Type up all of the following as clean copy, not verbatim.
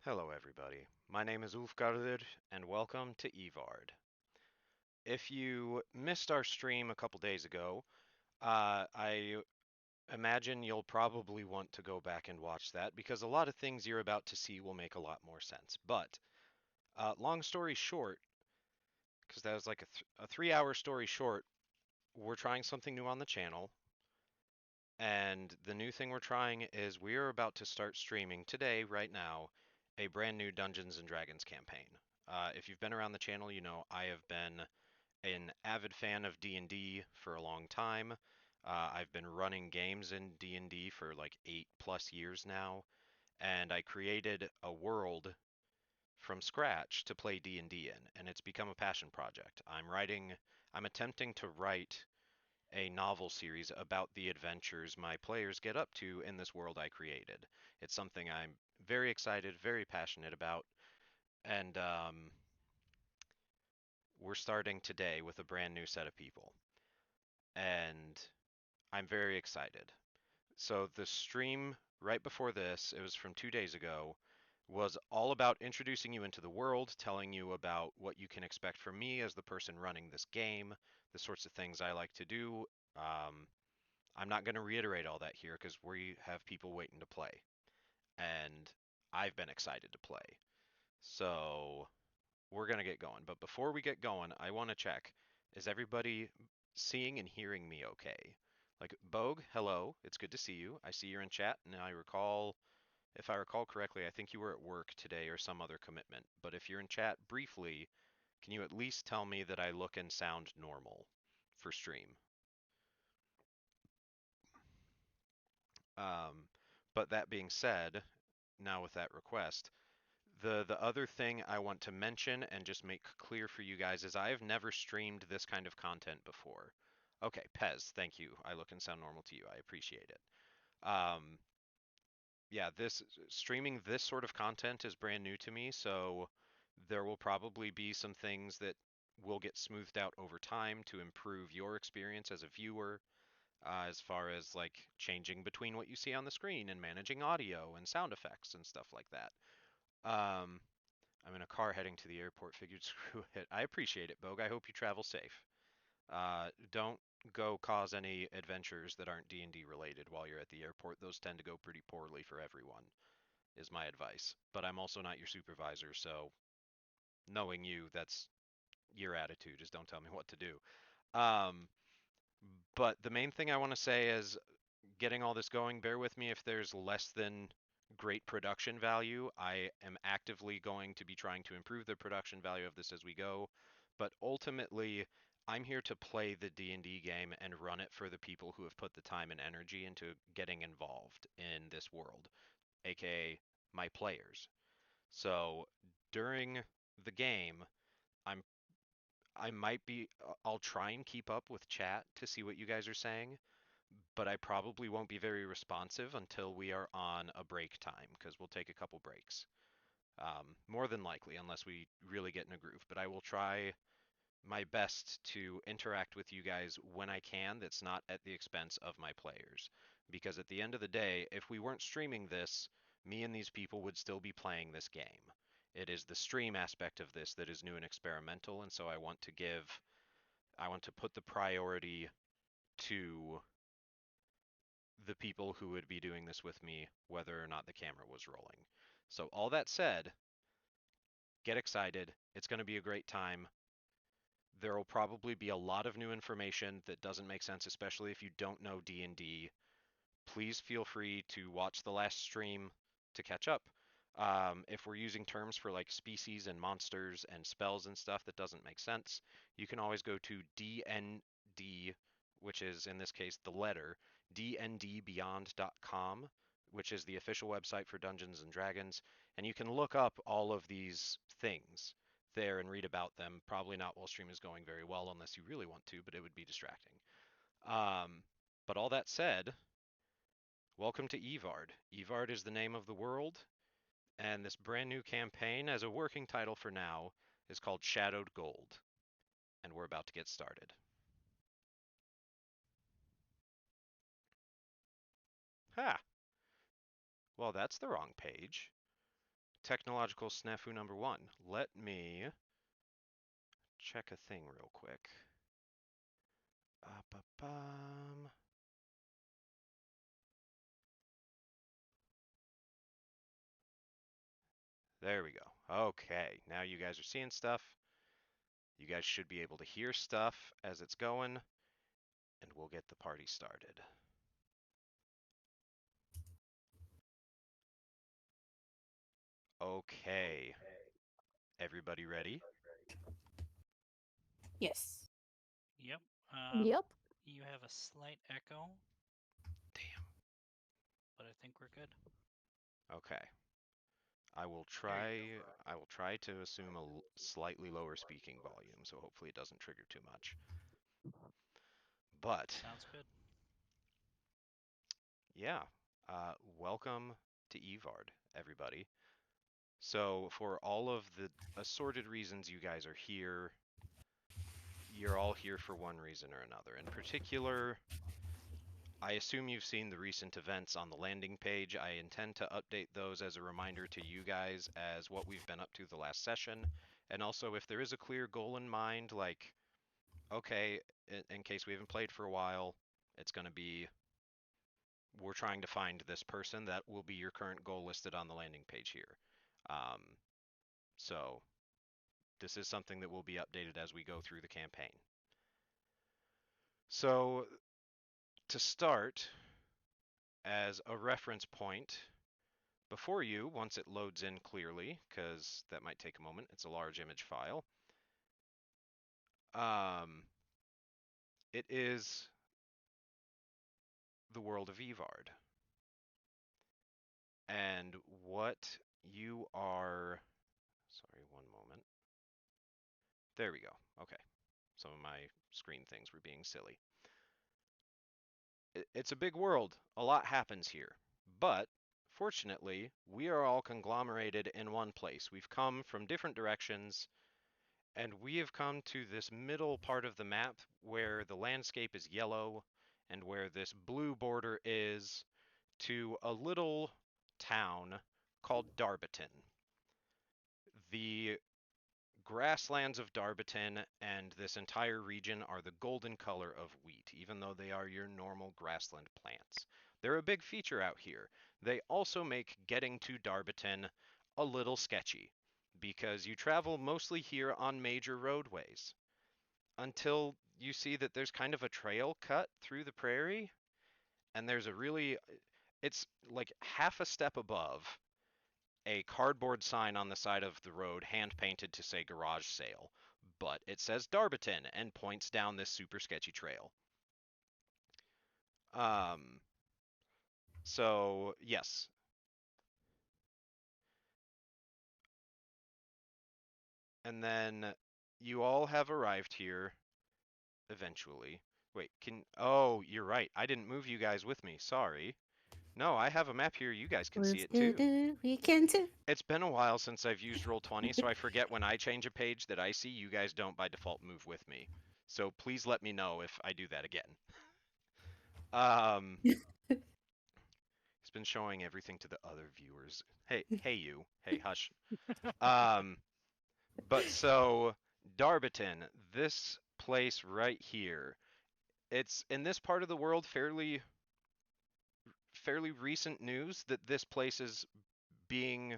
Hello, everybody. My name is Ulfgarður, and welcome to Evard. If you missed our stream a couple days ago, I imagine you'll probably want to go back and watch that because a lot of things you're about to see will make a lot more sense. But long story short, because that was like a 3 hour story short, we're trying something new on the channel. And the new thing we're trying is we're about to start streaming today, right now, a brand new Dungeons and Dragons campaign. If you've been around the channel, you know I have been an avid fan of D&D for a long time. I've been running games in D&D for like 8+ years now, and I created a world from scratch to play D&D in, and it's become a passion project. I'm attempting to write a novel series about the adventures my players get up to in this world I created. It's something I'm very excited, very passionate about, and we're starting today with a brand new set of people. And I'm very excited. So the stream right before this, it was from 2 days ago, was all about introducing you into the world, telling you about what you can expect from me as the person running this game, the sorts of things I like to do. Um, I'm not going to reiterate all that here because we have people waiting to play, and I've been excited to play. So we're going to get going. But before we get going, I want to check, is everybody seeing and hearing me okay? Like, Bogue, hello. It's good to see you. I see you're in chat, and if I recall correctly, I think you were at work today or some other commitment. But if you're in chat briefly, can you at least tell me that I look and sound normal for stream? Um, but that being said, now with that request, the other thing I want to mention and just make clear for you guys is I have never streamed this kind of content before. Okay, Pez, thank you. I look and sound normal to you. I appreciate it. Um, yeah, this streaming this sort of content is brand new to me, so there will probably be some things that will get smoothed out over time to improve your experience as a viewer, as far as like changing between what you see on the screen and managing audio and sound effects and stuff like that. Um, I'm in a car heading to the airport. Figured screw it. I appreciate it, Bogue. I hope you travel safe. Don't go cause any adventures that aren't D&D related while you're at the airport. Those tend to go pretty poorly for everyone, is my advice. But I'm also not your supervisor, so knowing you, that's your attitude, is don't tell me what to do. Um, but the main thing I want to say is getting all this going, bear with me if there's less than great production value. I am actively going to be trying to improve the production value of this as we go, but ultimately I'm here to play the D&D game and run it for the people who have put the time and energy into getting involved in this world, aka my players. So during the game, I'm I might be I'll try and keep up with chat to see what you guys are saying, but I probably won't be very responsive until we are on a break time because we'll take a couple breaks. More than likely, unless we really get in a groove. But I will try my best to interact with you guys when I can, that's not at the expense of my players. Because at the end of the day, if we weren't streaming this, me and these people would still be playing this game. It is the stream aspect of this that is new and experimental, and so I want to put the priority to the people who would be doing this with me, whether or not the camera was rolling. So, all that said, get excited. It's going to be a great time. There will probably be a lot of new information that doesn't make sense, especially if you don't know D&D. Please feel free to watch the last stream to catch up. If we're using terms for like species and monsters and spells and stuff that doesn't make sense, you can always go to DND, which is in this case the letter dndbeyond.com, which is the official website for Dungeons and Dragons, and you can look up all of these things there and read about them. Probably not while stream is going very well unless you really want to, but it would be distracting. Um, but all that said, welcome to Evard. Evard is the name of the world, and this brand new campaign, as a working title for now, is called Shadowed Gold. And we're about to get started. Ha! Well, that's the wrong page. technological snafu number one. Let me check a thing real quick. Ba-bum. There we go. Okay, now you guys are seeing stuff. You guys should be able to hear stuff as it's going, and we'll get the party started. Okay, everybody ready? Yes. Yep. Yep. You have a slight echo, Damn. but I think we're good. Okay. I will There you go. try I will try to assume a slightly lower speaking volume, so hopefully it doesn't trigger too much. But Sounds good. yeah, welcome to Evard, everybody. So for all of the assorted reasons you guys are here, you're all here for one reason or another. In particular, I assume you've seen the recent events on the landing page. I intend to update those as a reminder to you guys as what we've been up to the last session. And also, if there is a clear goal in mind, like, okay, in case we haven't played for a while, it's going to be we're trying to find this person. That will be your current goal listed on the landing page here. Um, so this is something that will be updated as we go through the campaign. So to start, as a reference point, before you, once it loads in clearly, because that might take a moment, it's a large image file, um, it is the world of Evard. And what you are, sorry, one moment. There we go. Okay. Some of my screen things were being silly. It's a big world. A lot happens here. But fortunately, we are all conglomerated in one place. We've come from different directions, and we have come to this middle part of the map where the landscape is yellow and where this blue border is to a little town called Darbiton. The grasslands of Darbiton and this entire region are the golden color of wheat, even though they are your normal grassland plants. They're a big feature out here. They also make getting to Darbiton a little sketchy, because you travel mostly here on major roadways until you see that there's kind of a trail cut through the prairie, and there's a really, it's like half a step above a cardboard sign on the side of the road, hand painted to say garage sale, but it says Darbiton and points down this super sketchy trail. Um, so yes, and then you all have arrived here eventually. Wait, oh, you're right. I didn't move you guys with me. Sorry. No, I have a map here. You guys can see Let's it too. do weekend too. It's been a while since I've used Roll20, so I forget when I change a page that I see, you guys don't by default move with me. So please let me know if I do that again. Um, he's been showing everything to the other viewers. Hey you. Hey, hush. Um, but so Darbiton, this place right here, it's in this part of the world fairly recent news that this place being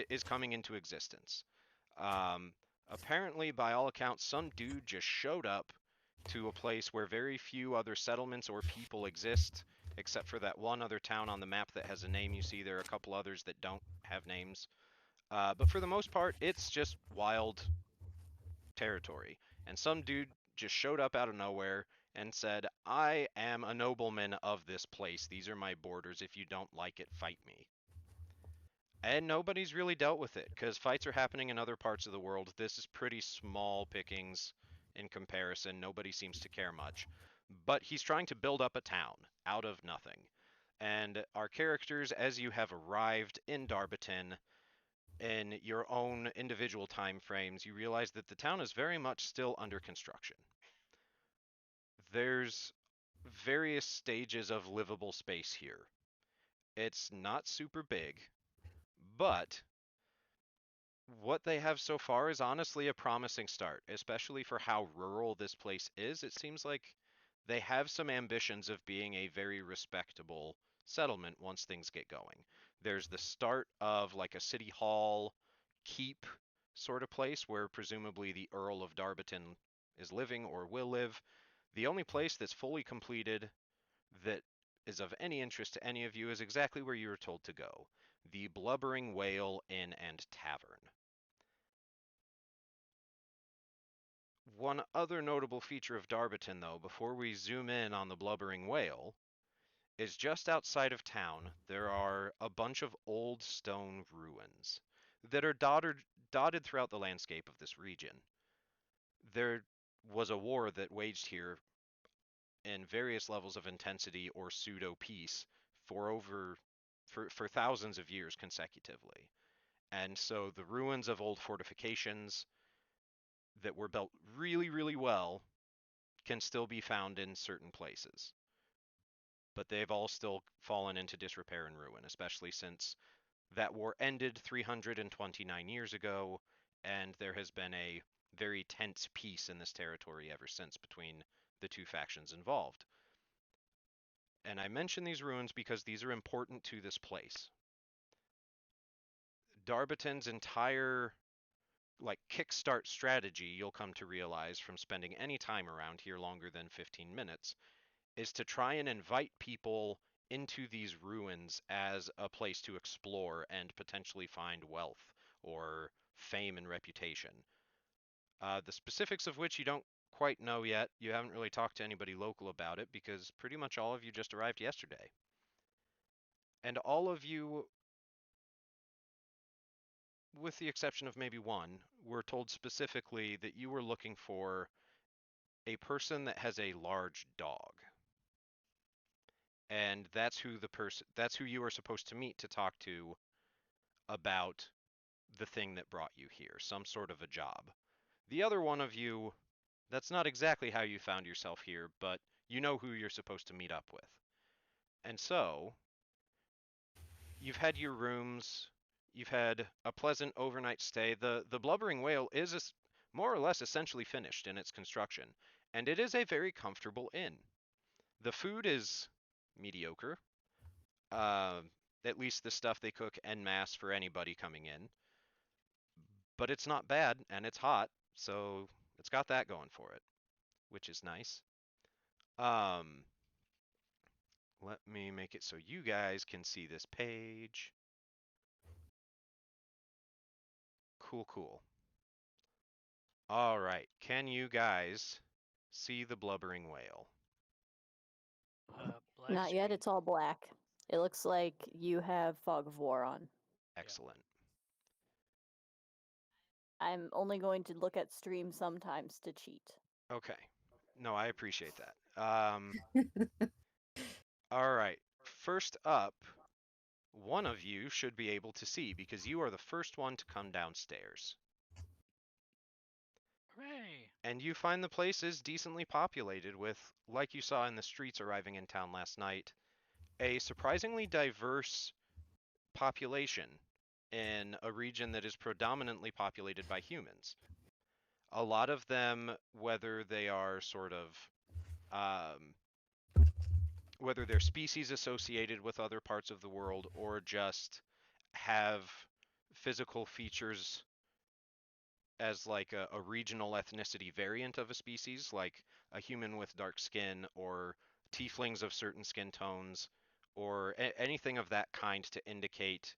is coming into existence. Um, apparently, by all accounts, some dude just showed up to a place where very few other settlements or people exist, except for that one other town on the map that has a name. You see, there are a couple others that don't have names. But for the most part, it's just wild territory. And some dude just showed up out of nowhere and said, I am a nobleman of this place. These are my borders. If you don't like it, fight me. And nobody's really dealt with it because fights are happening in other parts of the world. This is pretty small pickings in comparison. Nobody seems to care much. But he's trying to build up a town out of nothing. And our characters, as you have arrived in Darbiton in your own individual time frames, you realize that the town is very much still under construction. There's various stages of livable space here. It's not super big, but What they have so far is honestly a promising start, especially for how rural this place is. It seems like they have some ambitions of being a very respectable settlement once things get going. There's the start of like a city hall keep sort of place where presumably the Earl of Darbiton is living or will live. The only place that's fully completed that is of any interest to any of you is exactly where you were told to go, the Blubbering Whale Inn and Tavern. One other notable feature of Darbiton, though, before we zoom in on the Blubbering Whale, is just outside of town there are a bunch of old stone ruins that are dotted throughout the landscape of this region. There was a war that waged here in various levels of intensity or pseudo peace for for thousands of years consecutively. And so the ruins of old fortifications that were built really, really well can still be found in certain places. But they've all still fallen into disrepair and ruin, especially since that war ended 329 years ago, and there has been a very tense peace in this territory ever since between the two factions involved. And I mention these ruins because these are important to this place. Darbiton's entire like kickstart strategy, you'll come to realize from spending any time around here longer than 15 minutes, is to try and invite people into these ruins as a place to explore and potentially find wealth or fame and reputation. The specifics of which you don't quite know yet. You haven't really talked to anybody local about it because pretty much all of you just arrived yesterday. And all of you, with the exception of maybe one, were told specifically that you were looking for a person that has a large dog. And that's who you are supposed to meet to talk to about the thing that brought you here, some sort of a job. The other one of you, that's not exactly how you found yourself here, but you know who you're supposed to meet up with. And so, you've had your rooms, you've had a pleasant overnight stay. The Blubbering Whale is more or less essentially finished in its construction, and it is a very comfortable inn. The food is mediocre, uh, at least the stuff they cook en masse for anybody coming in. But it's not bad and it's hot, so it's got that going for it, which is nice. Um, Let me make it so you guys can see this page. Cool, cool. All right, can you guys see the blubbering whale? Black Not yet. screen. It's all black. It looks like you have fog of war on. Excellent. I'm only going to look at stream sometimes to cheat. Okay. No, I appreciate that. All right. First up, one of you should be able to see because you are the first one to come downstairs. Hooray! And you find the place is decently populated with, like you saw in the streets arriving in town last night, a surprisingly diverse population in a region that is predominantly populated by humans. A lot of them, whether they are sort of um, whether they're species associated with other parts of the world or just have physical features as like a regional ethnicity variant of a species, like a human with dark skin or tieflings of certain skin tones or anything of that kind to indicate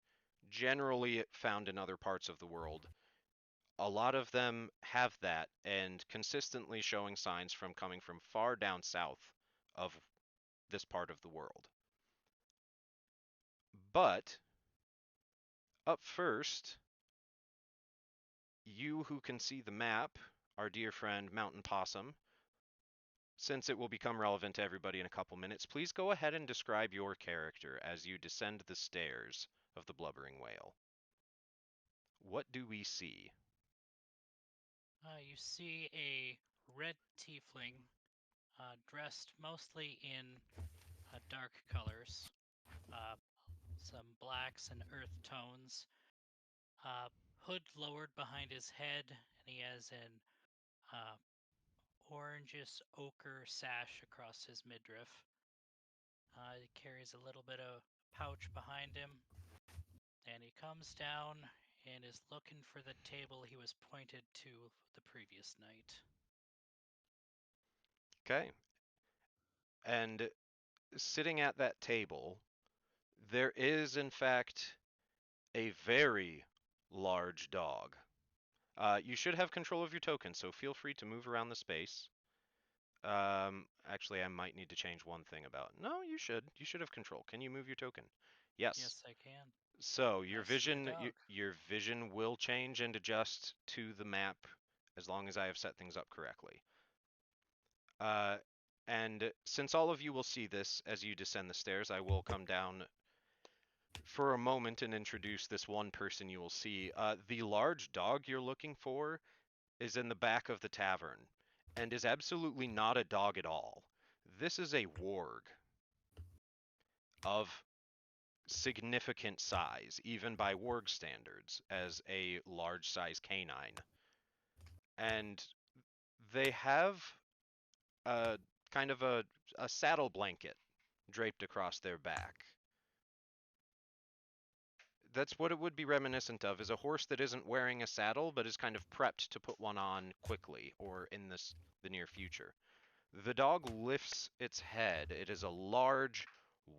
generally found in other parts of the world. A lot of them have that and consistently showing signs from coming from far down south of this part of the world. But up first, you who can see the map, our dear friend Mountain Possum, since it will become relevant to everybody in a couple minutes, please go ahead and describe your character as you descend the stairs of the Blubbering Whale. What do we see? You see a red tiefling dressed mostly in dark colors, uh, some blacks and earth tones, uh, hood lowered behind his head, and he has an orangish ochre sash across his midriff. He carries a little bit of pouch behind him, and he comes down and is looking for the table he was pointed to the previous night. Okay. And sitting at that table, there is, in fact, a very large dog. You should have control of your token, so feel free to move around the space. Actually, I might need to change one thing about. No, you should. You should have control. Can you move your token? Yes. Yes, I can. So And I see the dog. your vision will change and adjust to the map as long as I have set things up correctly. And since all of you will see this as you descend the stairs, I will come down for a moment and introduce this one person you will see. The large dog you're looking for is in the back of the tavern and is absolutely not a dog at all. This is a warg of significant size, even by warg standards, as a large size canine. And they have a kind of a saddle blanket draped across their back. That's what it would be reminiscent of, is a horse that isn't wearing a saddle but is kind of prepped to put one on quickly or in the near future. The dog lifts its head. It is a large,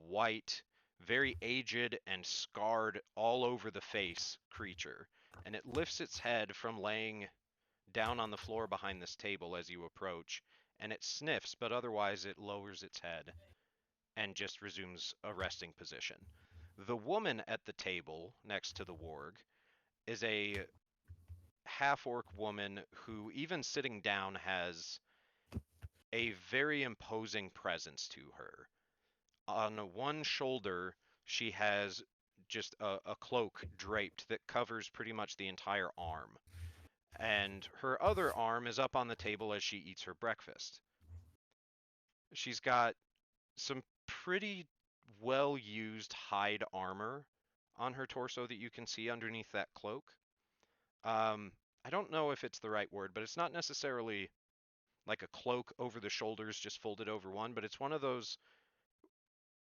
white, very aged and scarred all over the face creature, and it lifts its head from laying down on the floor behind this table as you approach, and it sniffs, but otherwise it lowers its head and just resumes a resting position. The woman at the table next to the warg is a half-orc woman who, even sitting down, has a very imposing presence to her. On one shoulder, she has just a cloak draped that covers pretty much the entire arm. And her other arm is up on the table as she eats her breakfast. She's got some pretty well used hide armor on her torso that you can see underneath that cloak. Um, I don't know if it's the right word, but it's not necessarily like a cloak over the shoulders just folded over one, but it's one of those,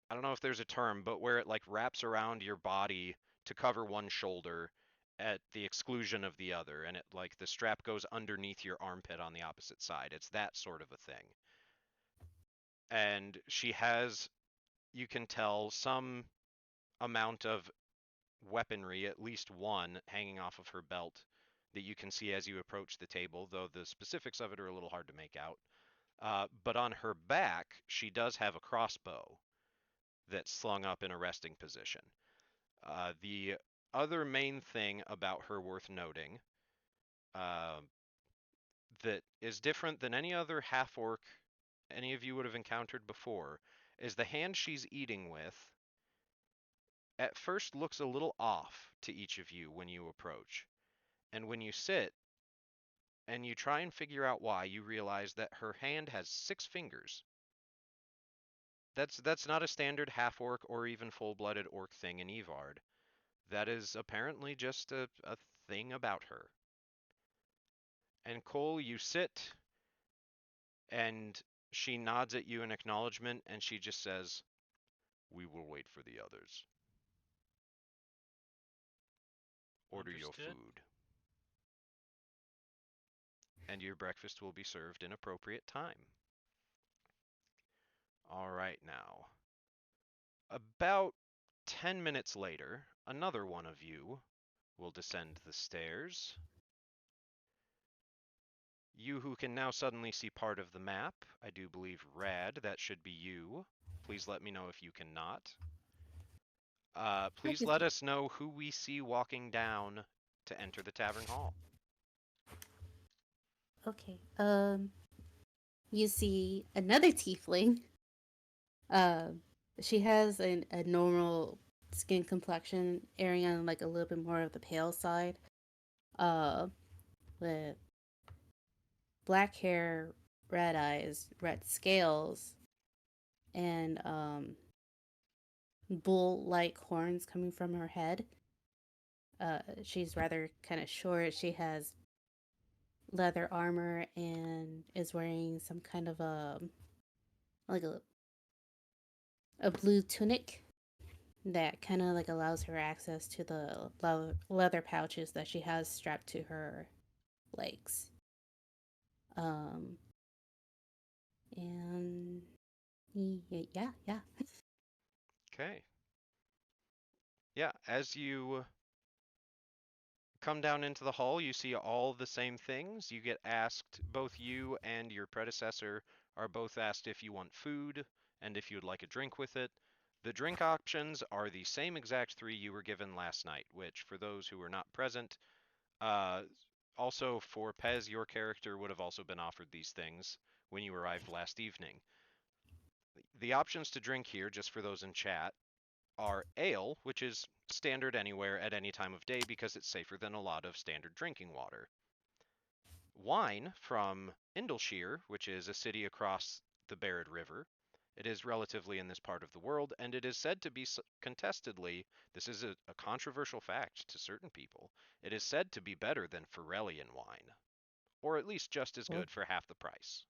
I don't know if there's a term, but where it like wraps around your body to cover one shoulder at the exclusion of the other, and it like the strap goes underneath your armpit on the opposite side. It's that sort of a thing. And she has, you can tell, some amount of weaponry, at least one, hanging off of her belt that you can see as you approach the table, though the specifics of it are a little hard to make out. But on her back, she does have a crossbow that's slung up in a resting position. The other main thing about her worth noting, uh, that is different than any other half orc any of you would have encountered before, is the hand she's eating with at first looks a little off to each of you when you approach. And when you sit and you try and figure out why, you realize that her hand has 6 fingers. That's not a standard half orc or even full-blooded orc thing in Yvard. That is apparently just a thing about her. And Cole, you sit, and she nods at you in acknowledgement, and she just says, "We will wait for the others. Order your Understood. food, and your breakfast will be served in appropriate time." All right, now. About 10 minutes later, another one of you will descend the stairs. You who can now suddenly see part of the map, I do believe Rad, that should be you. Please let me know if you cannot. Please let us know who we see walking down to enter the tavern hall. Okay. You see another tiefling. She has a normal skin complexion, erring on like a little bit more of the pale side. With black hair, red eyes, red scales, and bull-like horns coming from her head. She's rather kind of short. She has leather armor and is wearing some kind of like a blue tunic that kind of like allows her access to the leather pouches that she has strapped to her legs. Um, and yeah. Okay. Yeah, as you come down into the hall, you see all the same things. You get asked, both you and your predecessor are both asked if you want food and if you'd like a drink with it. The drink options are the same exact three you were given last night, which, for those who were not present, uh, also for Pez, your character would have also been offered these things when you arrived last evening. The options to drink here, just for those in chat, are ale, which is standard anywhere at any time of day because it's safer than a lot of standard drinking water. Wine from Indleshire, which is a city across the Barrett River. It is relatively in this part of the world, and it is said to be contestedly, this is a controversial fact to certain people, it is said to be better than Ferellian wine, or at least just as Oh, good for half the price.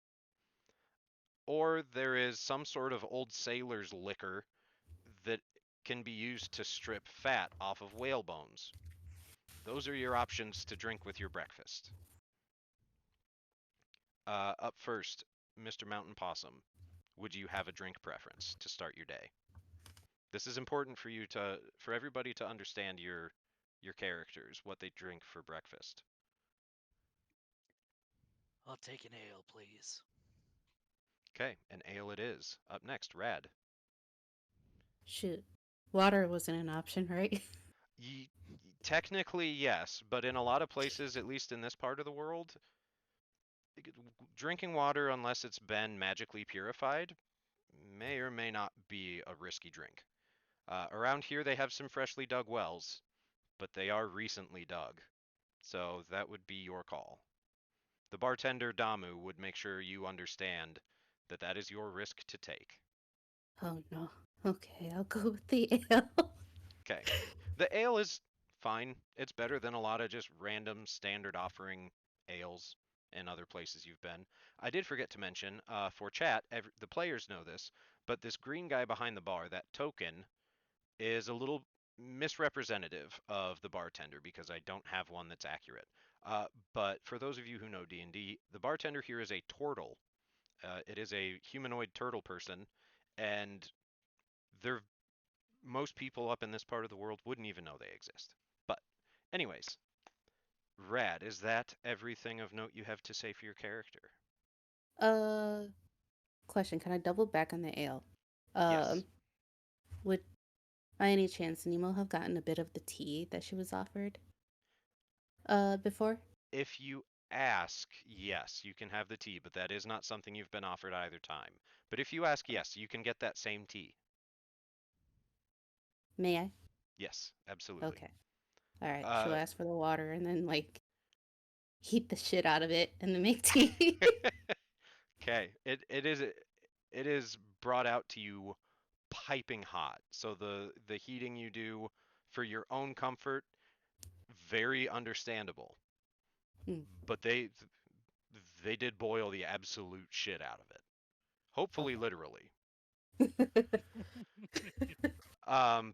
Or there is some sort of old sailor's liquor that can be used to strip fat off of whale bones. Those are your options to drink with your breakfast. Up first, Mr. Mountain Possum, would you have a drink preference to start your day? This is important for everybody to understand your characters, what they drink for breakfast. I'll take an ale, please. Okay, an ale it is. Up next, Rad. shoot. Water wasn't an option, right? Technically, yes, but in a lot of places, at least in this part of the world, drinking water, unless it's been magically purified, may or may not be a risky drink. Around here, they have some freshly dug wells, but they are recently dug, so that would be your call. The bartender, Damu, would make sure you understand that that is your risk to take. Oh no. Okay, I'll go with the ale. Okay. The ale is fine. It's better than a lot of just random standard offering ales in other places you've been. I did forget to mention, for chat, the players know this, but this green guy behind the bar, that token, is a little misrepresentative of the bartender because I don't have one that's accurate. But for those of you who know D&D, the bartender here is a turtle. It is a humanoid turtle person, and they're most people up in this part of the world wouldn't even know they exist. But, anyways, Rad, is that everything of note you have to say for your character? uh, question, can I double back on the ale? Yes. Would by any chance Nemo have gotten a bit of the tea that she was offered before? If you ask, yes, you can have the tea, but that is not something you've been offered either time. But if you ask, yes, you can get that same tea. May I? Yes, absolutely. Okay. All right. She'll Uh, ask for the water and then like heat the shit out of it and then make tea. okay. It is brought out to you piping hot. So the heating you do for your own comfort, very understandable. Hmm. But they did boil the absolute shit out of it. Hopefully Okay. literally.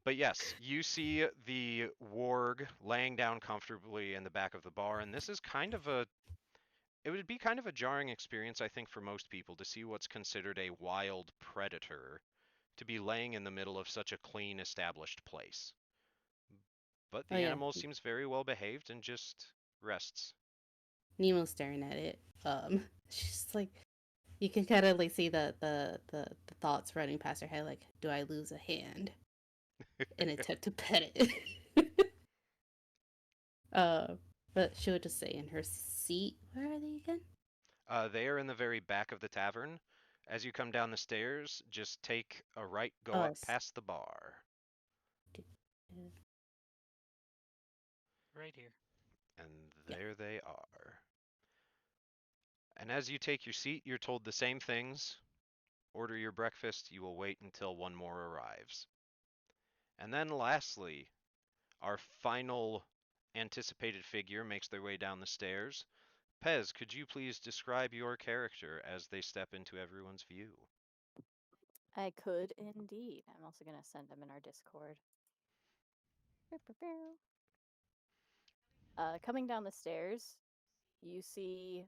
But yes, you see the warg laying down comfortably in the back of the bar, and this is it would be kind of a jarring experience, I think, for most people to see what's considered a wild predator to be laying in the middle of such a clean, established place. But Oh the yeah. animal seems very well behaved and just rests. Nemo's staring at it. She's like, you can kind of like see the thoughts running past her head. Like, do I lose a hand in an attempt to pet it? uh, but she would just say in her seat. Where are they again? They are in the very back of the tavern. As you come down the stairs, just take a right, go Oh, up past the bar. Right here. And yeah. there they are. And as you take your seat, you're told the same things. Order your breakfast, you will wait until one more arrives. And then lastly, our final anticipated figure makes their way down the stairs. Pez, could you please describe your character as they step into everyone's view? I could indeed. I'm also going to send them in our Discord. Coming down the stairs, you see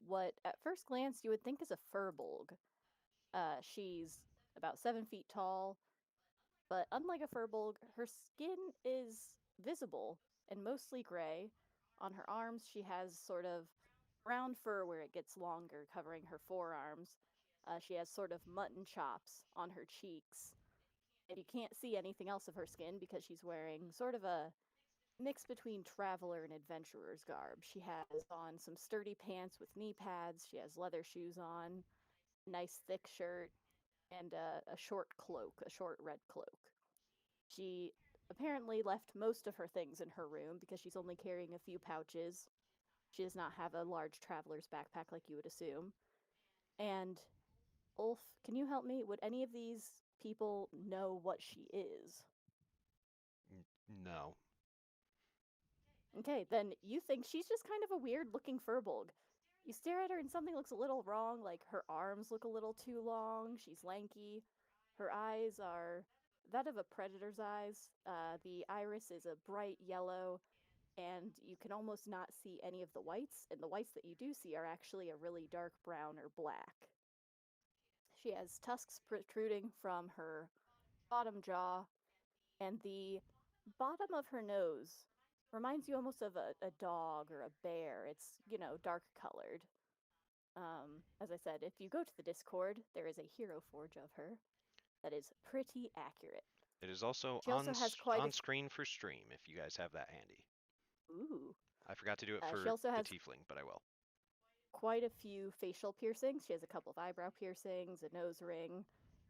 what at first glance you would think is a furbolg. She's about 7 feet tall, but unlike a furbolg, her skin is visible and mostly gray. On her arms, she has sort of brown fur where it gets longer, covering her forearms. She has sort of mutton chops on her cheeks, and you can't see anything else of her skin because she's wearing sort of a mix between traveler and adventurer's garb. She has on some sturdy pants with knee pads, she has leather shoes on, nice thick shirt, and a short cloak, a short red cloak. She apparently left most of her things in her room because she's only carrying a few pouches. She does not have a large traveler's backpack like you would assume. And Ulf, can you help me? Would any of these people know what she is? No. Okay, then you think she's just kind of a weird looking furbolg. You stare at her and something looks a little wrong, like her arms look a little too long, she's lanky. Her eyes are that of a predator's eyes. The iris is a bright yellow, and you can almost not see any of the whites, and the whites that you do see are actually a really dark brown or black. She has tusks protruding from her bottom jaw, and the bottom of her nose reminds you almost of a dog or a bear. It's, dark colored. As I said, if you go to the Discord, there is a hero forge of her that is pretty accurate. It is also She also has quite on screen for stream if you guys have that handy. Ooh. I forgot to do it She for also the has tiefling, but I will. quite a few facial piercings. She has a couple of eyebrow piercings, a nose ring.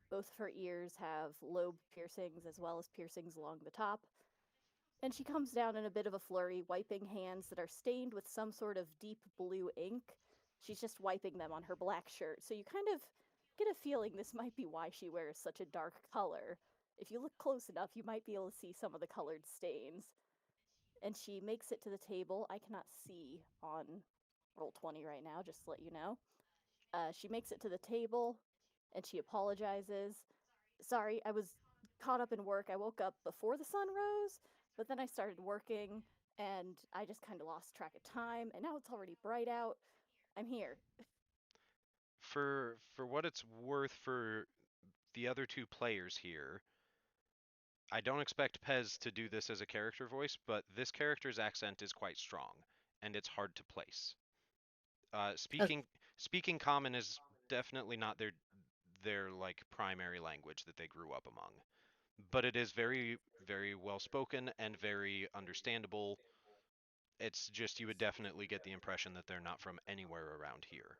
Both of her ears have lobe piercings as well as piercings along the top. And she comes down in a bit of a flurry, wiping hands that are stained with some sort of deep blue ink. She's just wiping them on her black shirt, so you kind of get a feeling this might be why she wears such a dark color. If you look close enough, you might be able to see some of the colored stains. And she makes it to the table. I cannot see on Roll20 right now, just to let you know. She makes it to the table and she apologizes. Sorry, I was caught up in work. I woke up before the sun rose, but then I started working and I just kind of lost track of time, and now it's already bright out. I'm here. For what it's worth for the other two players here, I don't expect Pez to do this as a character voice, but this character's accent is quite strong, and it's hard to place. Oh, Speaking common is definitely not their like primary language that they grew up among, but it is very very well spoken and very understandable. It's just you would definitely get the impression that they're not from anywhere around here.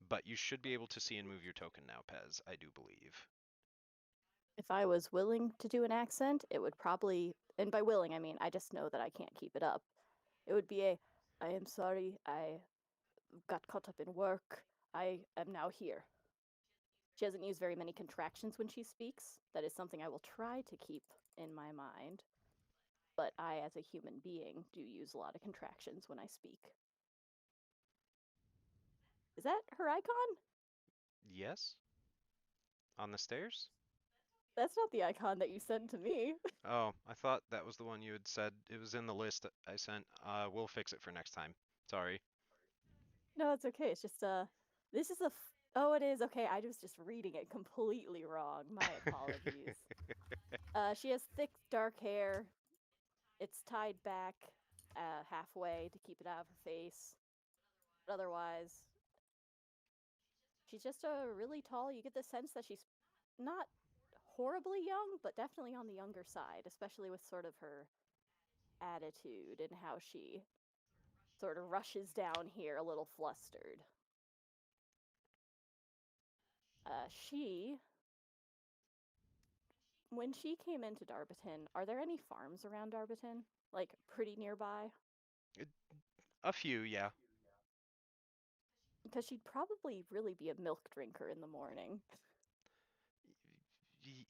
But you should be able to see and move your token now, Pez, I do believe. If I was willing to do an accent, it would probably, and by willing, I mean I just know that I can't keep it up. It would be I am sorry, I got caught up in work. I am now here. She doesn't use very many contractions when she speaks. That is something I will try to keep in my mind. But I, as a human being, do use a lot of contractions when I speak. Is that her icon? Yes? On the stairs? That's not the icon that you sent to me. Oh, I thought that was the one you had said. It was in the list that I sent. We'll fix it for next time. Sorry. No, it's okay. It's just this is a. Oh, it is okay. I was just reading it completely wrong. My apologies. She has thick dark hair. It's tied back halfway to keep it out of her face. But otherwise, she's just a really tall. You get the sense that she's not horribly young, but definitely on the younger side, especially with sort of her attitude and how she sort of rushes down here a little flustered. She, when she came into Darbiton, are there any farms around Darbiton? Like, pretty nearby? A few, yeah. Because she'd probably really be a milk drinker in the morning.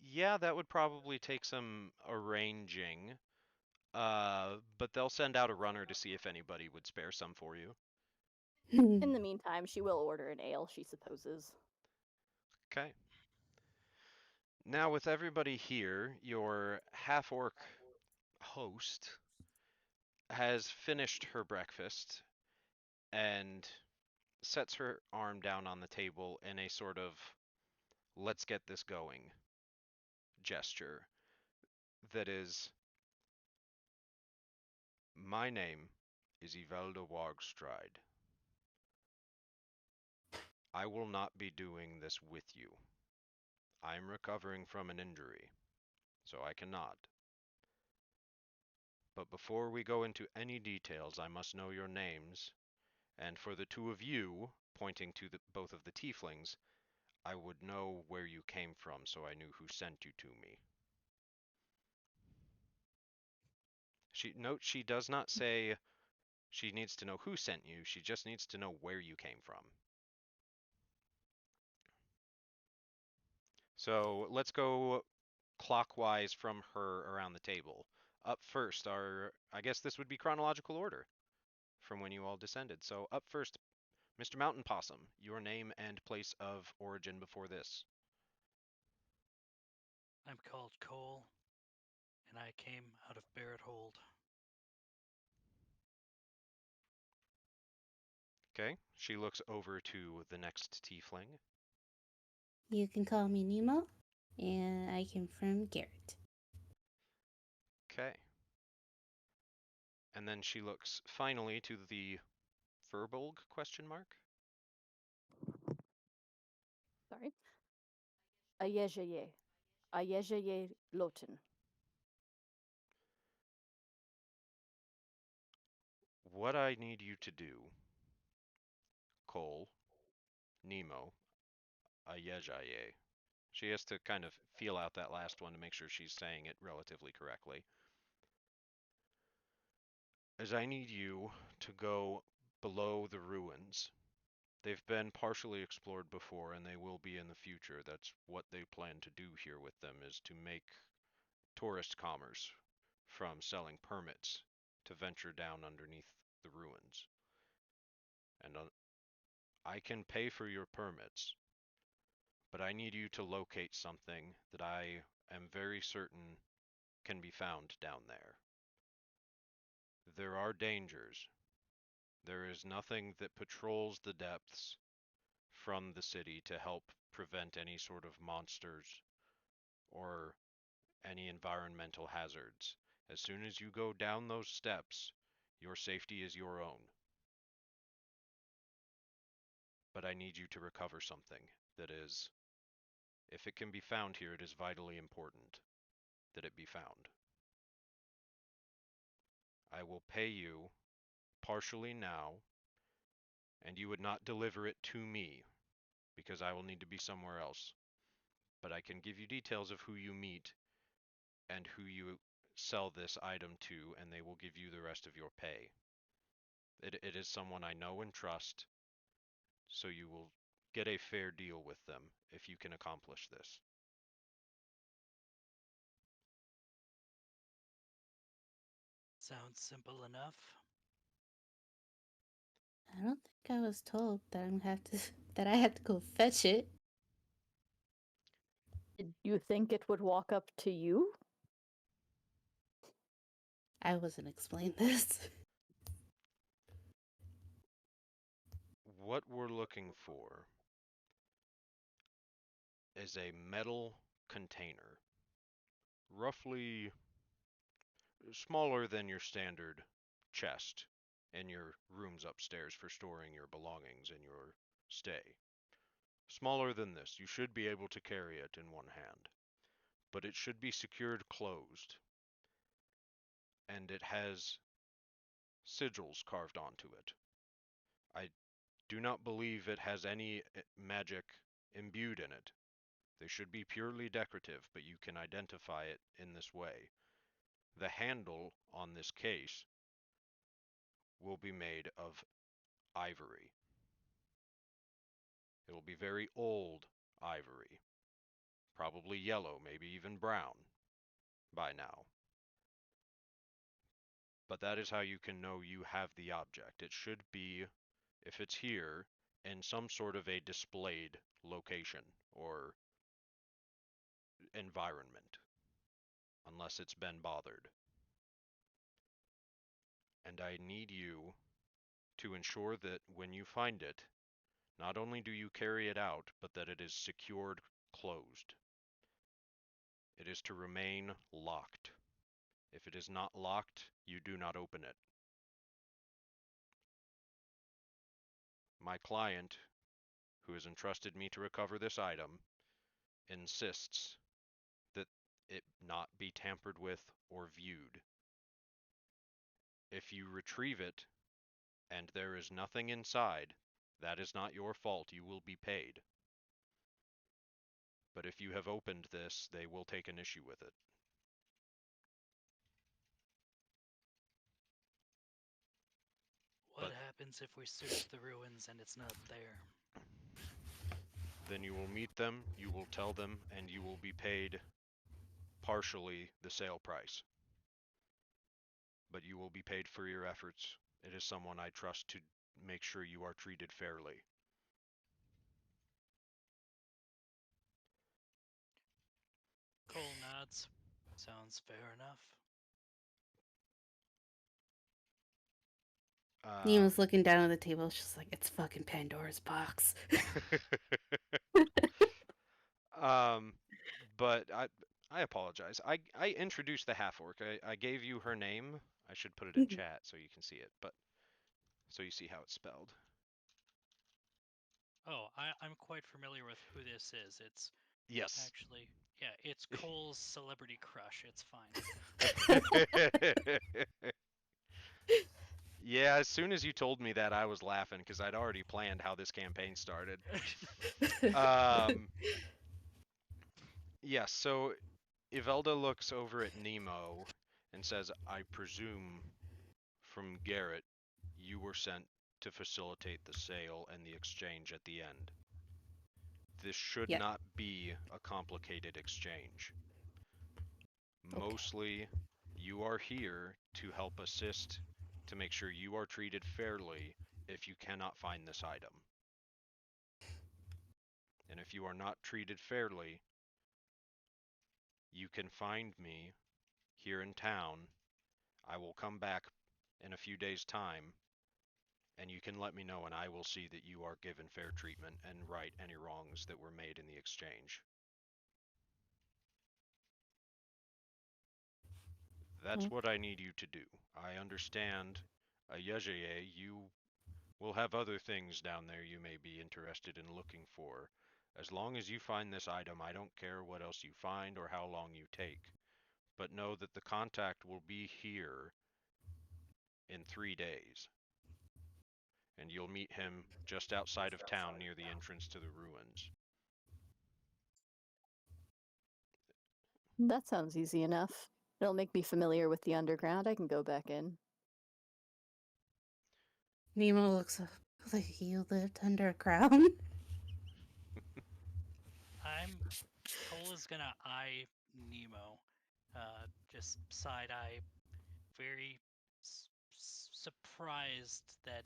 Yeah, that would probably take some arranging. But they'll send out a runner to see if anybody would spare some for you. In the meantime, she will order an ale, she supposes. Okay. Now, with everybody here, your half-orc host has finished her breakfast and sets her arm down on the table in a sort of let's get this going gesture that is, my name is Yvardsaga. I will not be doing this with you. I am recovering from an injury, so I cannot. But before we go into any details, I must know your names, and for the two of you, pointing to both of the tieflings, I would know where you came from so I knew who sent you to me. She does not say she needs to know who sent you, she just needs to know where you came from. So let's go clockwise from her around the table. Up first I guess this would be chronological order from when you all descended. So up first, Mr. Mountain Possum, your name and place of origin before this. I'm called Cole, and I came out of Barrett Hold. Okay, she looks over to the next tiefling. You can call me Nemo, and I came from Garrett. Okay. And then she looks finally to the Furbolg question mark. Sorry. Ayejaye. Ayejaye Loten. What I need you to do, Cole, Nemo, Ayejaye. She has to kind of feel out that last one to make sure she's saying it relatively correctly. Is I need you to go below the ruins. They've been partially explored before and they will be in the future. That's what they plan to do here with them, is to make tourist commerce from selling permits to venture down underneath the ruins. And I can pay for your permits, but I need you to locate something that I am very certain can be found down there. There are dangers. There is nothing that patrols the depths from the city to help prevent any sort of monsters or any environmental hazards. As soon as you go down those steps, your safety is your own. But I need you to recover something that is, if it can be found here, it is vitally important that it be found. I will pay you partially now, and you would not deliver it to me, because I will need to be somewhere else. But I can give you details of who you meet and who you sell this item to, and they will give you the rest of your pay. It is someone I know and trust, so you will get a fair deal with them if you can accomplish this. Sounds simple enough. I don't think I was told that I'm have to that I had to go fetch it. Did you think it would walk up to you? I wasn't explained this. What we're looking for is a metal container, roughly smaller than your standard chest in your rooms upstairs for storing your belongings in your stay. Smaller than this, you should be able to carry it in one hand, but it should be secured closed, and it has sigils carved onto it. I do not believe it has any magic imbued in it. They should be purely decorative, but you can identify it in this way. The handle on this case will be made of ivory. It will be very old ivory, probably yellow, maybe even brown by now. But that is how you can know you have the object. It should be, if it's here, in some sort of a displayed location or environment, unless it's been bothered. And I need you to ensure that when you find it, not only do you carry it out, but that it is secured closed. It is to remain locked. If it is not locked, you do not open it. My client, who has entrusted me to recover this item, insists that it not be tampered with or viewed. If you retrieve it and there is nothing inside, that is not your fault. You will be paid. But if you have opened this, they will take an issue with it. What But happens if we search the ruins and it's not there? then you will meet them, you will tell them, and you will be paid partially the sale price. But you will be paid for your efforts. It is someone I trust to make sure you are treated fairly. Cole nods. Sounds fair enough. Nemo's looking down at the table. She's like, it's fucking Pandora's box. um, but I apologize. I introduced the half orc. I gave you her name. I should put it in chat so you can see it, but so you see how it's spelled. Oh, I'm quite familiar with who this is. It's Yes. actually, yeah, it's Cole's celebrity crush. It's fine. Yeah, as soon as you told me that, I was laughing because I'd already planned how this campaign started. Yes, so Ivelda looks over at Nemo and says, I presume from Garrett you were sent to facilitate the sale and the exchange at the end. This should Yeah. not be a complicated exchange. Okay. Mostly, you are here to help assist to make sure you are treated fairly if you cannot find this item. And if you are not treated fairly, you can find me here in town. I will come back in a few days' time, and you can let me know, and I will see that you are given fair treatment and right any wrongs that were made in the exchange. That's what I need you to do. I understand, Yejeye, you will have other things down there you may be interested in looking for. As long as you find this item, I don't care what else you find or how long you take. But know that the contact will be here in 3 days. And you'll meet him just outside of town near the entrance to the ruins. That sounds easy enough. It'll make me familiar with the underground. I can go back in. Nemo looks like you lived underground. Cole is gonna eye Nemo, just side eye, very surprised that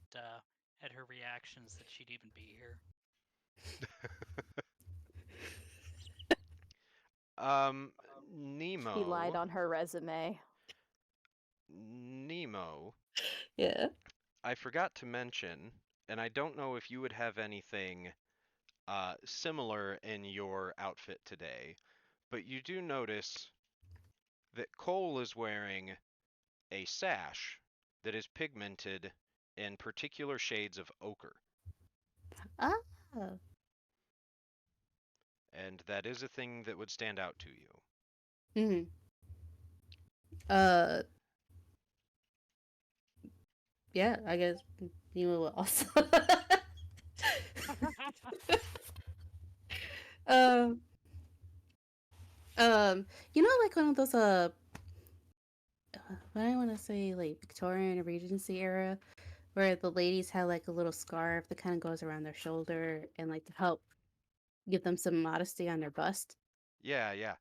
at her reactions that she'd even be here. Nemo. He lied on her resume. Nemo, Yeah. I forgot to mention, and I don't know if you would have anything similar in your outfit today, but you do notice that Cole is wearing a sash that is pigmented in particular shades of ochre, Ah. and that is a thing that would stand out to you. Hmm. Uh. Yeah. I guess Nemo will also. um. Like one of those what I want to say, like Victorian or Regency era, where the ladies have like a little scarf that kind of goes around their shoulder and like to help give them some modesty on their bust. Yeah.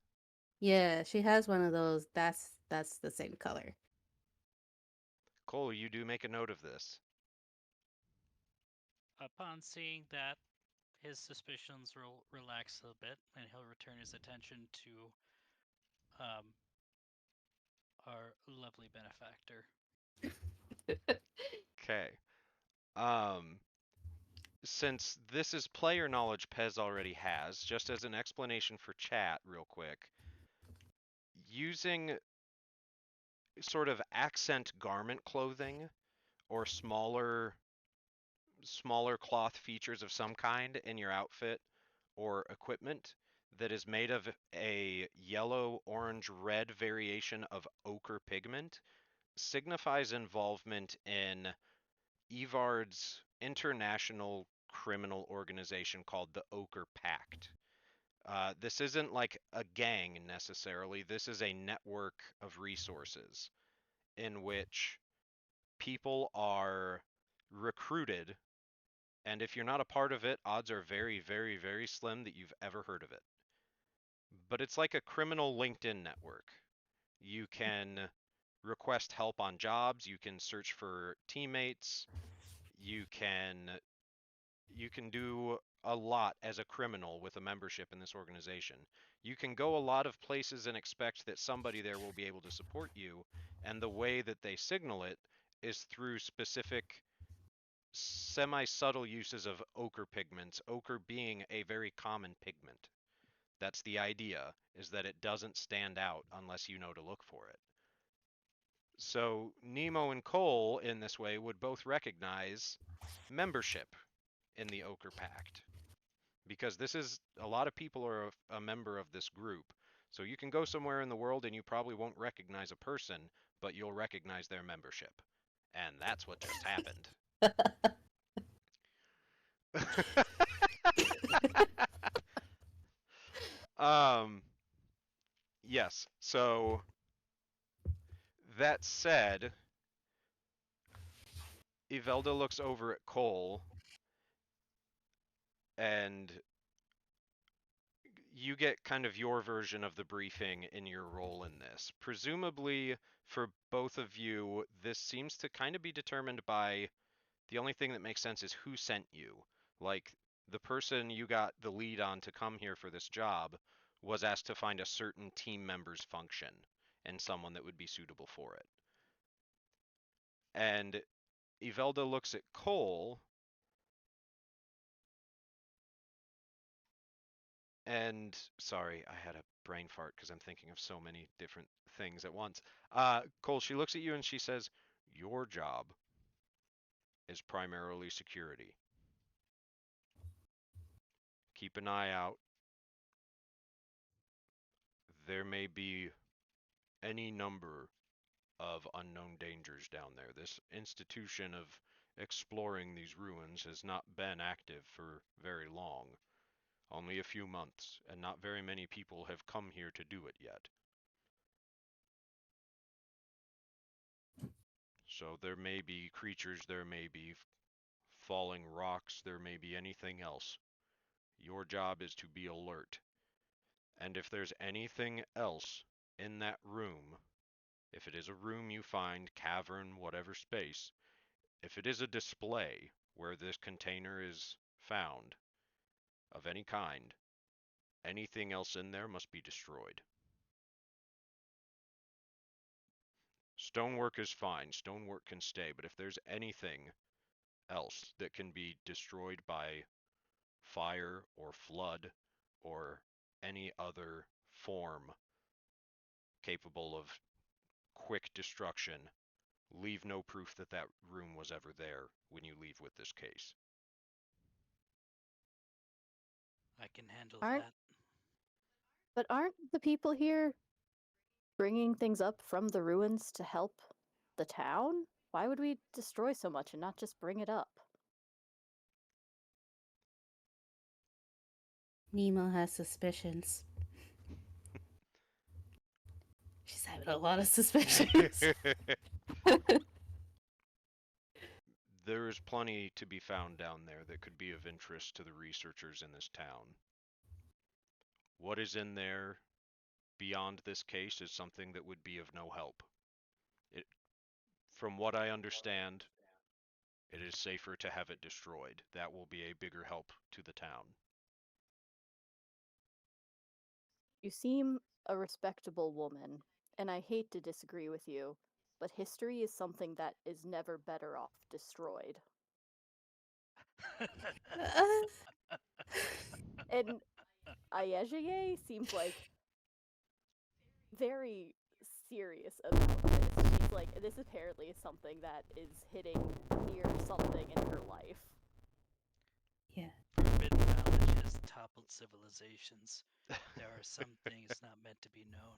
Yeah, she has one of those. That's the same color. Cole, you do make a note of this. Upon seeing that, his suspicions will relax a bit, and he'll return his attention to our lovely benefactor. Okay. Since this is player knowledge Pez already has, just as an explanation for chat, real quick, using sort of accent garment clothing or smaller cloth features of some kind in your outfit or equipment that is made of a yellow, orange, red variation of ochre pigment signifies involvement in Evard's international criminal organization called the Ochre Pact. This isn't like a gang necessarily. This is a network of resources in which people are recruited, and if you're not a part of it, odds are very, very, very slim that you've ever heard of it. But it's like a criminal LinkedIn network. You can request help on jobs, you can search for teammates, you can do a lot as a criminal with a membership in this organization. You can go a lot of places and expect that somebody there will be able to support you, and the way that they signal it is through specific semi-subtle uses of ochre pigments, ochre being a very common pigment. That's the idea, is that it doesn't stand out unless you know to look for it. So Nemo and Cole, in this way, would both recognize membership in the Ochre Pact. Because this is, a lot of people are a member of this group. So you can go somewhere in the world and you probably won't recognize a person, but you'll recognize their membership. And that's what just happened. Yes. So that said, Ivelda looks over at Cole, and you get kind of your version of the briefing in your role in this. Presumably, for both of you, this seems to kind of be determined by the only thing that makes sense is who sent you. Like, the person you got the lead on to come here for this job was asked to find a certain team member's function and someone that would be suitable for it. And Ivelda looks at Cole, and sorry, I had a brain fart because I'm thinking of so many different things at once. Cole, she looks at you and she says, "Your job is primarily security. Keep an eye out. There may be any number of unknown dangers down there. This institution of exploring these ruins has not been active for very long, only a few months, and not very many people have come here to do it yet. So there may be creatures, there may be falling rocks, there may be anything else. Your job is to be alert. And if there's anything else in that room, if it is a room you find, cavern, whatever space, if it is a display where this container is found of any kind, anything else in there must be destroyed. Stonework is fine, stonework can stay, but if there's anything else that can be destroyed by fire or flood or any other form capable of quick destruction, leave no proof that that room was ever there when you leave with this case." I can handle Aren't that. but aren't the people here bringing things up from the ruins to help the town? Why would we destroy so much and not just bring it up? Nemo has suspicions. She's having a lot of suspicions. There is plenty to be found down there that could be of interest to the researchers in this town. What is in there beyond this case is something that would be of no help. It, From what I understand, it is safer to have it destroyed. That will be a bigger help to the town. You seem a respectable woman, and I hate to disagree with you, but history is something that is never better off destroyed. And Ayejaye seems like very serious about this. She's like, this apparently is something that is hitting near something in her life. Yeah. Forbidden knowledge has toppled civilizations. There are some things not meant to be known.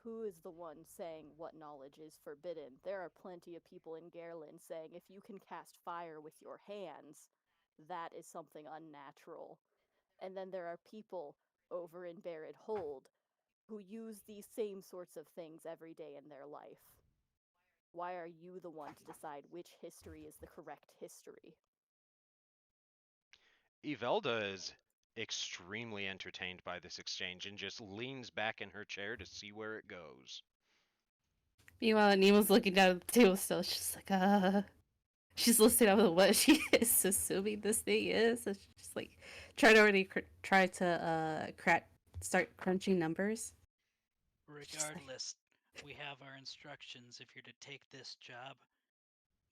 Who is the one saying what knowledge is forbidden? There are plenty of people in Garland saying if you can cast fire with your hands, that is something unnatural. And then there are people over in Barrett Hold who use these same sorts of things every day in their life. Why are you the one to decide which history is the correct history? Yvelda is extremely entertained by this exchange and just leans back in her chair to see where it goes. Meanwhile, Nemo's looking down at the table still. She's like, she's listening up to what she is assuming this thing is. So she's just like trying to already try to start crunching numbers. Regardless, we have our instructions. If you're to take this job,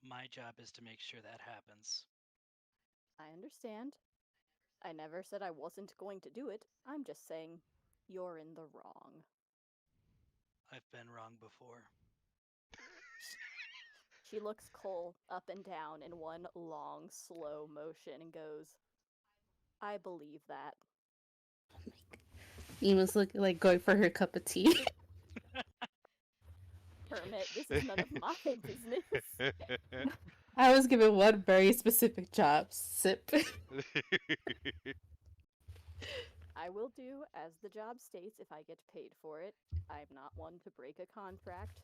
my job is to make sure that happens. I understand. I never said I wasn't going to do it. I'm just saying you're in the wrong. I've been wrong before. She looks Cole up and down in one long, slow motion and goes, I believe that. Nemo's looking like going for her cup of tea. Hermit, this is none of my business. I was given one very specific job. Sip. I will do as the job states if I get paid for it. I'm not one to break a contract.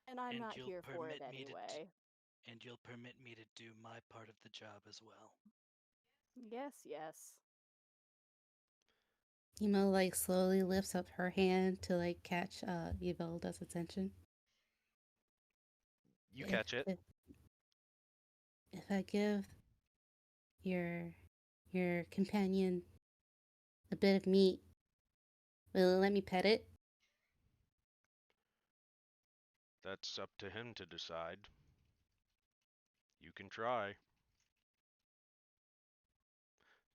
And I'm not here for it anyway. And you'll permit me to do my part of the job as well. Yes, yes. Nemo like slowly lifts up her hand to like catch Yvelda's attention. You catch it. If I give your companion a bit of meat, will it let me pet it? That's up to him to decide. You can try.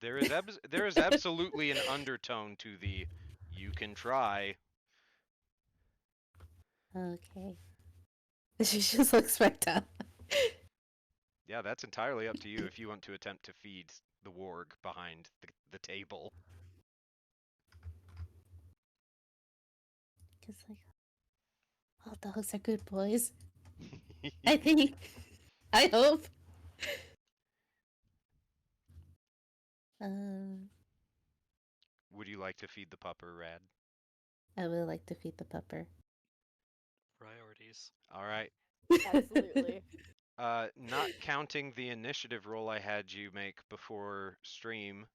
There is absolutely an undertone to the "you can try." Okay. She just looks back down. Yeah, that's entirely up to you if you want to attempt to feed the warg behind the table. Cause like all dogs are good boys. I think. I hope. Would you like to feed the pupper, Rad? I would like to feed the pupper. Priorities. All right. Absolutely. Not counting the initiative roll I had you make before stream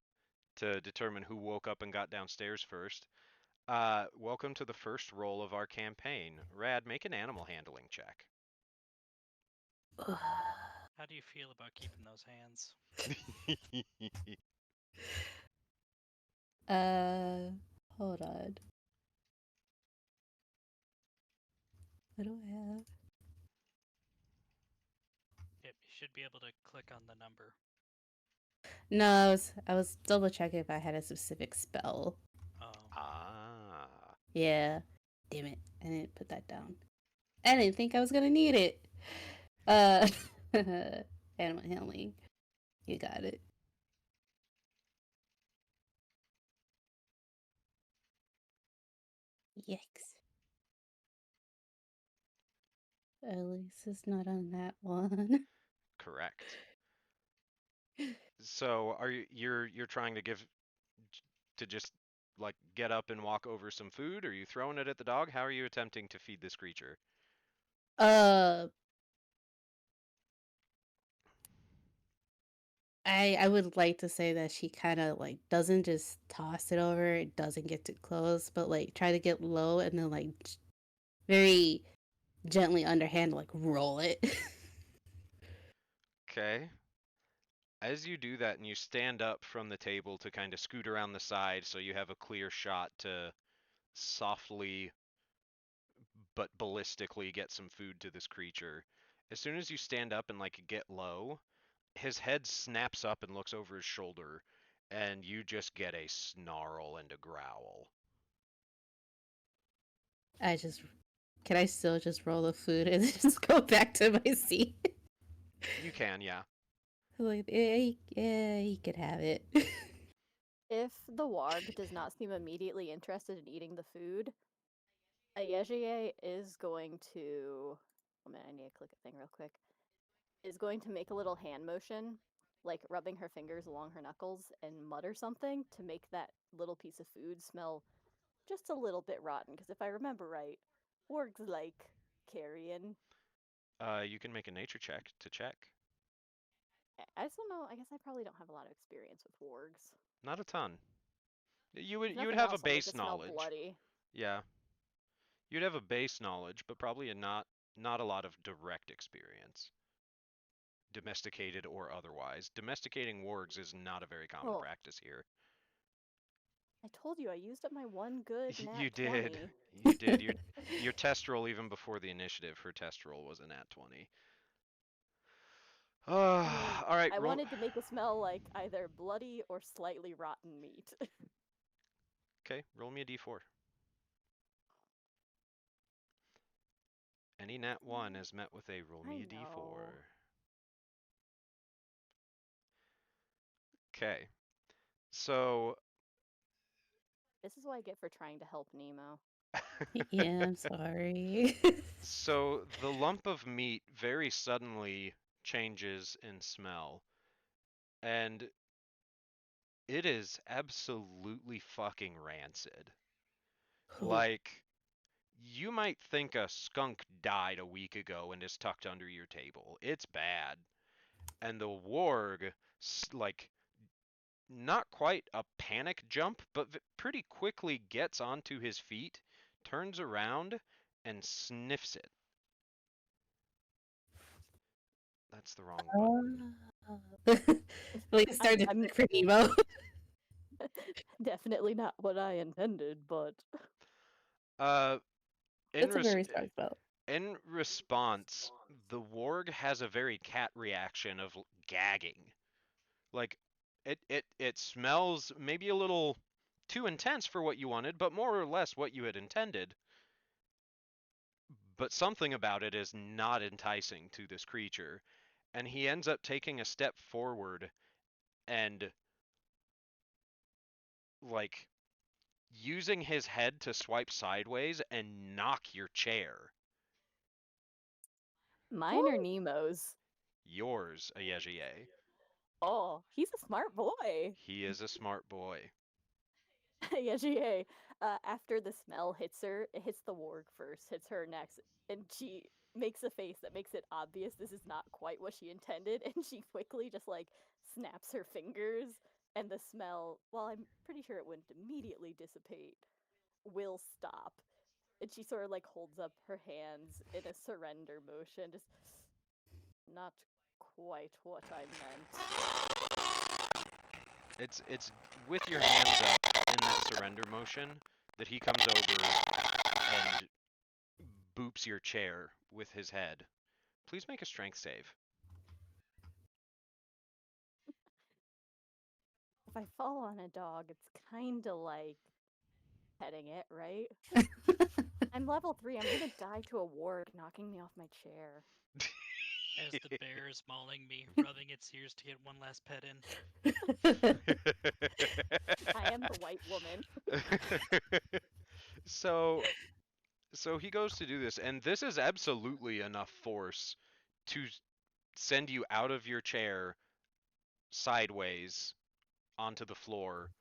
to determine who woke up and got downstairs first. Welcome to the first roll of our campaign. Rad, make an animal handling check. How do you feel about keeping those hands? Hold on. What do I have? Yep, you should be able to click on the number. No, I was double checking if I had a specific spell. Oh. Ah. Yeah. Damn it. I didn't put that down. I didn't think I was gonna need it. Animal handling. You got it. Yikes. At least it's not on that one. Correct. So are you're trying to just like get up and walk over some food? Are you throwing it at the dog? How are you attempting to feed this creature? Uh I would like to say that she kind of like doesn't just toss it over, it doesn't get too close, but like try to get low and then like very gently underhand like roll it. Okay. As you do that and you stand up from the table to kind of scoot around the side so you have a clear shot to softly but ballistically get some food to this creature. As soon as you stand up and like get low, his head snaps up and looks over his shoulder, and you just get a snarl and a growl. I just can I still just roll the food and just go back to my seat? You can, yeah. Like, yeah, he could have it. If the warg does not seem immediately interested in eating the food, Ayejiye is going to. I need to click a thing real quick. Is going to make a little hand motion, like rubbing her fingers along her knuckles, and mutter something to make that little piece of food smell just a little bit rotten. Because if I remember right, wargs like carrion. You can make a nature check to check. I just don't know. I guess I probably don't have a lot of experience with wargs. Not a ton. You If would nothing have a else, I'll make base it smell knowledge. bloody. Yeah. You'd have a base knowledge, but probably not a lot of direct experience. Domesticated or otherwise. Domesticating wargs is not a very common Well, practice here. I told you I used up my one good You nat did. 20. You did. Your test roll even before the initiative, her test roll was a nat 20. I mean, All right, I roll. wanted to make it smell like either bloody or slightly rotten meat. Okay, roll me a d4. Any nat 1 is met with a roll I me a know. d4. Okay, so This is what I get for trying to help Nemo. Yeah, I'm sorry. so the lump of meat very suddenly changes in smell, and it is absolutely fucking rancid. Ooh. Like, you might think a skunk died a week ago and is tucked under your table. It's bad. And the warg, like, not quite a panic jump, but pretty quickly gets onto his feet, turns around, and sniffs it. That's the wrong button. Like, start to I'm click for Nemo. definitely not what I intended, but Uh, in That's a res- very strong spell. in response, the warg has a very cat reaction of gagging. Like, it smells maybe a little too intense for what you wanted, but more or less what you had intended. But something about it is not enticing to this creature, and he ends up taking a step forward and, like, using his head to swipe sideways and knock your chair. mine are Nemo's. Yours, Ayejiye. Oh, he's a smart boy. He is a smart boy. Yajier, after the smell hits her, it hits the warg first, hits her next, and she makes a face that makes it obvious this is not quite what she intended, and she quickly just like snaps her fingers, and the smell, while I'm pretty sure it wouldn't immediately dissipate, will stop. And she sort of like holds up her hands in a surrender motion, just not quite what I meant. It's with your hands up in that surrender motion that he comes over and boops your chair with his head. Please make a strength save. If I fall on a dog, it's kind of like petting it, right? I'm level 3. I'm gonna die to a warg knocking me off my chair. As the bear is mauling me, rubbing its ears to get one last pet in. I am the white woman. so so he goes to do this, and this is absolutely enough force to send you out of your chair sideways onto the floor,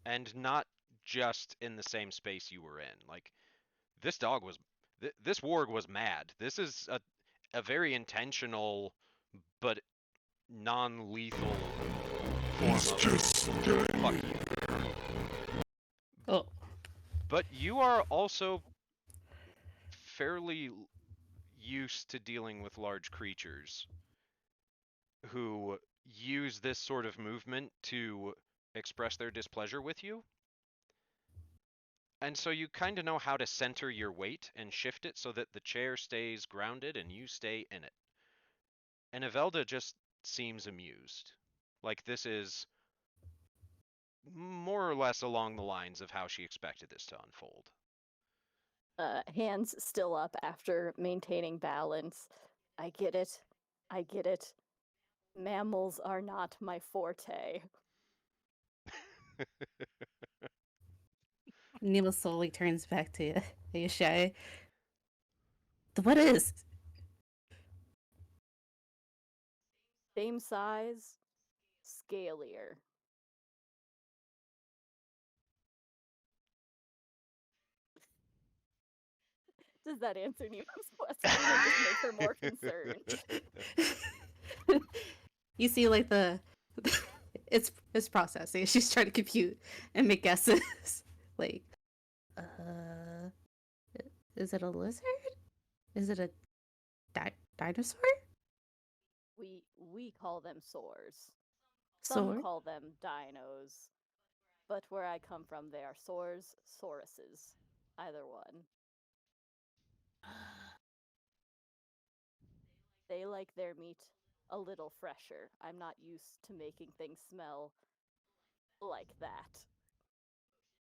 and not just in the same space you were in. Like, this dog was this warg was mad. This is a very intentional but non-lethal form of fuck you. Oh, But you are also fairly used to dealing with large creatures who use this sort of movement to express their displeasure with you. And so you kind of know how to center your weight and shift it so that the chair stays grounded and you stay in it. And Evelda just seems amused. Like this is more or less along the lines of how she expected this to unfold. Hands still up after maintaining balance. I get it. I get it. Mammals are not my forte. Nemo slowly turns back to Yashai. What is? Same size, scalier. Does that answer Nemo's question or just make her more concerned? You see, like it's processing. She's trying to compute and make guesses. Like, is it a lizard? Is it a dinosaur? We call them soars. Some Sword? call them dinos. But where I come from, they are soars, sauruses. Either one. They like their meat a little fresher. I'm not used to making things smell like that.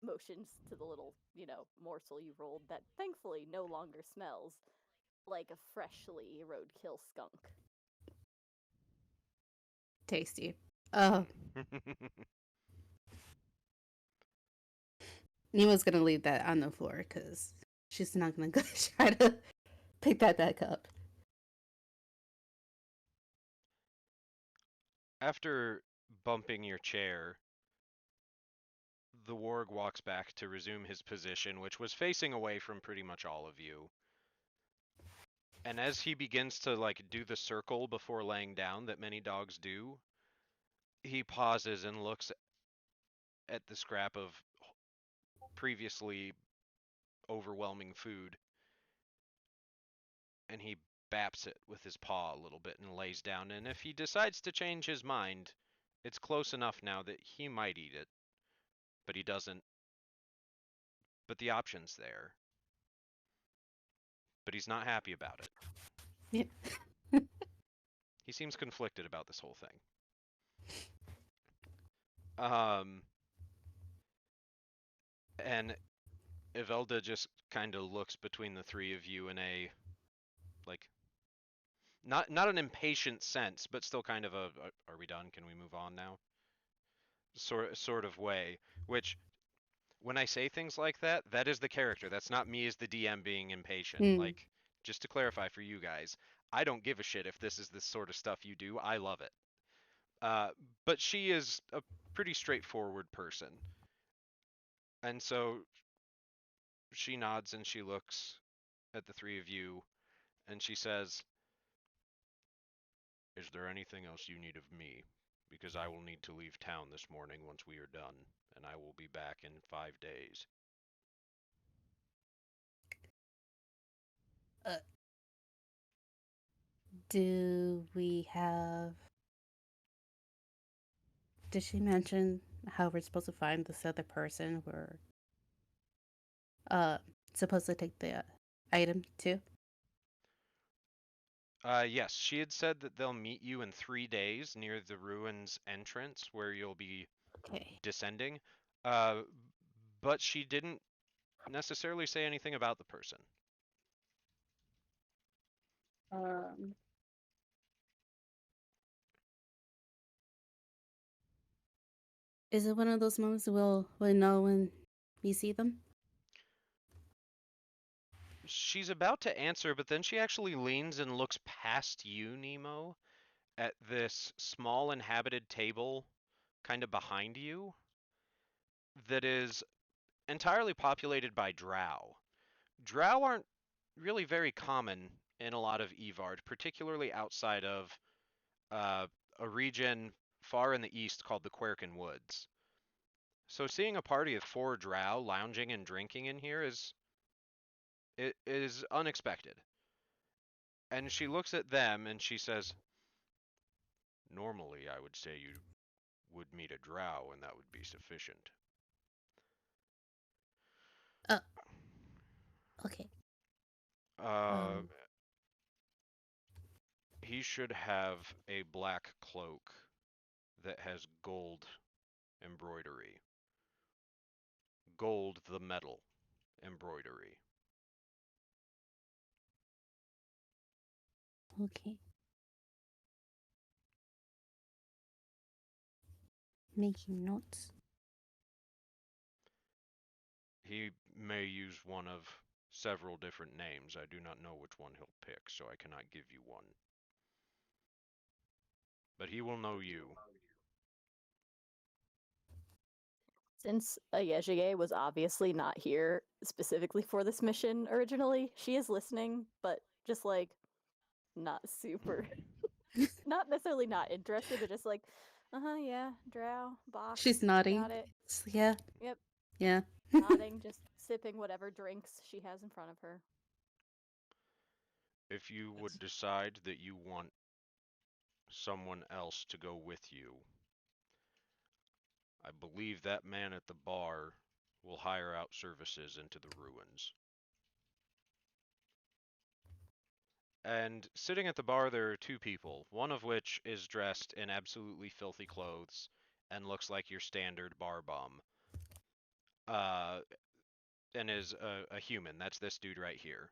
Motions to the little, morsel you rolled that thankfully no longer smells like a freshly roadkill skunk. Tasty. Nemo's gonna leave that on the floor because she's not gonna go try to pick that back up. After bumping your chair, the warg walks back to resume his position, which was facing away from pretty much all of you. And as he begins to like do the circle before laying down that many dogs do, he pauses and looks at the scrap of previously overwhelming food, and he baps it with his paw a little bit and lays down. And if he decides to change his mind, it's close enough now that he might eat it, but he doesn't. But the option's there. But he's not happy about it. Yeah. He seems conflicted about this whole thing. Um, and Evelda just kind of looks between the three of you in a like not an impatient sense, but still kind of a are we done? Can we move on now? Sort of way. Which when I say things like that, that is the character. That's not me as the DM being impatient. Mm. Like just to clarify for you guys, I don't give a shit if this is the sort of stuff you do. I love it. Uh, but she is a pretty straightforward person. And so she nods and she looks at the three of you and she says, "Is there anything else you need of me? Because I will need to leave town this morning once we are done, and I will be back in 5 days." Uh, do we have? Did she mention how we're supposed to find this other person? We're uh supposed to take the item to? Yes, she had said that they'll meet you in 3 days near the ruins entrance where you'll be Okay. descending. Uh, but she didn't necessarily say anything about the person. Um. Is it one of those moments we'll know when we see them? She's about to answer, but then she actually leans and looks past you, Nemo, at this small inhabited table kind of behind you that is entirely populated by drow. Drow aren't really very common in a lot of Evard, particularly outside of a region far in the east called the Quercan Woods. So seeing a party of 4 drow lounging and drinking in here is unexpected. And she looks at them and she says, "Normally, I would say you would meet a drow and that would be sufficient." Uh, okay. Uh, Um, he should have a black cloak that has gold embroidery. Gold, the metal embroidery. okay. Making notes. He may use one of several different names. I do not know which one he'll pick, so I cannot give you one. But he will know you. Since Yejige was obviously not here specifically for this mission originally, she is listening, but just like not super, not necessarily not interested, but just like, yeah, drow, box, She's nodding. got it. Yeah, Yep, yeah. nodding, just sipping whatever drinks she has in front of her. If you would That's decide that you want someone else to go with you, I believe that man at the bar will hire out services into the ruins. And sitting at the bar, there are 2 people, one of which is dressed in absolutely filthy clothes and looks like your standard bar bum, uh, and is a human. That's this dude right here.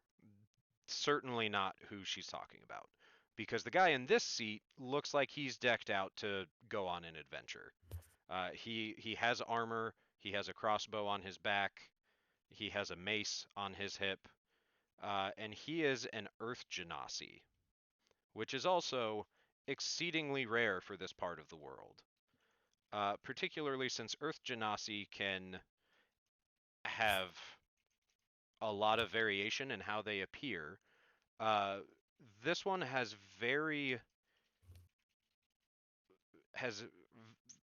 Certainly not who she's talking about, because the guy in this seat looks like he's decked out to go on an adventure. He has armor. He has a crossbow on his back. He has a mace on his hip, and he is an Earth Genasi, which is also exceedingly rare for this part of the world. Particularly since Earth Genasi can have a lot of variation in how they appear. Uh, this one has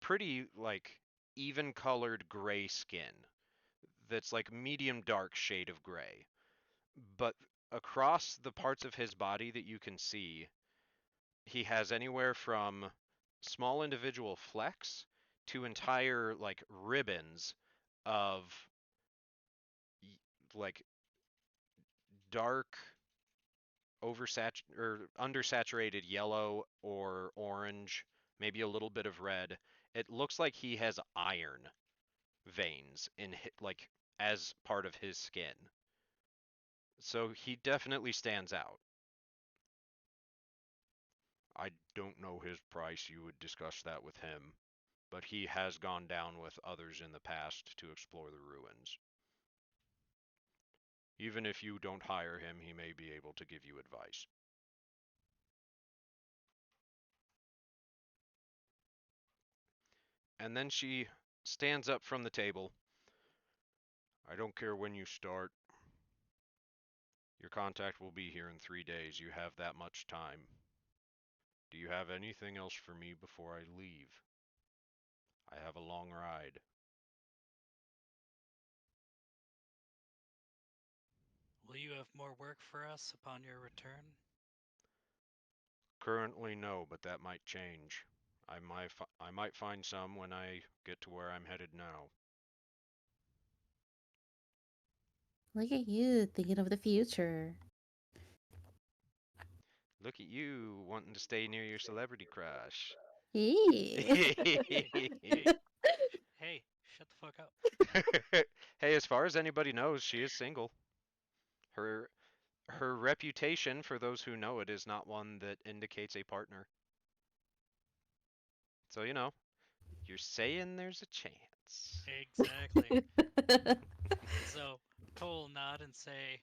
pretty like even colored gray skin that's like medium dark shade of gray. But across the parts of his body that you can see, he has anywhere from small individual flecks to entire like ribbons of like dark or undersaturated yellow or orange, maybe a little bit of red. It looks like he has iron veins in like as part of his skin. So he definitely stands out. I don't know his price. You would discuss that with him, but he has gone down with others in the past to explore the ruins. Even if you don't hire him, he may be able to give you advice. And then she stands up from the table. "I don't care when you start. Your contact will be here in 3 days. You have that much time. Do you have anything else for me before I leave? I have a long ride." Will you have more work for us upon your return? "Currently, no, but that might change. I might find some when I get to where I'm headed now." Look at you thinking of the future. "Look at you wanting to stay near your celebrity crush." Hey. Hey, hey, shut the fuck up. Hey, as far as anybody knows, she is single. Her her reputation, for those who know it, is not one that indicates a partner. So, you're saying there's a chance. Exactly. So Cole nod and say,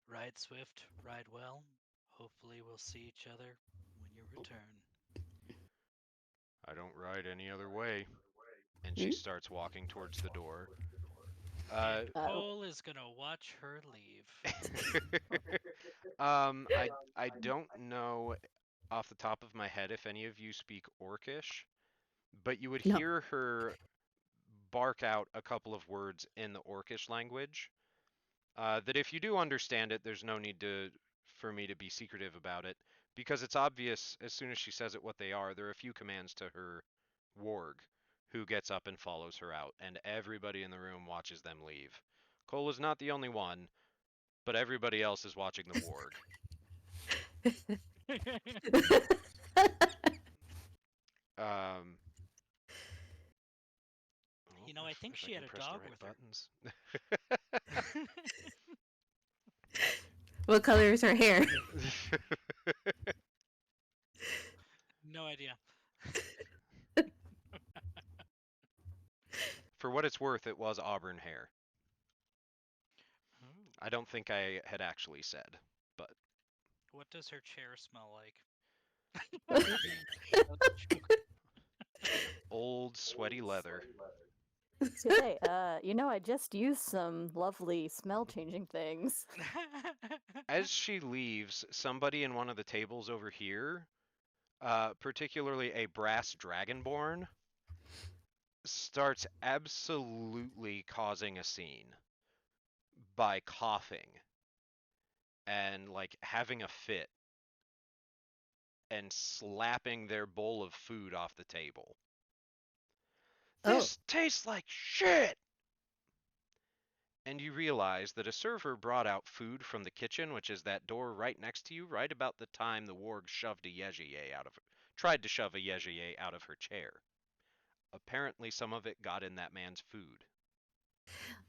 "Ride swift, ride well. Hopefully we'll see each other when you return." "I don't ride any other way." And she Hmm? starts walking towards the door. Uh, And Oh, Cole is gonna watch her leave. I don't know off the top of my head if any of you speak Orcish, but you would No. hear her bark out a couple of words in the Orcish language. That if you do understand it, there's no need for me to be secretive about it because it's obvious as soon as she says it what they are. There are a few commands to her warg, who gets up and follows her out, and everybody in the room watches them leave. Cole is not the only one, but everybody else is watching the warg. Um, oh, I think if I she had can a press the dog right with her. buttons. What color is her hair? No idea. For what it's worth, it was auburn hair. Ooh. I don't think I had actually said, but What does her chair smell like? old sweaty leather. Say, I just used some lovely smell changing things. As she leaves, somebody in one of the tables over here, particularly a brass dragonborn, starts absolutely causing a scene by coughing and like having a fit and slapping their bowl of food off the table. Oh. This tastes like shit! And you realize that a server brought out food from the kitchen, which is that door right next to you, right about the time the warg tried to shove a Yejiye out of her chair. Apparently, some of it got in that man's food.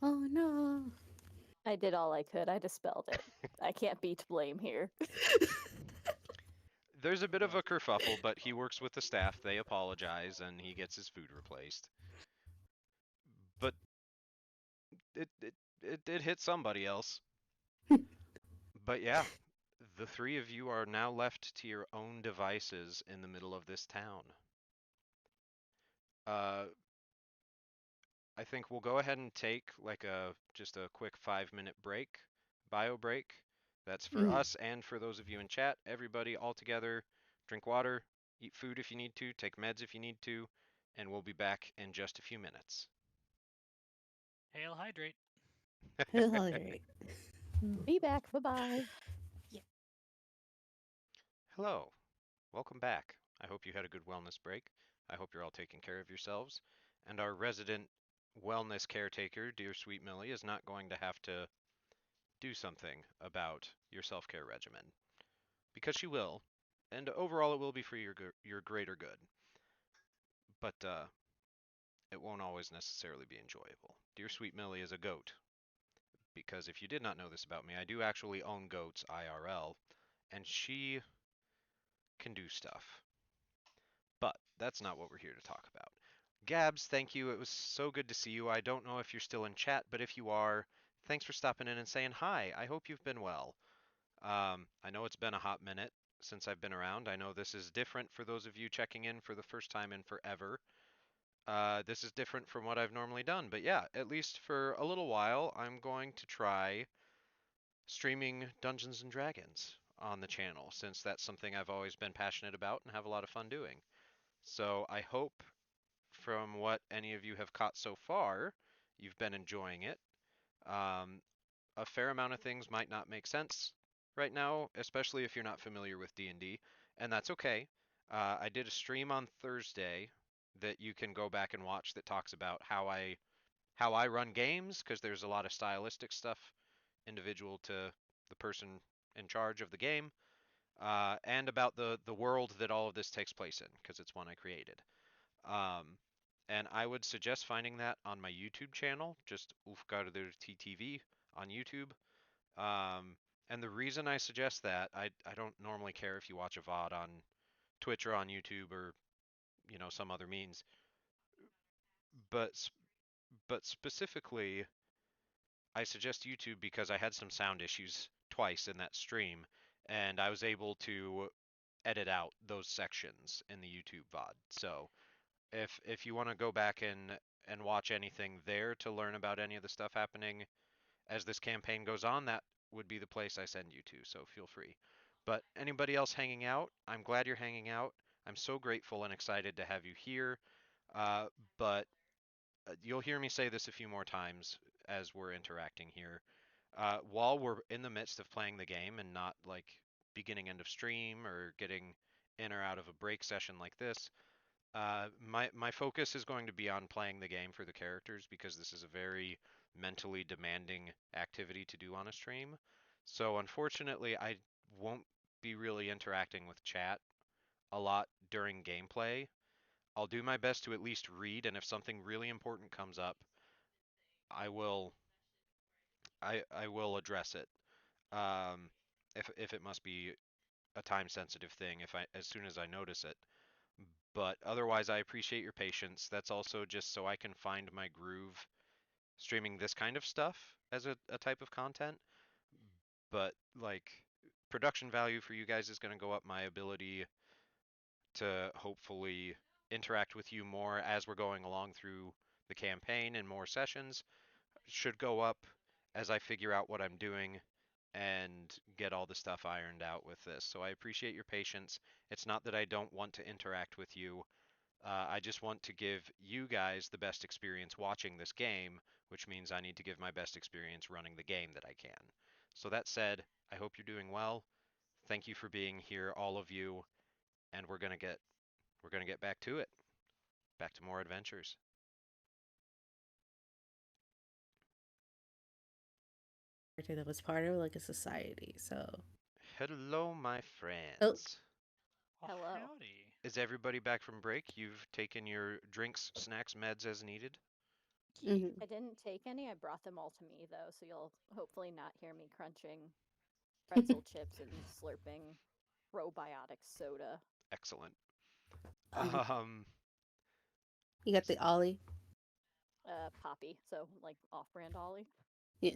Oh no. I did all I could. I dispelled it. I can't be to blame here. There's a bit of a kerfuffle, but he works with the staff. They apologize, and he gets his food replaced. But it hit somebody else. But yeah, the three of you are now left to your own devices in the middle of this town. Uh, I think we'll go ahead and take like just a quick 5 minute break, bio break. That's for Mm. us and for those of you in chat. Everybody all together, drink water, eat food if you need to, take meds if you need to, and we'll be back in just a few minutes. Hail hydrate. He'll hydrate. Be back. Bye bye. Hello, welcome back. I hope you had a good wellness break. I hope you're all taking care of yourselves. And our resident wellness caretaker, dear Sweet Millie, is not going to have to do something about your self care regimen. Because she will, and overall it will be for your greater good. But it won't always necessarily be enjoyable. Dear Sweet Millie is a goat, because if you did not know this about me, I do actually own goats IRL, and she can do stuff. But that's not what we're here to talk about. Gabs, thank you. It was so good to see you. I don't know if you're still in chat, but if you are, thanks for stopping in and saying hi. I hope you've been well. I know it's been a hot minute since I've been around. I know this is different for those of you checking in for the first time in forever. This is different from what I've normally done, but yeah, at least for a little while, I'm going to try streaming Dungeons and Dragons on the channel, since that's something I've always been passionate about and have a lot of fun doing. So I hope from what any of you have caught so far, you've been enjoying it. Um, a fair amount of things might not make sense right now, especially if you're not familiar with D&D, and that's okay. I did a stream on Thursday that you can go back and watch that talks about how I run games, because there's a lot of stylistic stuff individual to the person in charge of the game, and about the world that all of this takes place in, because it's one I created. Um, and I would suggest finding that on my YouTube channel, just Ulfgarður TTV on YouTube. Um, and the reason I suggest that, I don't normally care if you watch a VOD on Twitch or on YouTube or some other means, but but specifically I suggest YouTube because I had some sound issues twice in that stream, and I was able to edit out those sections in the YouTube VOD. So if you want to go back and watch anything there to learn about any of the stuff happening as this campaign goes on, that would be the place I send you to. So feel free. But anybody else hanging out, I'm glad you're hanging out. I'm so grateful and excited to have you here. Uh, but you'll hear me say this a few more times as we're interacting here. While we're in the midst of playing the game and not like beginning end of stream or getting in or out of a break session like this, my focus is going to be on playing the game for the characters because this is a very mentally demanding activity to do on a stream. So unfortunately, I won't be really interacting with chat a lot during gameplay. I'll do my best to at least read, and if something really important comes up, I will I will address it. Um, if it must be a time sensitive thing, if I as soon as I notice it. But otherwise, I appreciate your patience. That's also just so I can find my groove streaming this kind of stuff as a type of content. But like production value for you guys is going to go up. My ability to hopefully interact with you more as we're going along through the campaign and more sessions should go up as I figure out what I'm doing and get all the stuff ironed out with this. So I appreciate your patience. It's not that I don't want to interact with you. I just want to give you guys the best experience watching this game, which means I need to give my best experience running the game that I can. So that said, I hope you're doing well. Thank you for being here, all of you, and we're gonna get back to it. Back to more adventures. That was part of like a society. So, Hello, my oh, friends. Well, Hello. howdy. Is everybody back from break? You've taken your drinks, snacks, meds as needed? mhm. I didn't take any. I brought them all to me though, so you'll hopefully not hear me crunching pretzel chips and slurping probiotic soda. Excellent. um, Um, you got the ollie. Poppy, so like off-brand Ollie. Yeah.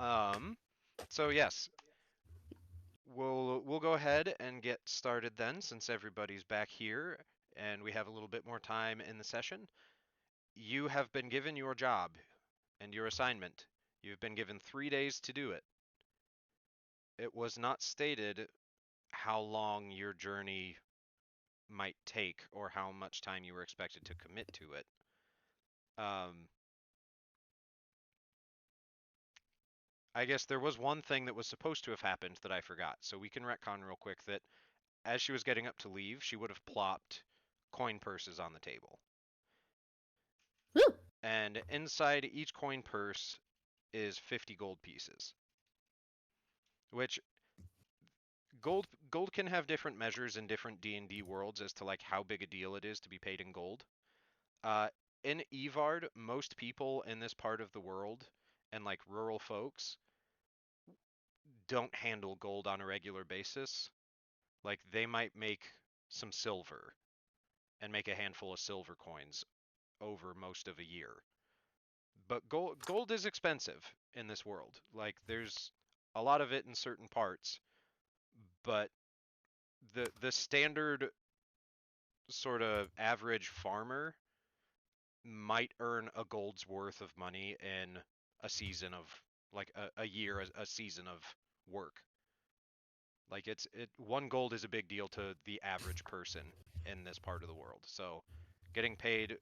um, so yes, we'll go ahead and get started then, since everybody's back here and we have a little bit more time in the session. You have been given your job and your assignment. You've been given 3 days to do it. It was not stated how long your journey might take or how much time you were expected to commit to it. Um, I guess there was one thing that was supposed to have happened that I forgot, so we can retcon real quick that as she was getting up to leave, she would have plopped coin purses on the table. Woo! And inside each coin purse is 50 gold pieces, which gold can have different measures in different D&D worlds as to like how big a deal it is to be paid in gold. Uh, in Evard, most people in this part of the world and like rural folks don't handle gold on a regular basis. Like they might make some silver and make a handful of silver coins over most of a year. But gold is expensive in this world. Like there's a lot of it in certain parts, but the standard sort of average farmer might earn a gold's worth of money in a season of like a year, a season of work. Like one gold is a big deal to the average person in this part of the world. So getting paid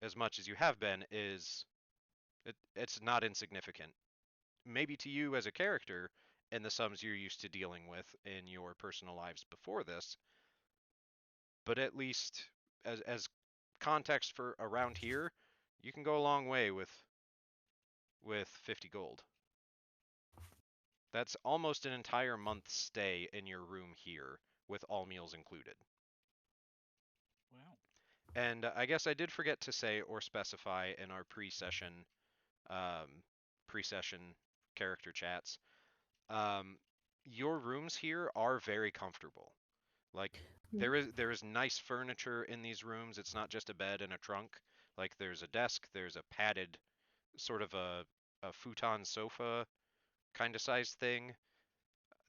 as much as you have been it's not insignificant. Maybe to you as a character and the sums you're used to dealing with in your personal lives before this, but at least as context for around here, you can go a long way with 50 gold. That's almost an entire month's stay in your room here with all meals included. Wow. And I guess I did forget to say or specify in our um, pre-session character chats. Um, your rooms here are very comfortable. Like there is nice furniture in these rooms. It's not just a bed and a trunk. Like there's a desk, there's a padded sort of a futon sofa kind of size thing.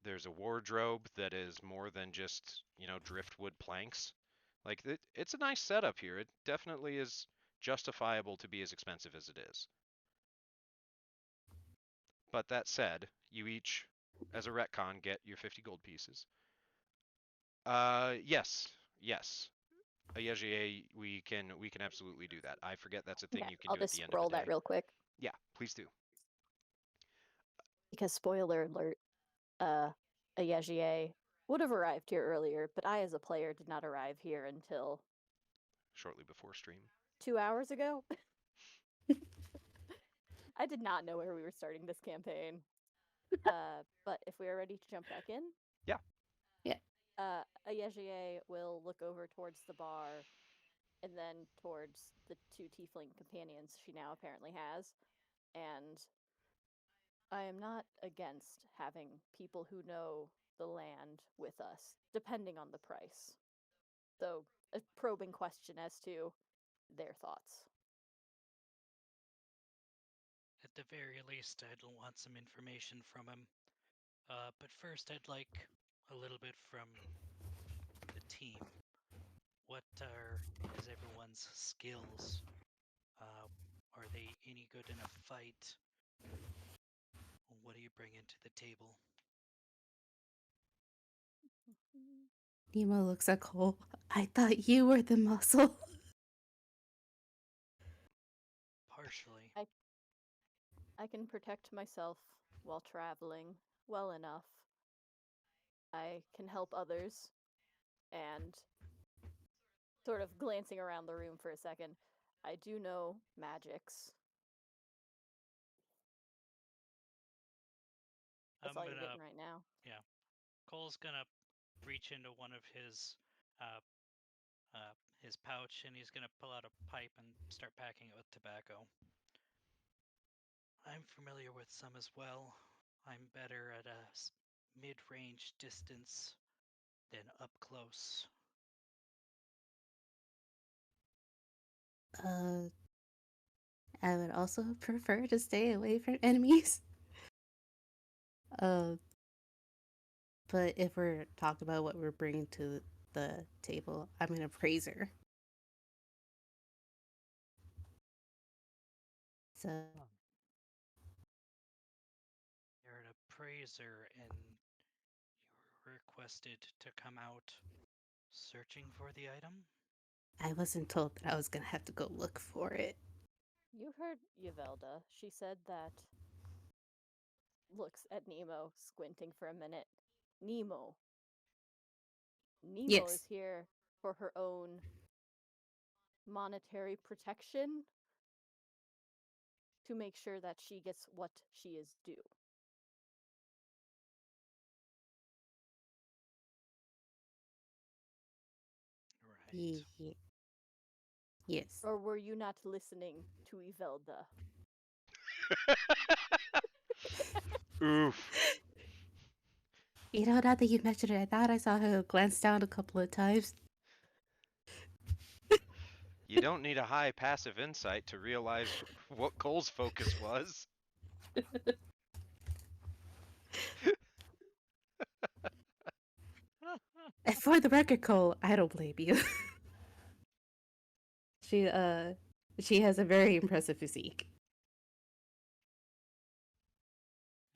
There's a wardrobe that is more than just, driftwood planks. Like it's a nice setup here. It definitely is justifiable to be as expensive as it is. But that said, you each as a retcon, get your 50 gold pieces. Yes. A Yejier, we can absolutely do that. I forget that's a thing Okay, you can I'll do at just the end of a scroll that day. real quick Yeah, please do. because spoiler alert, a Yejier would have arrived here earlier, but I, as a player, did not arrive here until Shortly before stream. 2 hours ago. I did not know where we were starting this campaign. But if we are ready to jump back in, Yeah. Yeah. Ayejier will look over towards the bar and then towards the two tiefling companions she now apparently has. And I am not against having people who know the land with us, depending on the price. So, a probing question as to their thoughts. At the very least, I'd want some information from him. But first, I'd like a little bit from the team. What is everyone's skills? Are they any good in a fight? What do you bring into the table? Nemo looks at Cole. I thought you were the muscle. Partially. I can protect myself while traveling well enough. I can help others, and sort of glancing around the room for a second, I do know magics. That's I'm all you're gonna, getting right now. yeah. Cole's gonna reach into one of uh, his pouch, and he's gonna pull out a pipe and start packing it with tobacco. I'm familiar with some as well. I'm better at a mid-range distance than up close. Uh, I would also prefer to stay away from enemies. Uh, but if we're talking about what we're bringing to the table, I'm an appraiser. So You're an appraiser, and you were requested to come out searching for the item? I wasn't told that I was gonna have to go look for it. You heard Yvelda. She said that. Looks at Nemo, squinting for a minute. Nemo. Nemo is Yes. here for her own monetary protection to make sure that she gets what she is due. Right. Yes. Or were you not listening to Yvelda? Oof. You know, now that you mentioned it, I thought I saw her glance down a couple of times. You don't need a high passive insight to realize what Cole's focus was. And for the record, Cole, I don't blame you. she she has a very impressive physique.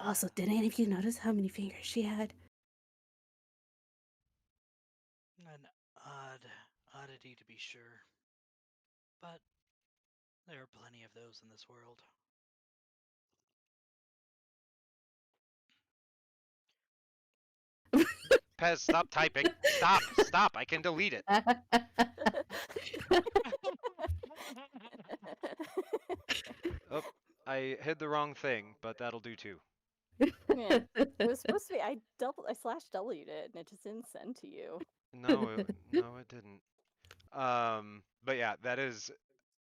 Also, did any of you notice how many fingers she had? An oddity to be sure. But there are plenty of those in this world. Pez, stop typing. Stop. I can delete it. Oh, I hid the wrong thing, but that'll do too. Yeah. It was supposed to be. I slash W'd it, and it just didn't send to you. No, it didn't. But yeah, that is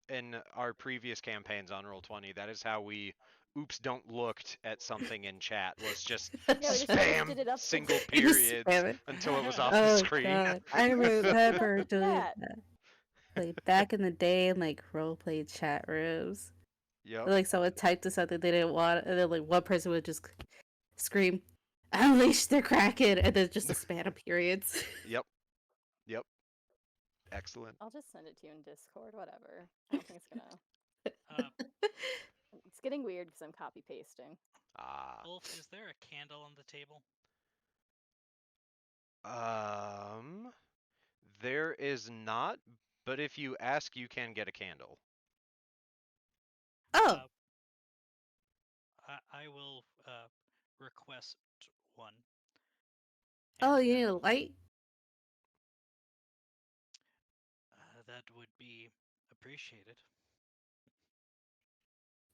in our previous campaigns on Roll20. That is how we oops don't looked at something in chat, was just Yeah, we just spam shifted it up. single You just periods spam it. until it was off the Oh screen. god, I Shifted it up remember with doing that. that. Like back in the day in like roleplay chat rooms. Yep. Like someone typed to something they didn't want, and then like one person would just scream, "Unleash the Kraken!" and then just a span of periods. Yep. Yep. Excellent. I'll just send it to you in Discord. Whatever. I don't think it's gonna. Uh, It's getting weird because I'm copy pasting. Ah. Wolf, is there a candle on the table? There is not, but if you ask, you can get a candle. Oh, Uh, I will request one. oh, And you need a light? that would be appreciated.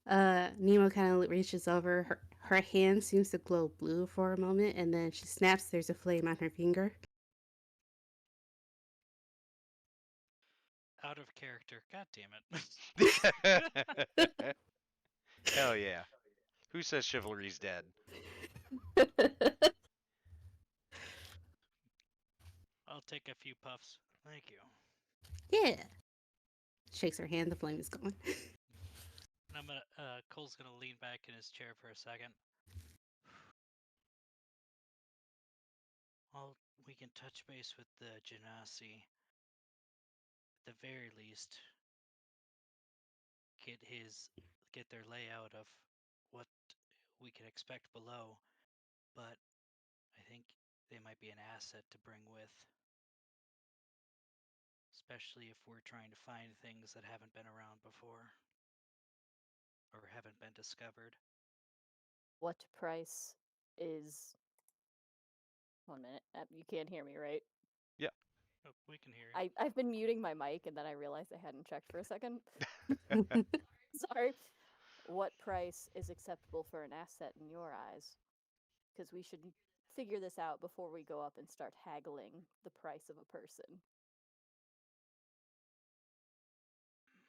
Nemo kind of reaches over. Her hand seems to glow blue for a moment, and then she snaps. There's a flame on her finger. Out of character. God damn it. Hell yeah. Who says chivalry's dead? I'll take a few puffs. Thank you. Yeah. Shakes her hand. The flame is gone. And I'm gonna. Cole's gonna lean back in his chair for a second. Well, we can touch base with the Genasi. At the very least, get their layout of what we can expect below. But I think they might be an asset to bring with, especially if we're trying to find things that haven't been around before or haven't been discovered. What price is. 1 minute. You can't hear me, right? Yeah. Oh, we can hear you. I've been muting my mic and then I realized I hadn't checked for a second. Sorry. What price is acceptable for an asset in your eyes? Because we should figure this out before we go up and start haggling the price of a person.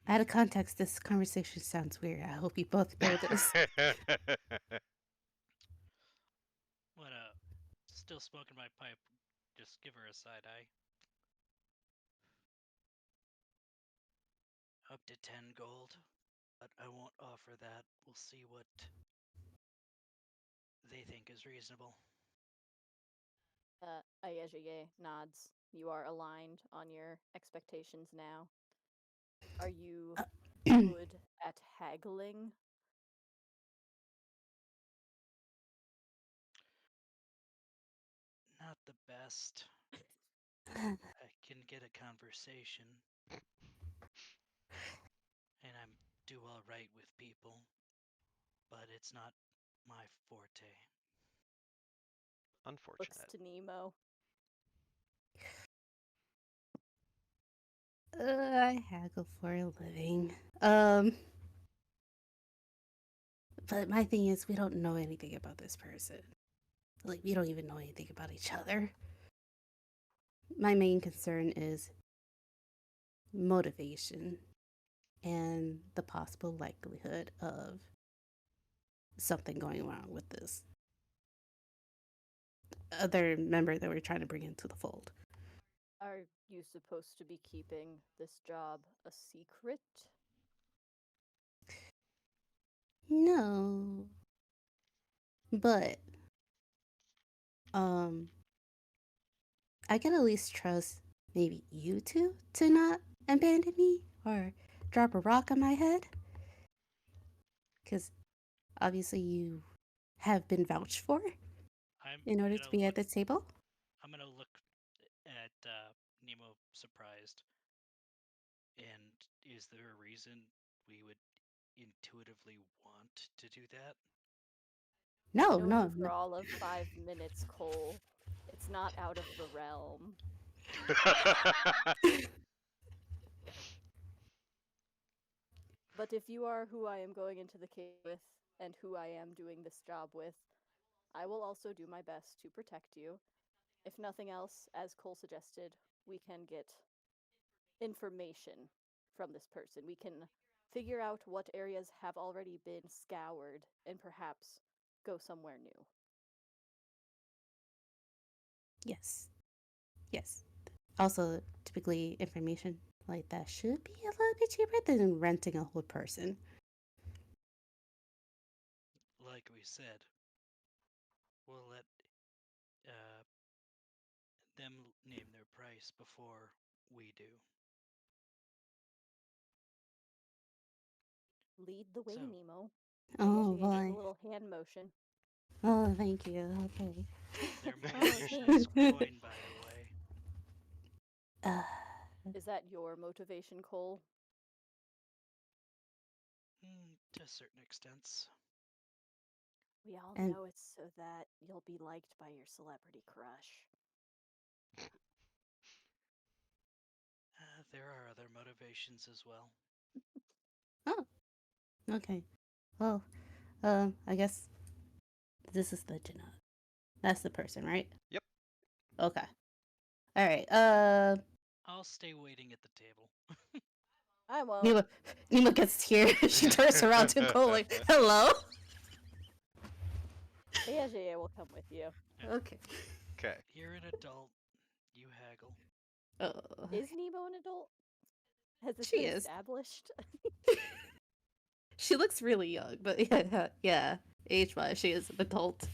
Out of context, this conversation sounds weird. I hope you both know this. What still smoking my pipe. Just give her a side eye. Up to 10 gold, but I won't offer that. We'll see what they think is reasonable. Ayejige nods. You are aligned on your expectations now. Are you good at haggling? Not the best. I can get a conversation, and I'm do all right with people, but it's not my forte. Looks Unfortunate. to Nemo. I haggle for a living. But my thing is, we don't know anything about this person. Like, we don't even know anything about each other. My main concern is motivation and the possible likelihood of something going wrong with this other member that we're trying to bring into the fold. Are you supposed to be keeping this job a secret? No. But, um, I can at least trust maybe you two to not abandon me or drop a rock on my head. Because obviously you have been vouched for I'm in order to gonna be at look. the table. I'm gonna look at Nemo surprised. And is there a reason we would intuitively want to do that? No, Known you no, for no. all of 5 minutes, Cole. It's not out of the realm. But if you are who I am going into the cave with and who I am doing this job with, I will also do my best to protect you. If nothing else, as Cole suggested, we can get information from this person. We can figure out what areas have already been scoured and perhaps go somewhere new. Yes. Yes. Also, typically information like that should be a little bit cheaper than renting a whole person. Like we said, we'll let uh, them name their price before we do. Lead the way, So, Nemo. I guess Oh you can give a boy. little hand motion. Oh, thank you. Okay. Their motivation Okay. is coin, by the way. Uh, Is that your motivation, Cole? To a certain extent. We all and know it's so that you'll be liked by your celebrity crush. There are other motivations as well. oh, okay. Well, I guess this is the Janot. That's the person, right? Yep. Okay. All right. I'll stay waiting at the table. I won't. Nima gets here. She turns around to Cole like, "Hello." Piaget will come with you. Okay. Okay. You're an adult. You haggle. Oh, Is Nemo an adult? Has this she been is. established? She looks really young, but yeah, yeah. Age-wise, she is an adult.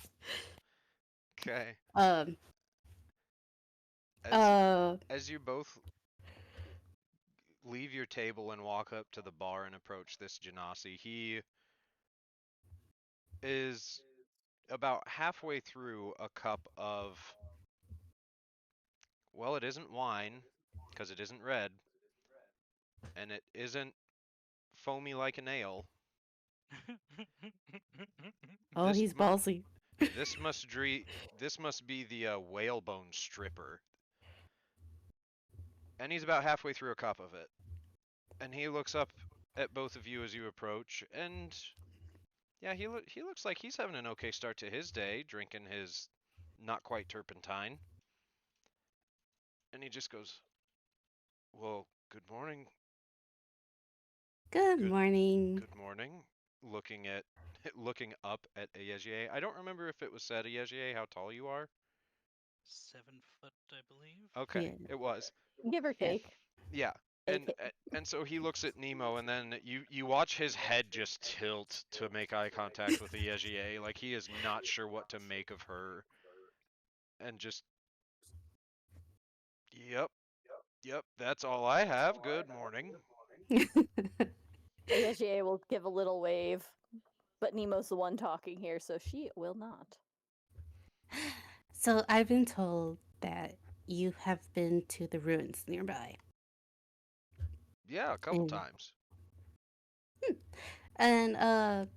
Okay. Um. As Uh. as you both leave your table and walk up to the bar and approach this Genasi, he is about halfway through a cup of, well, it isn't wine because it isn't red, and it isn't foamy like an ale. Oh, This he's mu- ballsy. this must this must be the whalebone stripper, and he's about halfway through a cup of it, and he looks up at both of you as you approach, and yeah, he looks like he's having an okay start to his day, drinking his not quite turpentine, and he just goes, "Well, good morning, Good good morning. good morning." Looking at looking up at Ayejier. I don't remember if it was said Ayejier how tall you are. 7 foot, I believe. Okay, Yeah. it was. Give or Yeah. take. Yeah. And AK. and so he looks at Nemo, and then you watch his head just tilt to make eye contact with Ayejier, like he is not sure what to make of her, and just, yep, yep, that's all I have. Good morning. Piaget will give a little wave, but Nemo's the one talking here, so she will not. So I've been told that you have been to the ruins nearby. Yeah, a couple And times. and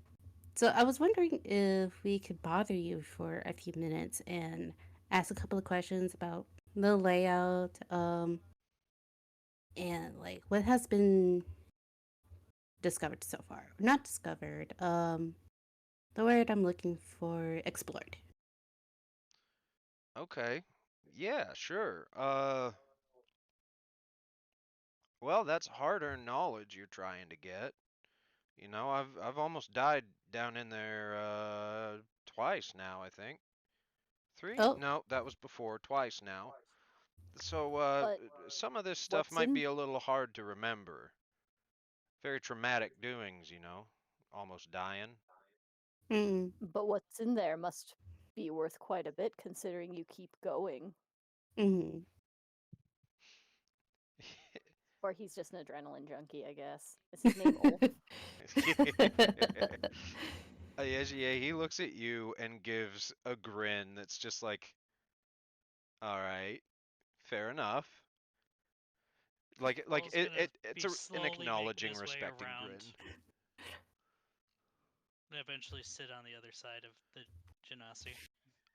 so I was wondering if we could bother you for a few minutes and ask a couple of questions about the layout, and like what has been discovered so far. Not discovered, the word I'm looking for, explored. Okay. Yeah, sure. Well, that's hard-earned knowledge you're trying to get. You know, I've almost died down in there twice now, I think. Three? Oh, No, that was before, twice now. So But some of this stuff what's might in be a little hard to remember. Very traumatic doings, you know. Almost dying. mm, but what's in there must be worth quite a bit considering you keep going. mm. Or he's just an adrenaline junkie, I guess. Is his name Ulf? Ayejier, he looks at you and gives a grin that's just like, all right, fair enough. Like Cole's gonna it's be an slowly making acknowledging, his way respecting around grin. and eventually sit on the other side of the Genasi.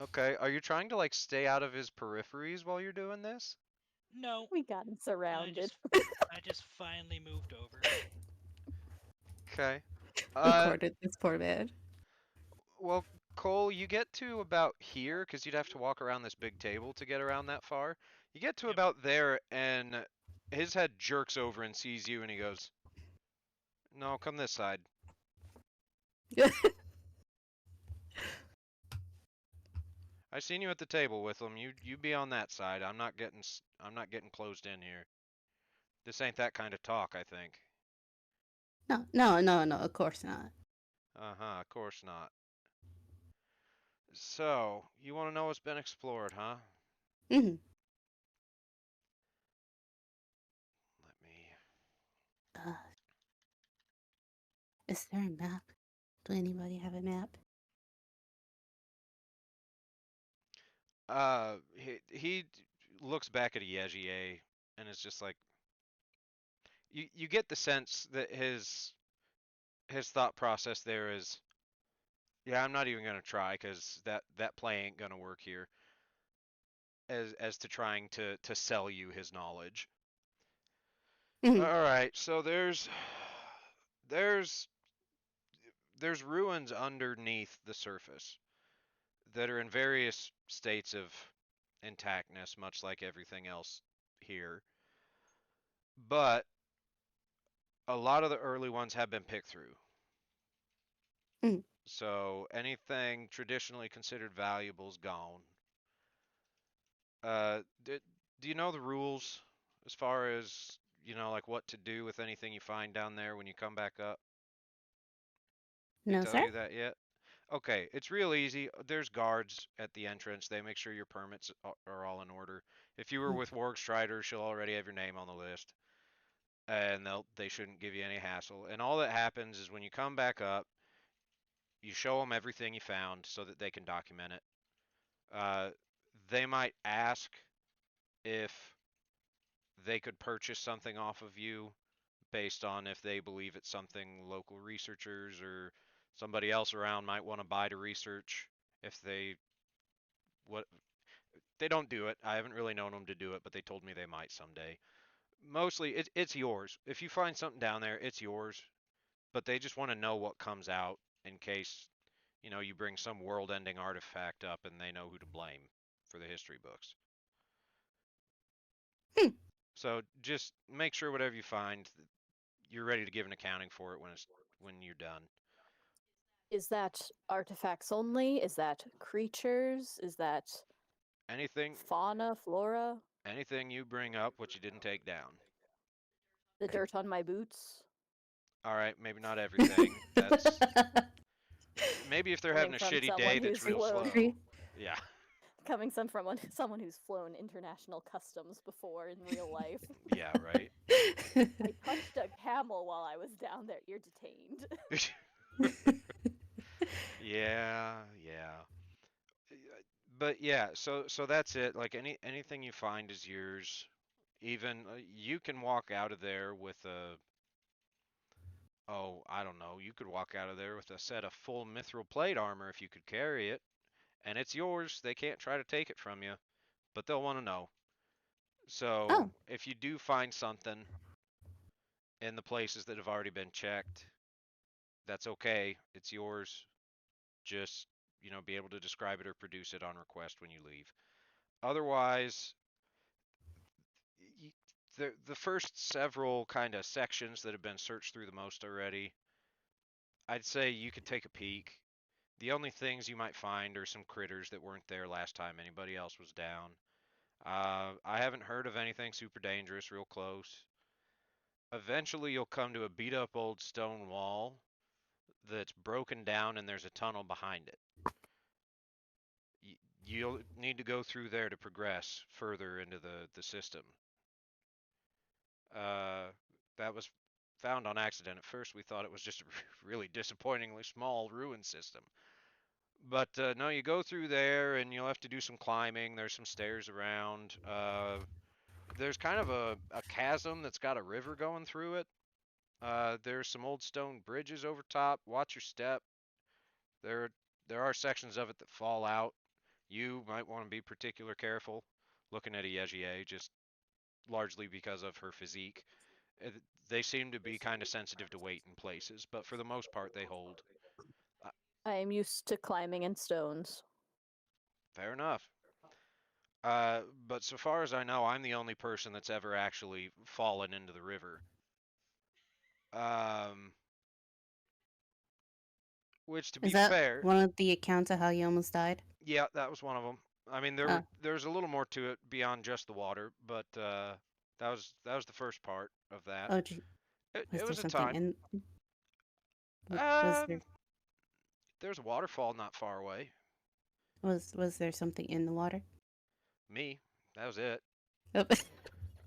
Okay, are you trying to like stay out of his peripheries while you're doing this? No, We got him I surrounded. just I just finally moved over. Okay. We Uh, cornered this poor man. well, Cole, you get to about here because you'd have to walk around this big table to get around that far. You get to Yep. about there, and his head jerks over and sees you, and he goes, "No, come this side." I seen you at the table with him. You be on that side. I'm not getting closed in here. This ain't that kind of talk, I think. No, no, no, no, of course not. Uh-huh, of course not. So, you want to know what's been explored, huh? Hmm. Let me. Uh, is there a map? Do anybody have a map? He looks back at Yejier and is just like, you get the sense that his thought process there is, yeah, I'm not even gonna try because that play ain't gonna work here. As to trying to sell you his knowledge. All Mhm. right, so there's there's ruins underneath the surface that are in various states of intactness, much like everything else here. But a lot of the early ones have been picked through. Mhm. So anything traditionally considered valuable is gone. Do you know the rules as far as, like what to do with anything you find down there when you come back up? They No, tell sir. you that yet? Okay, it's real easy. There's guards at the entrance. They make sure your permits are all in order. If you were Mm. with Warg Strider, she'll already have your name on the list, and they shouldn't give you any hassle. And all that happens is when you come back up, you show them everything you found so that they can document it. Uh, they might ask if they could purchase something off of you based on if they believe it's something local researchers or somebody else around might want to buy to research. If they what They don't do it. I haven't really known them to do it, but they told me they might someday. Mostly, it's yours. If you find something down there, it's yours. But they just want to know what comes out in case, you bring some world-ending artifact up and they know who to blame for the history books. Hmm. So just make sure whatever you find, you're ready to give an accounting for it when you're done. Is that artifacts only? Is that creatures? Is that Anything fauna, flora? anything you bring up, what you didn't take down. The dirt on my boots? All right, maybe not everything. That's maybe if they're having Coming a from shitty someone day that's who's real flown. slow. Yeah. Coming from someone who's flown international customs before in real life. Yeah, right. I touched a camel while I was down there. You're detained. Yeah, yeah. But yeah, so that's it. Like anything you find is yours. Even you can walk out of there with a oh, I don't know. You could walk out of there with a set of full mithril plate armor if you could carry it, and it's yours. They can't try to take it from you, but they'll want to know. So, Oh, if you do find something in the places that have already been checked, that's okay. It's yours. Just, be able to describe it or produce it on request when you leave. Otherwise, y- the first several kind of sections that have been searched through the most already, I'd say you could take a peek. The only things you might find are some critters that weren't there last time anybody else was down. I haven't heard of anything super dangerous real close. Eventually, you'll come to a beat up old stone wall that's broken down and there's a tunnel behind it. You'll need to go through there to progress further into the system. Uh, that was found on accident. At first, we thought it was just a really disappointingly small ruin system. But no, you go through there and you'll have to do some climbing. There's some stairs around. There's kind of a chasm that's got a river going through it. There's some old stone bridges over top. Watch your step. There, there are sections of it that fall out. You might want to be particular careful looking at a Yejier, just largely because of her physique. Uh, They seem to be kind of sensitive to weight in places, but for the most part, they hold. Uh, I am used to climbing in stones. Fair enough. But so far as I know, I'm the only person that's ever actually fallen into the river. Um, which, to is be that fair, one of the accounts of how you almost died? yeah, that was one of them. I mean, Oh, there's a little more to it beyond just the water, but that was the first part of that. oh, It was there was a something time. in? Was there Um, there's a waterfall not far away. was there something in the water? Me, that was it. Oh.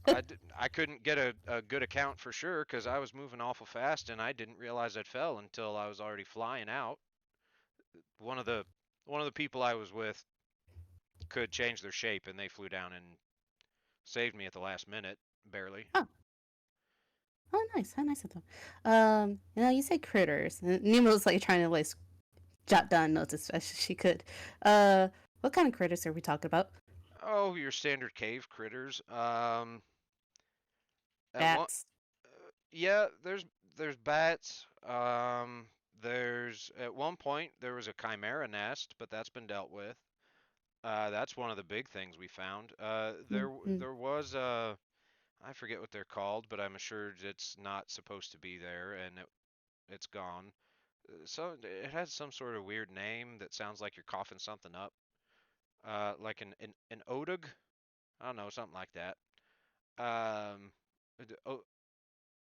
I couldn't get a good account for sure because I was moving awful fast and I didn't realize I'd fell until I was already flying out. One of the one of the people I was with could change their shape and they flew down and saved me at the last minute, barely. Oh, oh, nice. How nice of them. You say critters. And Nemo's like trying to like jot down notes as best as she could. Uh, what kind of critters are we talking about? Oh, your standard cave critters. At one, Bats. yeah, there's bats. There's at one point there was a chimera nest, but that's been dealt with. That's one of the big things we found. Mm-hmm. There was I forget what they're called, but I'm assured it's not supposed to be there, and it's gone. So it has some sort of weird name that sounds like you're coughing something up. Like an odug. I don't know, something like that. Um,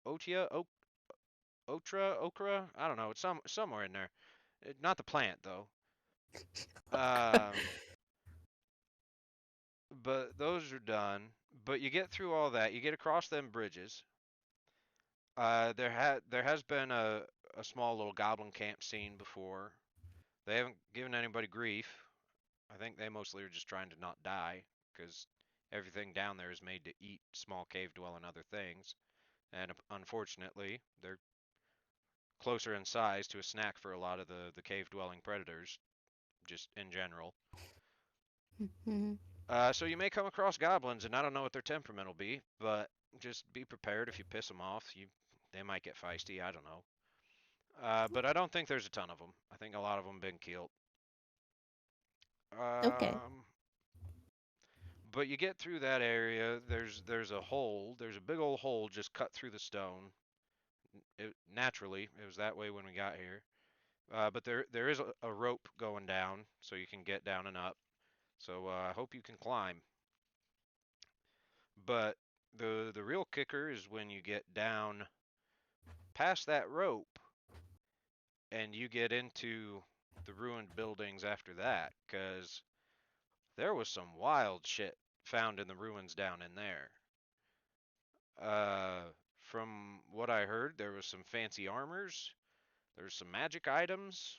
Otia, Otra, Okra. I don't know. It's somewhere in there. Not the plant though. Um, but those are done. But you get through all that. You get across them bridges. There has been a small little goblin camp scene before. They haven't given anybody grief. I think they mostly are just trying to not die because everything down there is made to eat small cave dwelling other things. And unfortunately, they're closer in size to a snack for a lot of the cave dwelling predators, just in general. Mm-hmm. So you may come across goblins, and I don't know what their temperament will be, but just be prepared if you piss them off. They might get feisty. I don't know. But I don't think there's a ton of them. I think a lot of them been killed. Okay. Um, but you get through that area. There's a hole. There's a big old hole just cut through the stone. Naturally, it was that way when we got here. But there is a rope going down, so you can get down and up. So I hope you can climb. But the real kicker is when you get down past that rope and you get into the ruined buildings after that, because there was some wild shit found in the ruins down in there. From what I heard, there was some fancy armors. There's some magic items.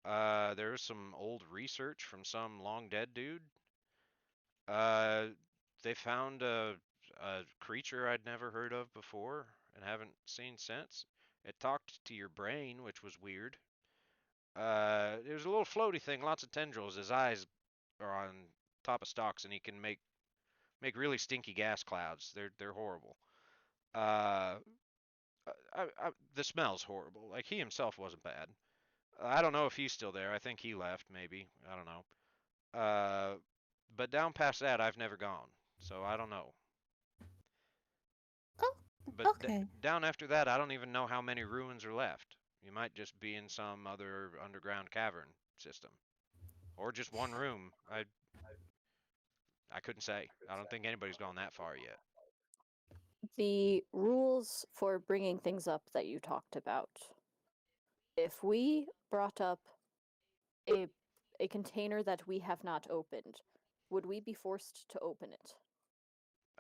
There's some old research from some long dead dude. Uh, they found a creature I'd never heard of before and haven't seen since. It talked to your brain, which was weird. It was a little floaty thing, lots of tendrils. His eyes are on top of stalks, and he can make really stinky gas clouds. They're horrible. Uh, the smell's horrible. Like he himself wasn't bad. I don't know if he's still there. I think he left, maybe. I don't know. Uh, but down past that, I've never gone, so I don't know. Oh, But okay. down after that, I don't even know how many ruins are left. You might just be in some other underground cavern system, or just one room. I couldn't say. I don't think anybody's gone that far yet. The rules for bringing things up that you talked about. If we brought up a a container that we have not opened, would we be forced to open it?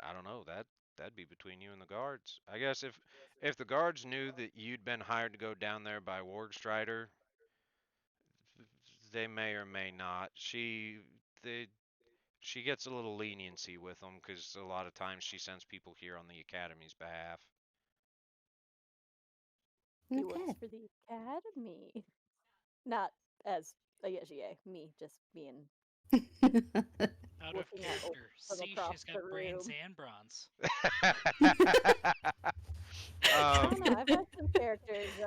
I don't know. That'd be between you and the guards. I guess if the guards knew that you'd been hired to go down there by Wargstrider, they may or may not. They she gets a little leniency with them because a lot of times she sends people here on the academy's behalf. He works Okay. for the academy. Not as a Yejier, me just being Out of looking out character. from See, across she's the got brains room. and bronze. I don't um, know. I've had some characters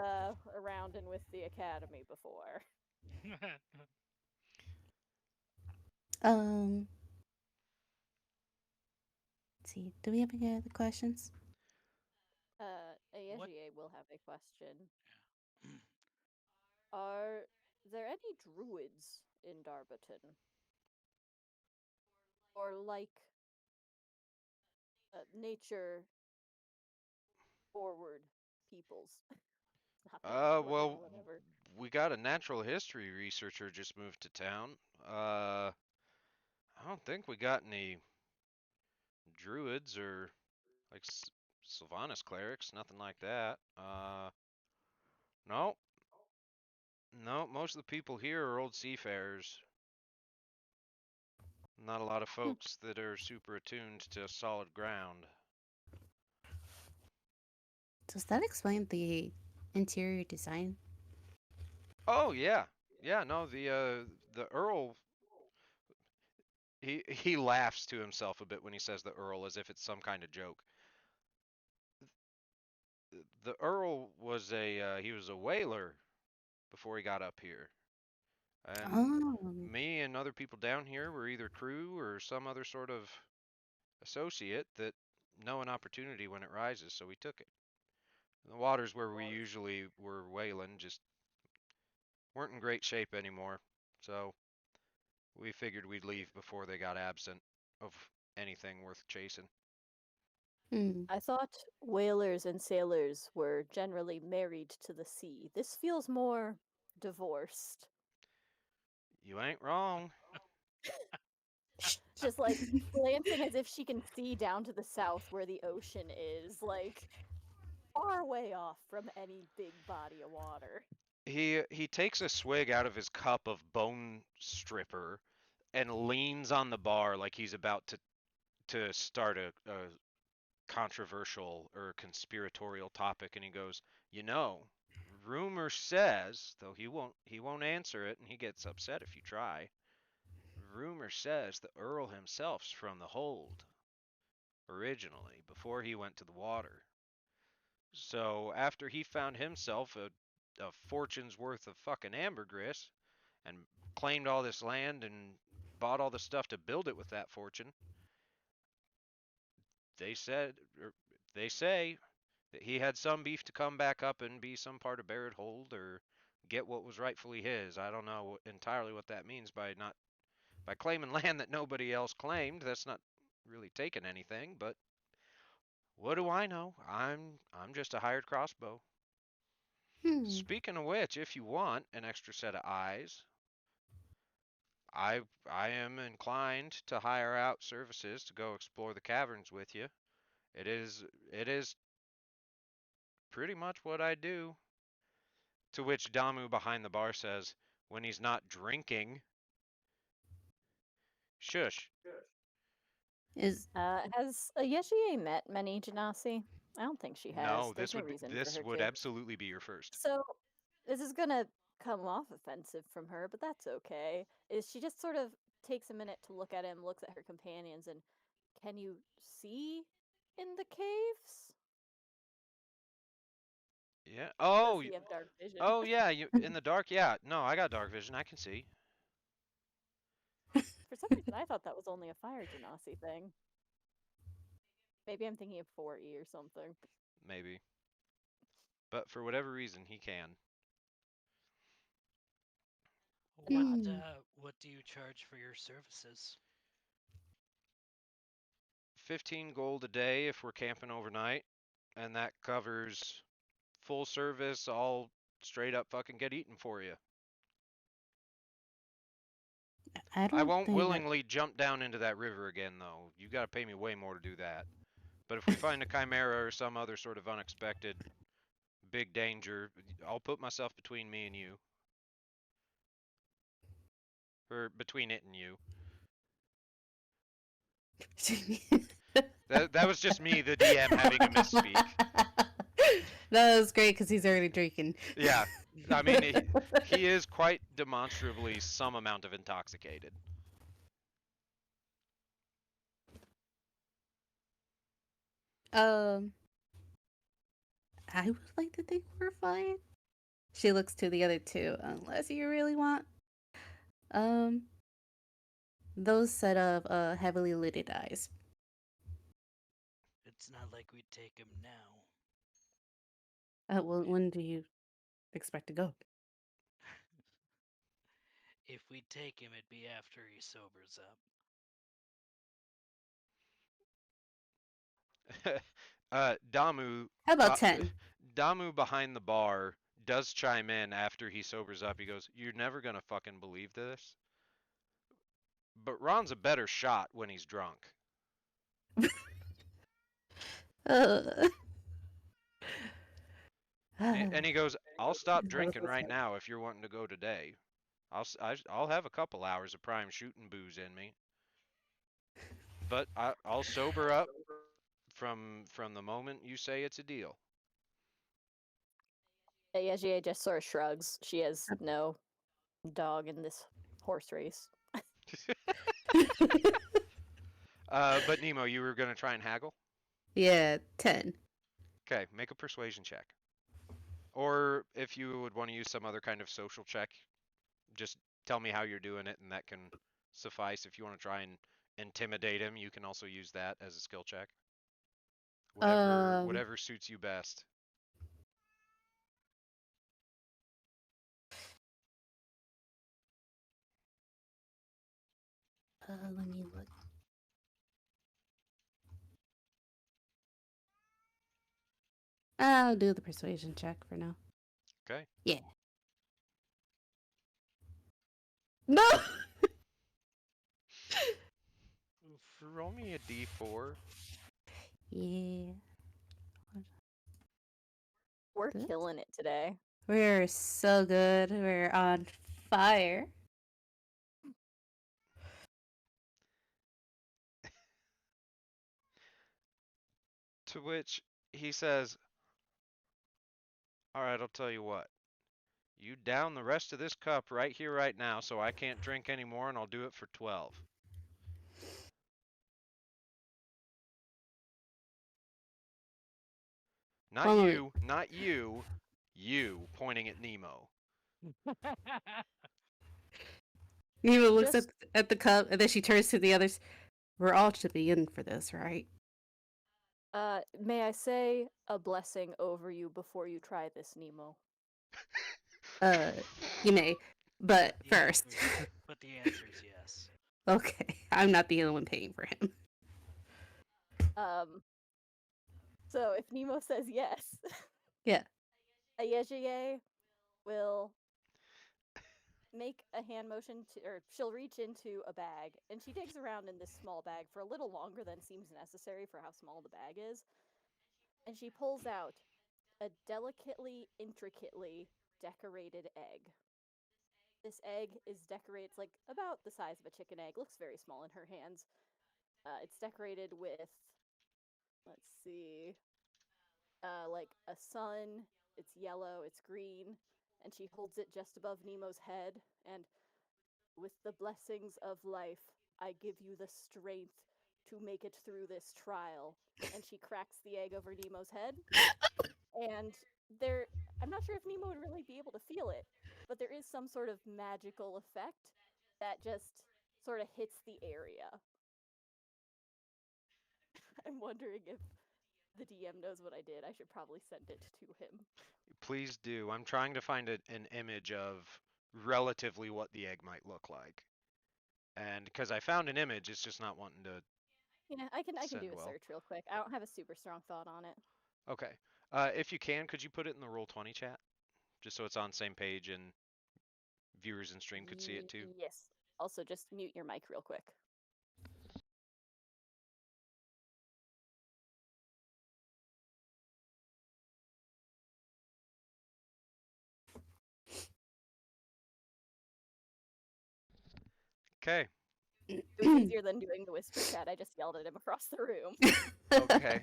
around and with the academy before. um, let's see. Do we have any other questions? What? Yejier will have a question. Yeah. Are there any druids in Darbaton? Or like nature forward peoples? Not that important, well, whatever. we got a natural history researcher just moved to town. I don't think we got any druids or like Sylvanas clerics, nothing like that. No, no, most of the people here are old seafarers. Not a lot of Hmm. folks that are super attuned to solid ground. Does that explain the interior design? Oh yeah, yeah. No, the Earl. He laughs to himself a bit when he says the Earl, as if it's some kind of joke. The Earl was he was a whaler before he got up here, and Oh. me and other people down here were either crew or some other sort of associate that know an opportunity when it rises, so we took it. The waters where we usually were whaling just weren't in great shape anymore, so we figured we'd leave before they got absent of anything worth chasing. Hmm. I thought whalers and sailors were generally married to the sea. This feels more divorced. You ain't wrong. Just like glancing as if she can see down to the south where the ocean is, like far away off from any big body of water. He takes a swig out of his cup of bone stripper and leans on the bar like he's about to start a controversial or conspiratorial topic, and he goes, "You know, rumor says, though he won't answer it, and he gets upset if you try. Rumor says the Earl himself's from the hold originally, before he went to the water. So after he found himself a fortune's worth of fucking ambergris and claimed all this land and bought all the stuff to build it with that fortune, they said, or they say, that he had some beef to come back up and be some part of Barrett Hold or get what was rightfully his. I don't know entirely what that means by claiming land that nobody else claimed. That's not really taking anything, but what do I know? I'm just a hired crossbow. Hmm. Speaking of which, if you want an extra set of eyes, I am inclined to hire out services to go explore the caverns with you. It is pretty much what I do. To which Damu behind the bar says, when he's not drinking, shush. Is Has Yeshie met many Genasi? I don't think she has. No, There's no reason for this her would to. absolutely be your first. So, this is gonna come off offensive from her, but that's okay. Is she just sort of takes a minute to look at him, looks at her companions, and can you see in the caves? Yeah. Does Oh, he have dark vision? oh yeah. You in the dark? Yeah. No, I got dark vision. I can see. For some reason, I thought that was only a fire genasi thing. Maybe I'm thinking of 4E or something. Maybe. But for whatever reason, he can. What Odd. hmm. what do you charge for your services? 15 gold a day if we're camping overnight, and that covers full service, all straight up fucking get eaten for you. I I don't won't think that. willingly jump down into that river again, though. You gotta pay me way more to do that. But if we find a chimera or some other sort of unexpected big danger, I'll put myself between me and you. Or between it and you. That was just me, the DM, having a misspeak. That was great because he's already drinking. Yeah, I mean, he is quite demonstrably some amount of intoxicated. um, I would like to think we're fine. She looks to the other two, unless you really want. Um, those set of heavily lidded eyes. It's not like we'd take him now. Well, when do you expect to go? If we take him, it'd be after he sobers up. Damu, How about uh, 10? Damu behind the bar does chime in after he sobers up. He goes, "You're never gonna fucking believe this, but Ron's a better shot when he's drunk." Uh, And he goes, "I'll stop that was drinking so right sad. now if you're wanting to go today. I'll have a couple hours of prime shooting booze in me, but I'll sober up from the moment you say it's a deal." Yeji just sort of shrugs. She has no dog in this horse race. But Nemo, you were gonna try and haggle? Yeah, 10. Okay, make a persuasion check. Or if you would want to use some other kind of social check, just tell me how you're doing it, and that can suffice. If you want to try and intimidate him, you can also use that as a skill check. Whatever Um, whatever suits you best. let me look. I'll do the persuasion check for now. Okay. Yeah. No! Roll me a d4. Yeah. We're Good. killing it today. We're so good. We're on fire. To which he says, "All right, I'll tell you what. You down the rest of this cup right here, right now, so I can't drink anymore, and I'll do it for 12." Not One moment. you, not you, you, pointing at Nemo. Eva looks Just at the cup and then she turns to the others. We're all chipping in for this, right? may I say a blessing over you before you try this, Nemo? Uh, you may. But The first. answer, but the answer is yes. Okay, I'm not the only one paying for him. Um, so if Nemo says yes, Yeah. Ayejie will make a hand motion to, or she'll reach into a bag, and she digs around in this small bag for a little longer than seems necessary for how small the bag is, and she pulls out a delicately, intricately decorated egg. This egg is decorated, it's like about the size of a chicken egg, looks very small in her hands. It's decorated with, let's see, like a sun. It's yellow, it's green, and she holds it just above Nemo's head. And with the blessings of life, I give you the strength to make it through this trial. And she cracks the egg over Nemo's head. And there, I'm not sure if Nemo would really be able to feel it, but there is some sort of magical effect that just sort of hits the area. I'm wondering if the DM knows what I did. I should probably send it to him. Please do. I'm trying to find an image of relatively what the egg might look like. And because I found an image, it's just not wanting to Yeah, I can do send a well. search real quick. I don't have a super strong thought on it. Okay. If you can, could you put it in the Roll20 chat? Just so it's on the same page and viewers in stream could see it too. Yes. Also, just mute your mic real quick. Okay. It was easier than doing the whisper chat. I just yelled at him across the room. Okay.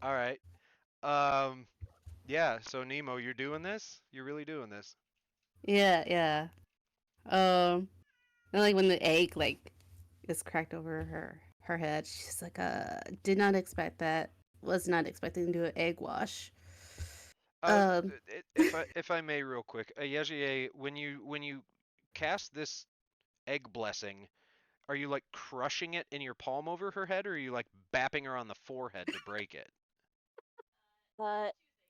All right. Um, yeah, so Nemo, you're doing this? You're really doing this? Yeah, yeah. And like when the egg like is cracked over her head, she's like, did not expect that. Was not expecting to do an egg wash. Um, If I may, real quick, Yejier, when you cast this egg blessing, are you like crushing it in your palm over her head, or are you like bapping her on the forehead to break it? Uh,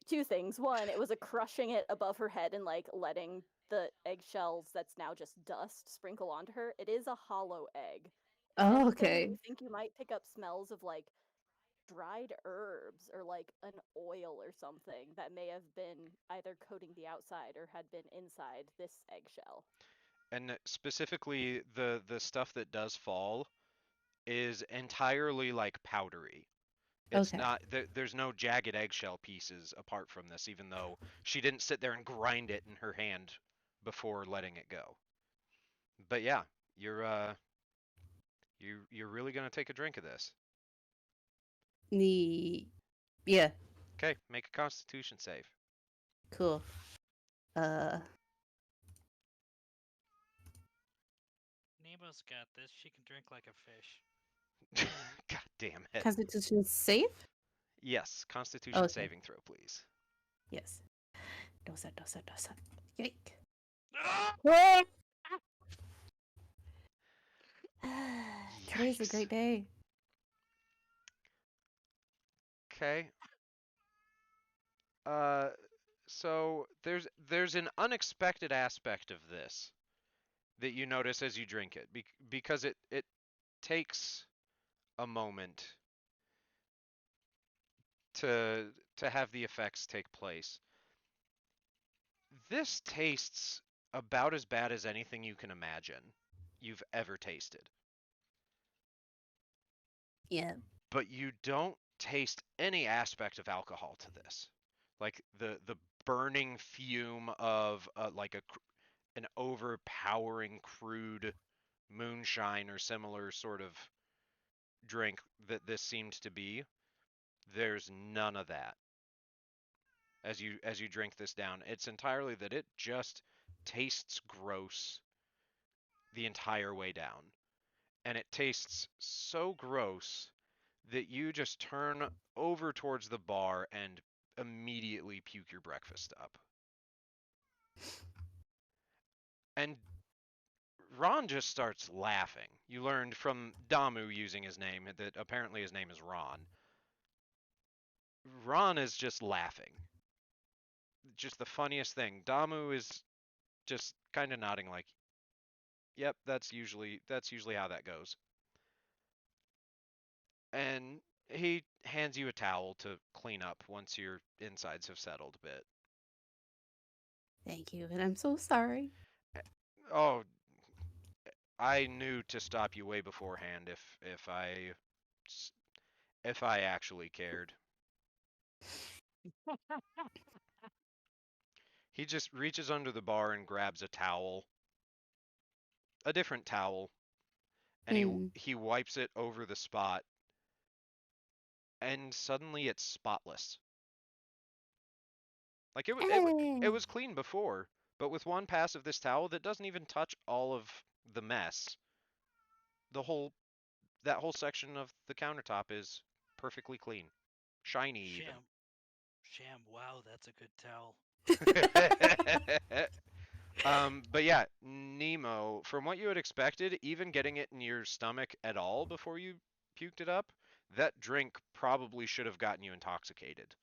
two things. One, it was a crushing it above her head and like letting the eggshells that's now just dust sprinkle onto her. It is a hollow egg. If oh, anything, okay. you think you might pick up smells of like dried herbs or like an oil or something that may have been either coating the outside or had been inside this eggshell. And specifically, the stuff that does fall is entirely like powdery. It's Okay. not there's no jagged eggshell pieces apart from this, even though she didn't sit there and grind it in her hand before letting it go. But yeah, you're really gonna take a drink of this. The yeah, Okay, make a Constitution save. cool. Uh, Nemo's got this. She can drink like a fish. God damn it. Constitution safe. Yes, Constitution Okay. saving throw, please. Yes. Dosa. Yike. Today's a Yikes. great day. Okay. Uh, so there's an unexpected aspect of this that you notice as you drink it, because it takes a moment to have the effects take place. This tastes about as bad as anything you can imagine you've ever tasted, Yeah. but you don't taste any aspect of alcohol to this. Like the burning fume of like an overpowering crude moonshine or similar sort of drink that this seems to be. There's none of that as you drink this down. It's entirely that it just tastes gross the entire way down. And it tastes so gross that you just turn over towards the bar and immediately puke your breakfast up. And Ron just starts laughing. You learned from Damu using his name that apparently his name is Ron. Ron is just laughing. Just the funniest thing. Damu is just kind of nodding like, "Yep, that's usually how that goes." And he hands you a towel to clean up once your insides have settled a bit. Thank you, and I'm so sorry. Oh, I knew to stop you way beforehand if I actually cared. He just reaches under the bar and grabs a towel, a different towel, and Mm. he wipes it over the spot, and suddenly it's spotless. Like it Hey. was clean before, but with one pass of this towel that doesn't even touch all of the mess, the whole that whole section of the countertop is perfectly clean, shiny even. Sham, wow, that's a good towel. But yeah, Nemo, from what you had expected, even getting it in your stomach at all before you puked it up, that drink probably should have gotten you intoxicated.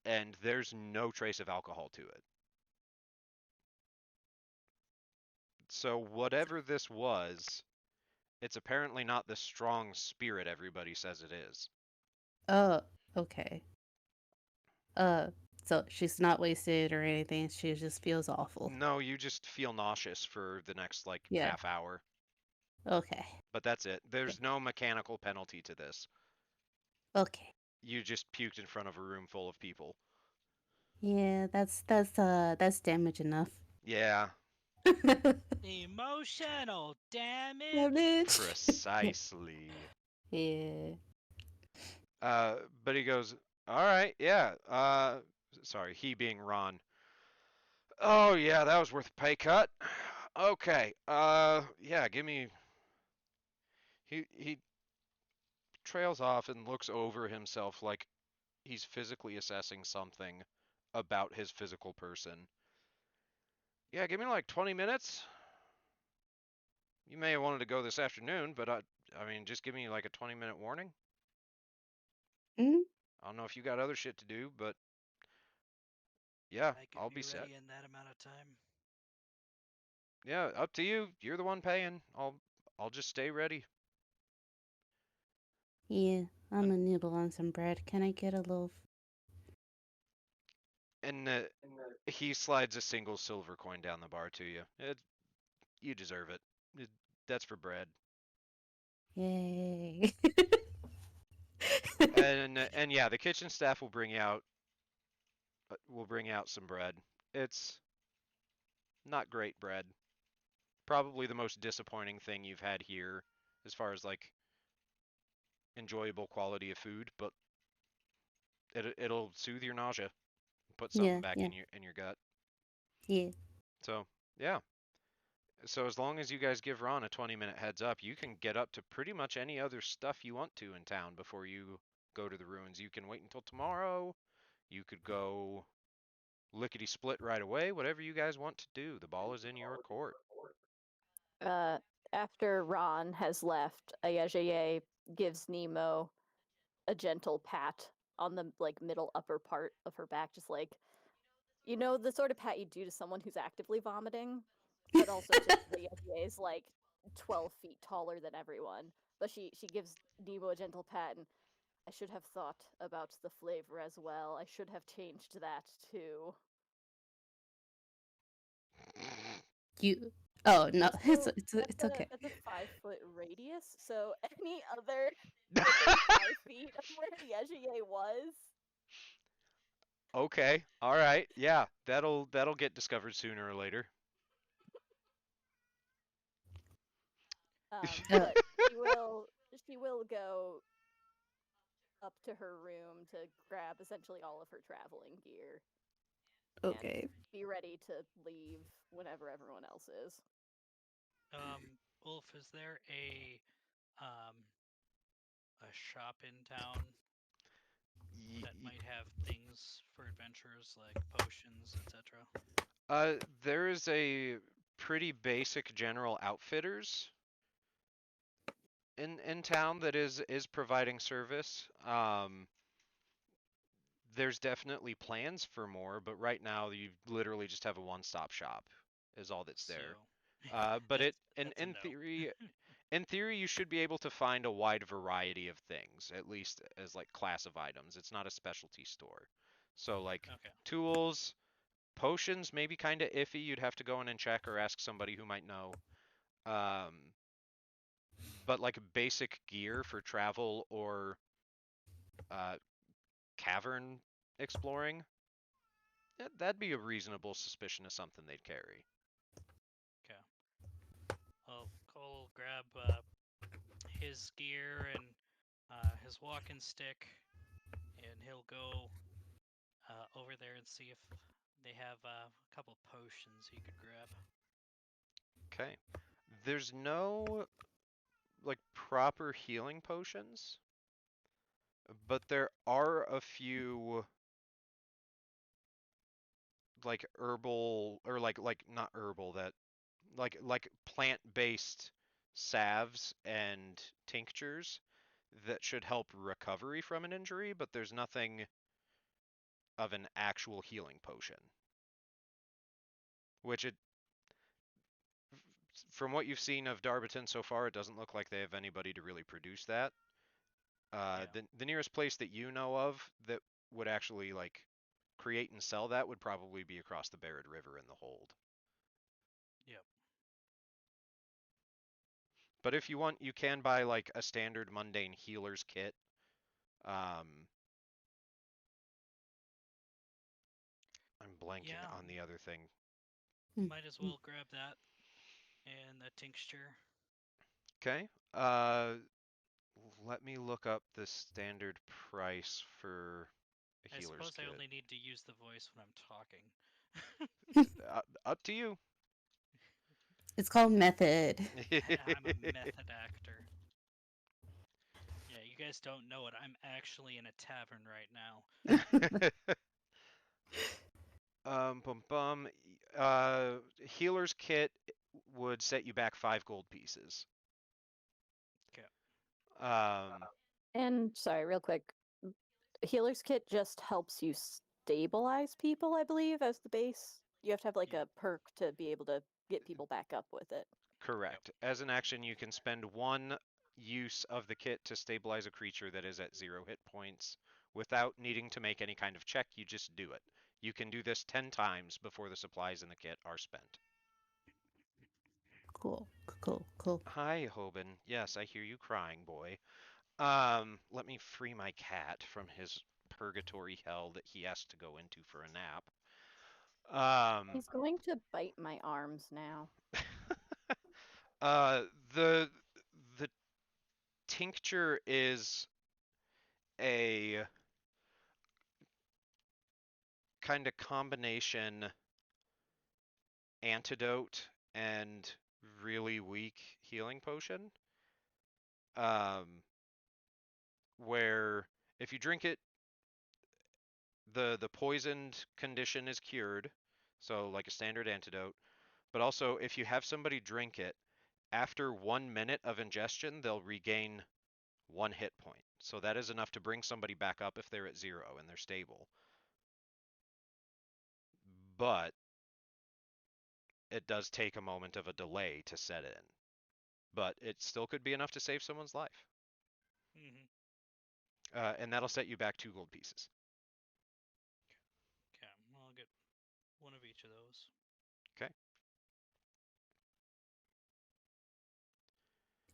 And there's no trace of alcohol to it. So whatever this was, it's apparently not the strong spirit everybody says it is. Oh, okay. Uh, so she's not wasted or anything. She just feels awful. No, you just feel nauseous for the next like Yeah. half hour. Okay. But that's it. Okay. There's no mechanical penalty to this. Okay. You just puked in front of a room full of people. Yeah, that's damage enough. Yeah, Emotional damage. Damage. precisely. Yeah. But he goes, all right, yeah. Sorry, he being Ron. Oh yeah, that was worth a pay cut. Okay. Yeah, give me. He trails off and looks over himself like he's physically assessing something about his physical person. Yeah, give me like 20 minutes. You may have wanted to go this afternoon, but I mean, just give me like a 20-minute warning. Mm? I don't know if you got other shit to do, but yeah, I could I'll be be set. ready in that amount of time. Yeah, up to you. You're the one paying. I'll just stay ready. Yeah. I'm gonna nibble on some bread. Can I get a loaf? And he slides a single silver coin down the bar to you. You deserve it. That's for bread. Yay. And yeah, the kitchen staff will bring out some bread. It's not great bread. Probably the most disappointing thing you've had here as far as like enjoyable quality of food, but it'll soothe your nausea, put something Yeah, back yeah, in your gut. yeah. So yeah. So as long as you guys give Ron a 20-minute heads up, you can get up to pretty much any other stuff you want to in town before you go to the ruins. You can wait until tomorrow. You could go lickety split right away. Whatever you guys want to do. The ball is in your court. Uh, After Ron has left, Ayajie gives Nemo a gentle pat on the like middle upper part of her back, just like the sort of pat you do to someone who's actively vomiting, but also just the Ayajie is like 12 feet taller than everyone. But she gives Nemo a gentle pat, and I should have thought about the flavor as well. I should have changed that too. You. Oh no, Also, it's okay. that's a 5 foot radius, so any other within 5 feet of where the Egier was. Okay. All right. Yeah, that'll get discovered sooner or later. Uh, But she will go up to her room to grab essentially all of her traveling gear and okay. be ready to leave whenever everyone else is. Wolf, is there a shop in town that might have things for adventurers like potions, etc.? There is a pretty basic general outfitters in town that is providing service. There's definitely plans for more, but right now you literally just have a one-stop shop is all that's So there. But that's it in that's a no. in theory you should be able to find a wide variety of things, at least as like class of items. It's not a specialty store. So like Okay. tools, potions maybe kind of iffy. You'd have to go in and check or ask somebody who might know. Um, but like basic gear for travel or uh, cavern exploring, that'd be a reasonable suspicion of something they'd carry. Okay. Well, Cole will grab his gear and his walking stick, and he'll go over there and see if they have a couple potions he could grab. Okay. There's no like proper healing potions, but there are a few like herbal or like not herbal that like plant-based salves and tinctures that should help recovery from an injury, but there's nothing of an actual healing potion. Which it from what you've seen of Darbiton so far, it doesn't look like they have anybody to really produce that. Yeah. The nearest place that you know of that would actually like create and sell that would probably be across the Barrett River in the hold. Yep. But if you want, you can buy like a standard mundane healer's kit. Um, I'm blanking Yeah. on the other thing. Might as well grab that and the tincture. Okay. Let me look up the standard price for a I healer's suppose I kit. only need to use the voice when I'm talking. Up to you. It's called method. I'm a method actor. Yeah, you guys don't know it. I'm actually in a tavern right now. Bum bum. Healer's kit would set you back 5 gold pieces. Okay. Um, And sorry, real quick, healer's kit just helps you stabilize people, I believe, as the base. You have to have like Yeah. a perk to be able to get people back up with it. Yep. correct. As an action, you can spend one use of the kit to stabilize a creature that is at 0 hit points without needing to make any kind of check. You just do it. You can do this 10 times before the supplies in the kit are spent. Cool, cool, cool. Hi, Hoban. Yes, I hear you crying, boy. Let me free my cat from his purgatory hell that he has to go into for a nap. Um, He's going to bite my arms now. uh, the the tincture is a kind of combination antidote and really weak healing potion. Um, where if you drink it, the poisoned condition is cured, so like a standard antidote. But also, if you have somebody drink it, after 1 minute of ingestion, they'll regain 1 hit point. So that is enough to bring somebody back up if they're at 0 and they're stable. But it does take a moment of a delay to set in. But it still could be enough to save someone's life. Mm-hmm. And that'll set you back 2 gold pieces. Okay, I'll get one of each of those. Okay.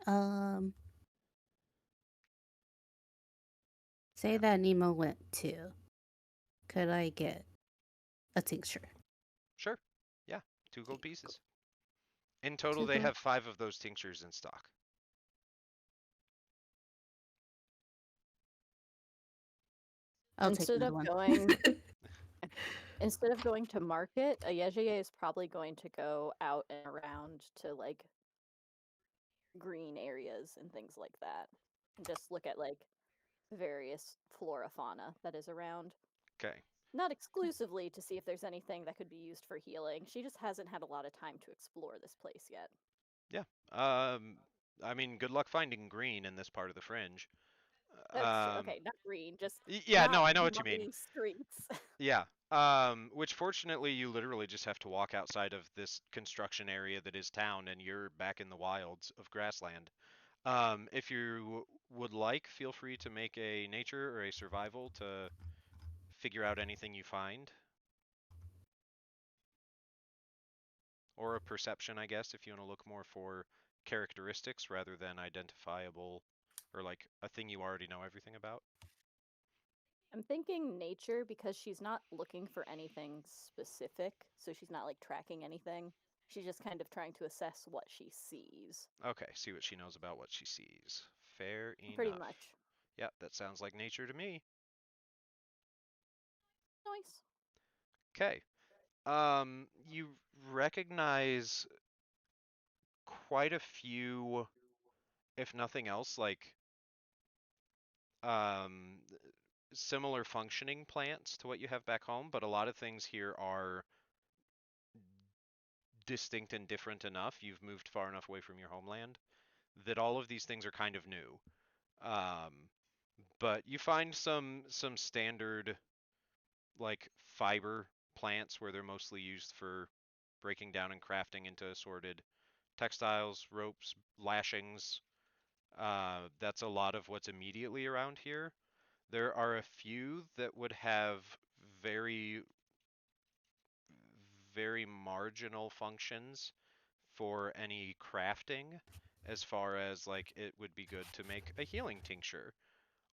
Um, say Yeah. that Nemo went too. Could I get a tincture? Sure. Yeah. 2 gold Okay, cool. pieces. In total, Two they gold. have 5 of those tinctures in stock. I'll take Instead another of one. going to market, Ayejie is probably going to go out and around to like green areas and things like that. And just look at like various flora fauna that is around. Okay. Not exclusively to see if there's anything that could be used for healing. She just hasn't had a lot of time to explore this place yet. Yeah. I mean, good luck finding green in this part of the fringe. That's true. Um, Okay, not green, just yeah, not no, I know what you mean. muddy streets. Yeah. Which fortunately you literally just have to walk outside of this construction area that is town and you're back in the wilds of grassland. If you would like, feel free to make a nature or a survival to figure out anything you find. Or a perception, I guess, if you want to look more for characteristics rather than identifiable or like a thing you already know everything about. I'm thinking nature because she's not looking for anything specific, so she's not like tracking anything. She's just kind of trying to assess what she sees. Okay, see what she knows about what she sees. Fair Pretty enough. much. Yep, that sounds like nature to me. Nice. Okay. You recognize quite a few, if nothing else, like um, similar functioning plants to what you have back home, but a lot of things here are distinct and different enough. You've moved far enough away from your homeland that all of these things are kind of new. Um, but you find some standard like fiber plants where they're mostly used for breaking down and crafting into assorted textiles, ropes, lashings. That's a lot of what's immediately around here. There are a few that would have very, very marginal functions for any crafting, as far as like it would be good to make a healing tincture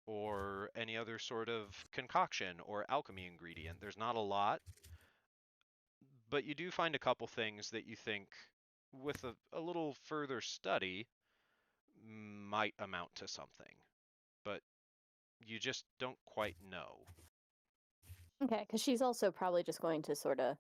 or any other sort of concoction or alchemy ingredient. There's not a lot, but you do find a couple things that you think, with a little further study, might amount to something, but you just don't quite know. Okay, because she's also probably just going to sort of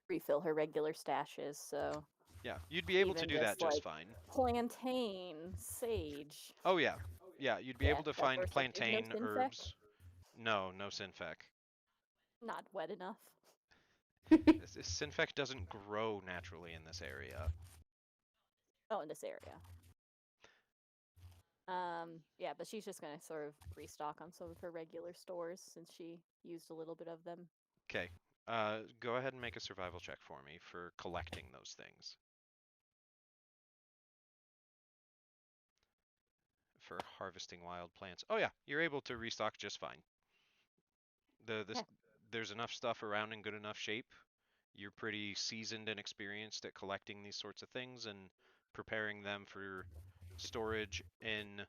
refill her regular stashes, so Yeah, you'd be able to even do that just just like fine. plantain, sage. Oh yeah, yeah, you'd be Yeah, able to that's find where it's like there's no plantain synfec. herbs. No, no Sinfec. Not wet enough. Sinfec doesn't grow naturally in this area. Oh, in this area. Yeah, but she's just gonna sort of restock on some of her regular stores since she used a little bit of them. Okay, go ahead and make a survival check for me for collecting those things. For harvesting wild plants. Oh yeah, you're able to restock just fine. This Yeah. There's enough stuff around in good enough shape. You're pretty seasoned and experienced at collecting these sorts of things and preparing them for storage in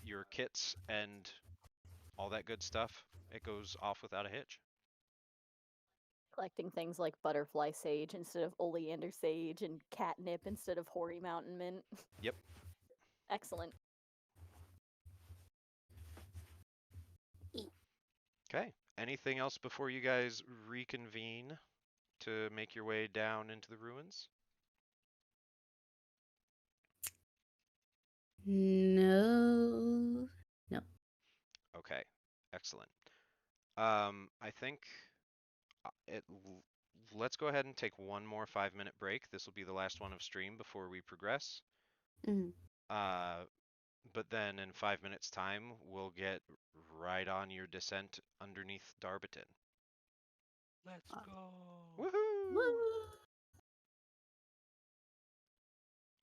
your kits and all that good stuff, it goes off without a hitch. Collecting things like butterfly sage instead of oleander sage and catnip instead of hoary mountain mint. Yep. Excellent. Okay. Anything else before you guys reconvene to make your way down into the ruins? No. No. Okay. Excellent. I think let's go ahead and take one more 5-minute break. This will be the last one of stream before we progress. Mm. Uh, but then in 5 minutes' time, we'll get right on your descent underneath Darbiton. Let's go. Woohoo! Woo!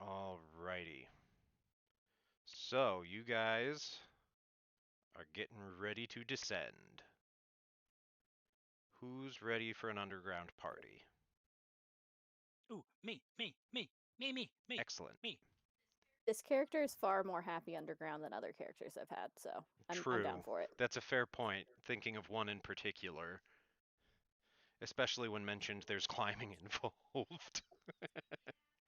Alrighty. So, you guys are getting ready to descend. Who's ready for an underground party? Ooh, me. Excellent. Me. This character is far more happy underground than other characters I've had, so I'm down True. for it. That's a fair point, thinking of one in particular. Especially when mentioned there's climbing involved.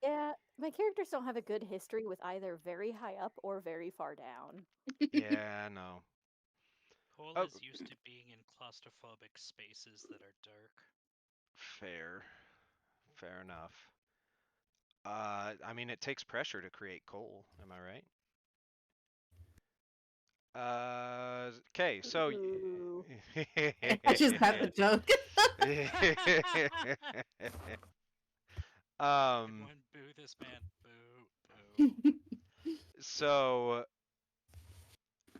Yeah, my characters don't have a good history with either very high up or very far down. Yeah, no. Cole Oh, is used to being in claustrophobic spaces that are dark. fair. Fair enough. I mean, it takes pressure to create coal, am I right? Okay, so. Ooh. I just got the joke. um, Everyone boo this man. Boo. so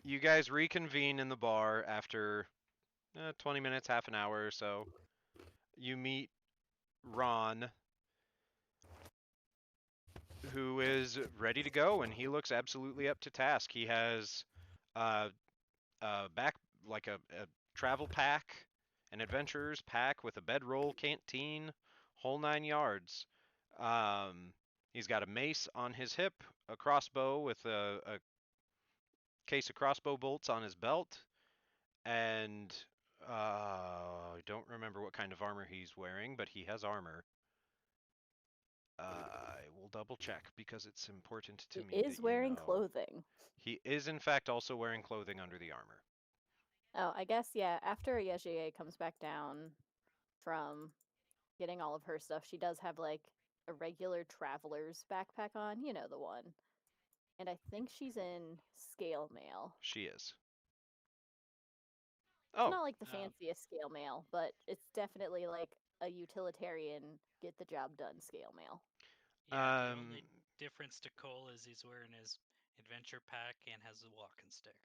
you guys reconvene in the bar after 20 minutes, half an hour or so. You meet Ron, who is ready to go, and he looks absolutely up to task. He has uh, back like a travel pack, an adventurer's pack with a bedroll, canteen, whole 9 yards. Um, he's got a mace on his hip, a crossbow with a case of crossbow bolts on his belt, and I don't remember what kind of armor he's wearing, but he has armor. I will double check because it's important to He me is that you wearing know. clothing. He is in fact also wearing clothing under the armor. Oh, I guess, yeah, after Yejiye comes back down from getting all of her stuff, she does have, like, a regular traveler's backpack on, you know the one. And I think she's in scale mail. She is. It's Oh, not like the fanciest scale mail, but it's definitely like a utilitarian, get the job done scale mail. Yeah, the um, only difference to Cole is he's wearing his adventure pack and has a walking stick.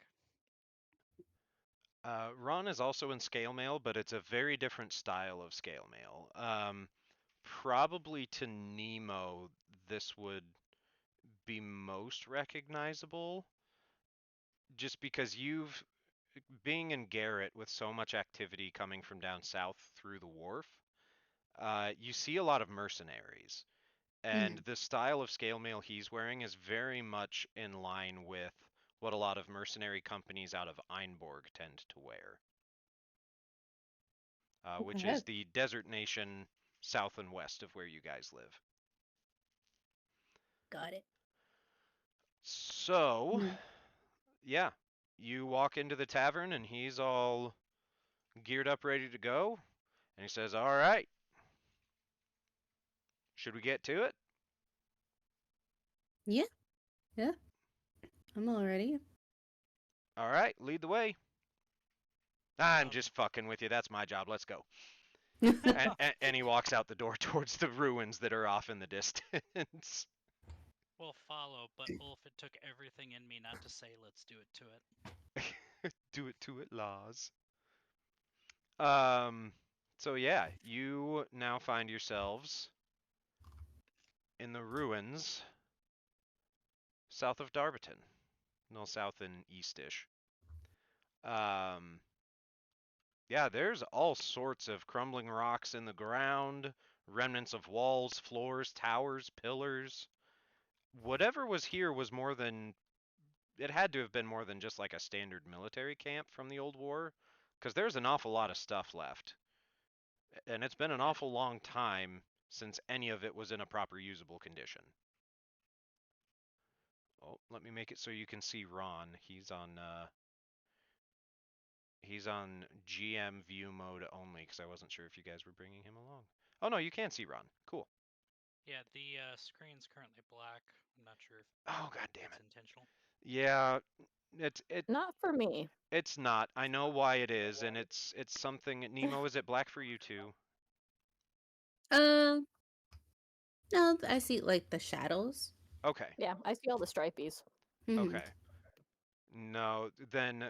Ron is also in scale mail, but it's a very different style of scale mail. Probably to Nemo, this would be most recognizable, just because being in Garrett with so much activity coming from down south through the wharf, you see a lot of mercenaries. And the style of scale mail he's wearing is very much in line with what a lot of mercenary companies out of Einborg tend to wear, which Okay. is the desert nation south and west of where you guys live. Got it. So, Mm. yeah, you walk into the tavern and he's all geared up, ready to go. And he says, "All right, should we get to it?" Yeah. Yeah. I'm all ready. "All right, lead the way." "I'm Um, just fucking with you. That's my job. Let's go." And he walks out the door towards the ruins that are off in the distance. We'll follow, but Ulf, it took everything in me not to say let's do it to it. Do it to it, Laws. Um, so yeah, you now find yourselves in the ruins south of Darbiton. No, south and eastish. Um, yeah, there's all sorts of crumbling rocks in the ground, remnants of walls, floors, towers, pillars. Whatever was here was more than it had to have been more than just like a standard military camp from the old war, because there's an awful lot of stuff left, and it's been an Yeah. awful long time since any of it was in a proper usable condition. Oh, let me make it so you can see Ron. He's on GM view mode only because I wasn't sure if you guys were bringing him along. Oh no, you can see Ron. Cool. Yeah, the screen's currently black. I'm not sure if Oh god damn that's it. intentional. Yeah, Not for me. it's not. I know why it is, and it's something. Nemo, is it black for you too? Um, no, I see like the shadows. Okay. Yeah, I see all the stripies. Mhm. Okay. No, then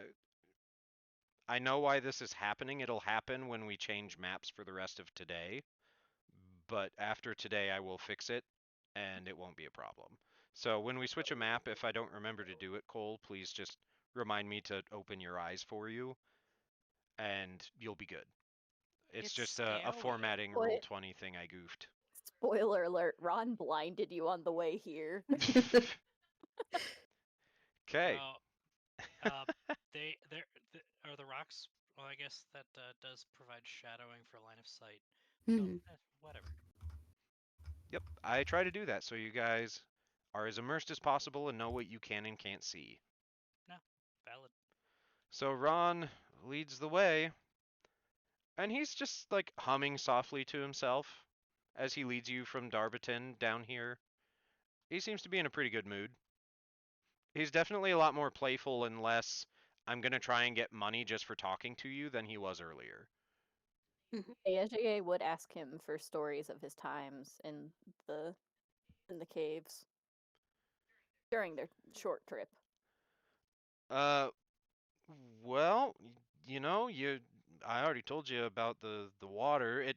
I know why this is happening. It'll happen when we change maps for the rest of today, but after today I will fix it and it won't be a problem. So when we switch a map, if I don't remember to do it, Cole, please just remind me to open your eyes for you and you'll be good. It's It's just a scary. formatting What? Roll20 thing I goofed. Spoiler alert, Ron blinded you on the way here. Okay. Well, they're are the rocks. Well, I guess that does provide shadowing for line of sight. So Mhm. whatever. Yep, I try to do that so you guys are as immersed as possible and know what you can and can't see. No, valid. So Ron leads the way, and he's just like humming softly to himself as he leads you from Darbiton down here. He seems to be in a pretty good mood. He's definitely a lot more playful and less, I'm gonna try and get money just for talking to you than he was earlier. ASJA would ask him for stories of his times the in the caves during their short trip. Uh, well, you know, I already told you about the water.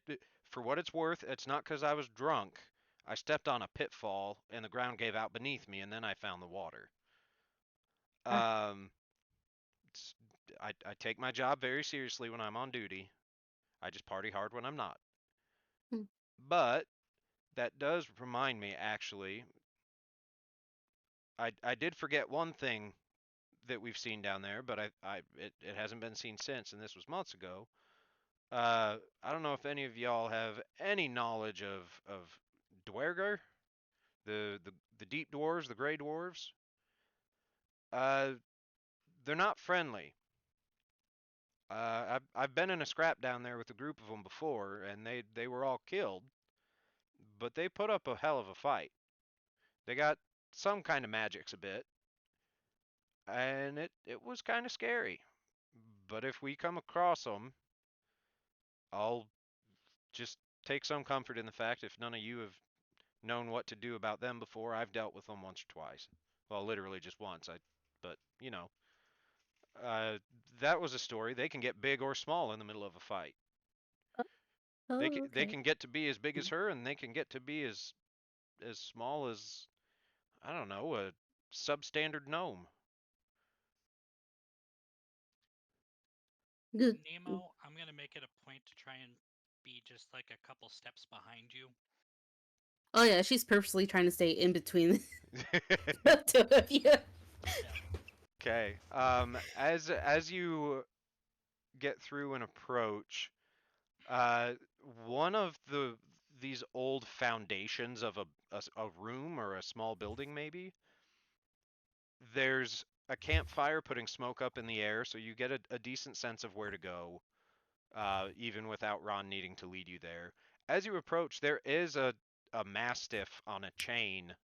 For what it's worth, it's not 'cause I was drunk. I stepped on a pitfall and the ground gave out beneath me, and then I found the water. Ah. Um, I take my job very seriously when I'm on duty. I just party hard when I'm not. Mm. But that does remind me, actually, I did forget one thing that we've seen down there, but it hasn't been seen since, and this was months ago. I don't know if any of y'all have any knowledge of Dwerger, the deep dwarves, the gray dwarves. Uh, they're not friendly. I've been in a scrap down there with a group of them before, and they were all killed, but they put up a hell of a fight. They got some kind of magics a bit, and it was kind of scary. But if we come across them, I'll just take some comfort in the fact if none of you have known what to do about them before, I've dealt with them once or twice. Well, literally just once. But you know, uh, that was a story. They can get big or small in the middle of a fight. Oh, They okay. can get to be as big as her, and they can get to be as small as, I don't know, a substandard gnome. Good. Nemo, I'm gonna make it a point to try and be just like a couple steps behind you. Oh yeah, she's purposely trying to stay in between the two of you. Yeah. Okay. As you get through and approach, one of these old foundations of a room or a small building, maybe, there's a campfire putting smoke up in the air, so you get a decent sense of where to go, even without Ron needing to lead you there. As you approach, there is a mastiff on a chain,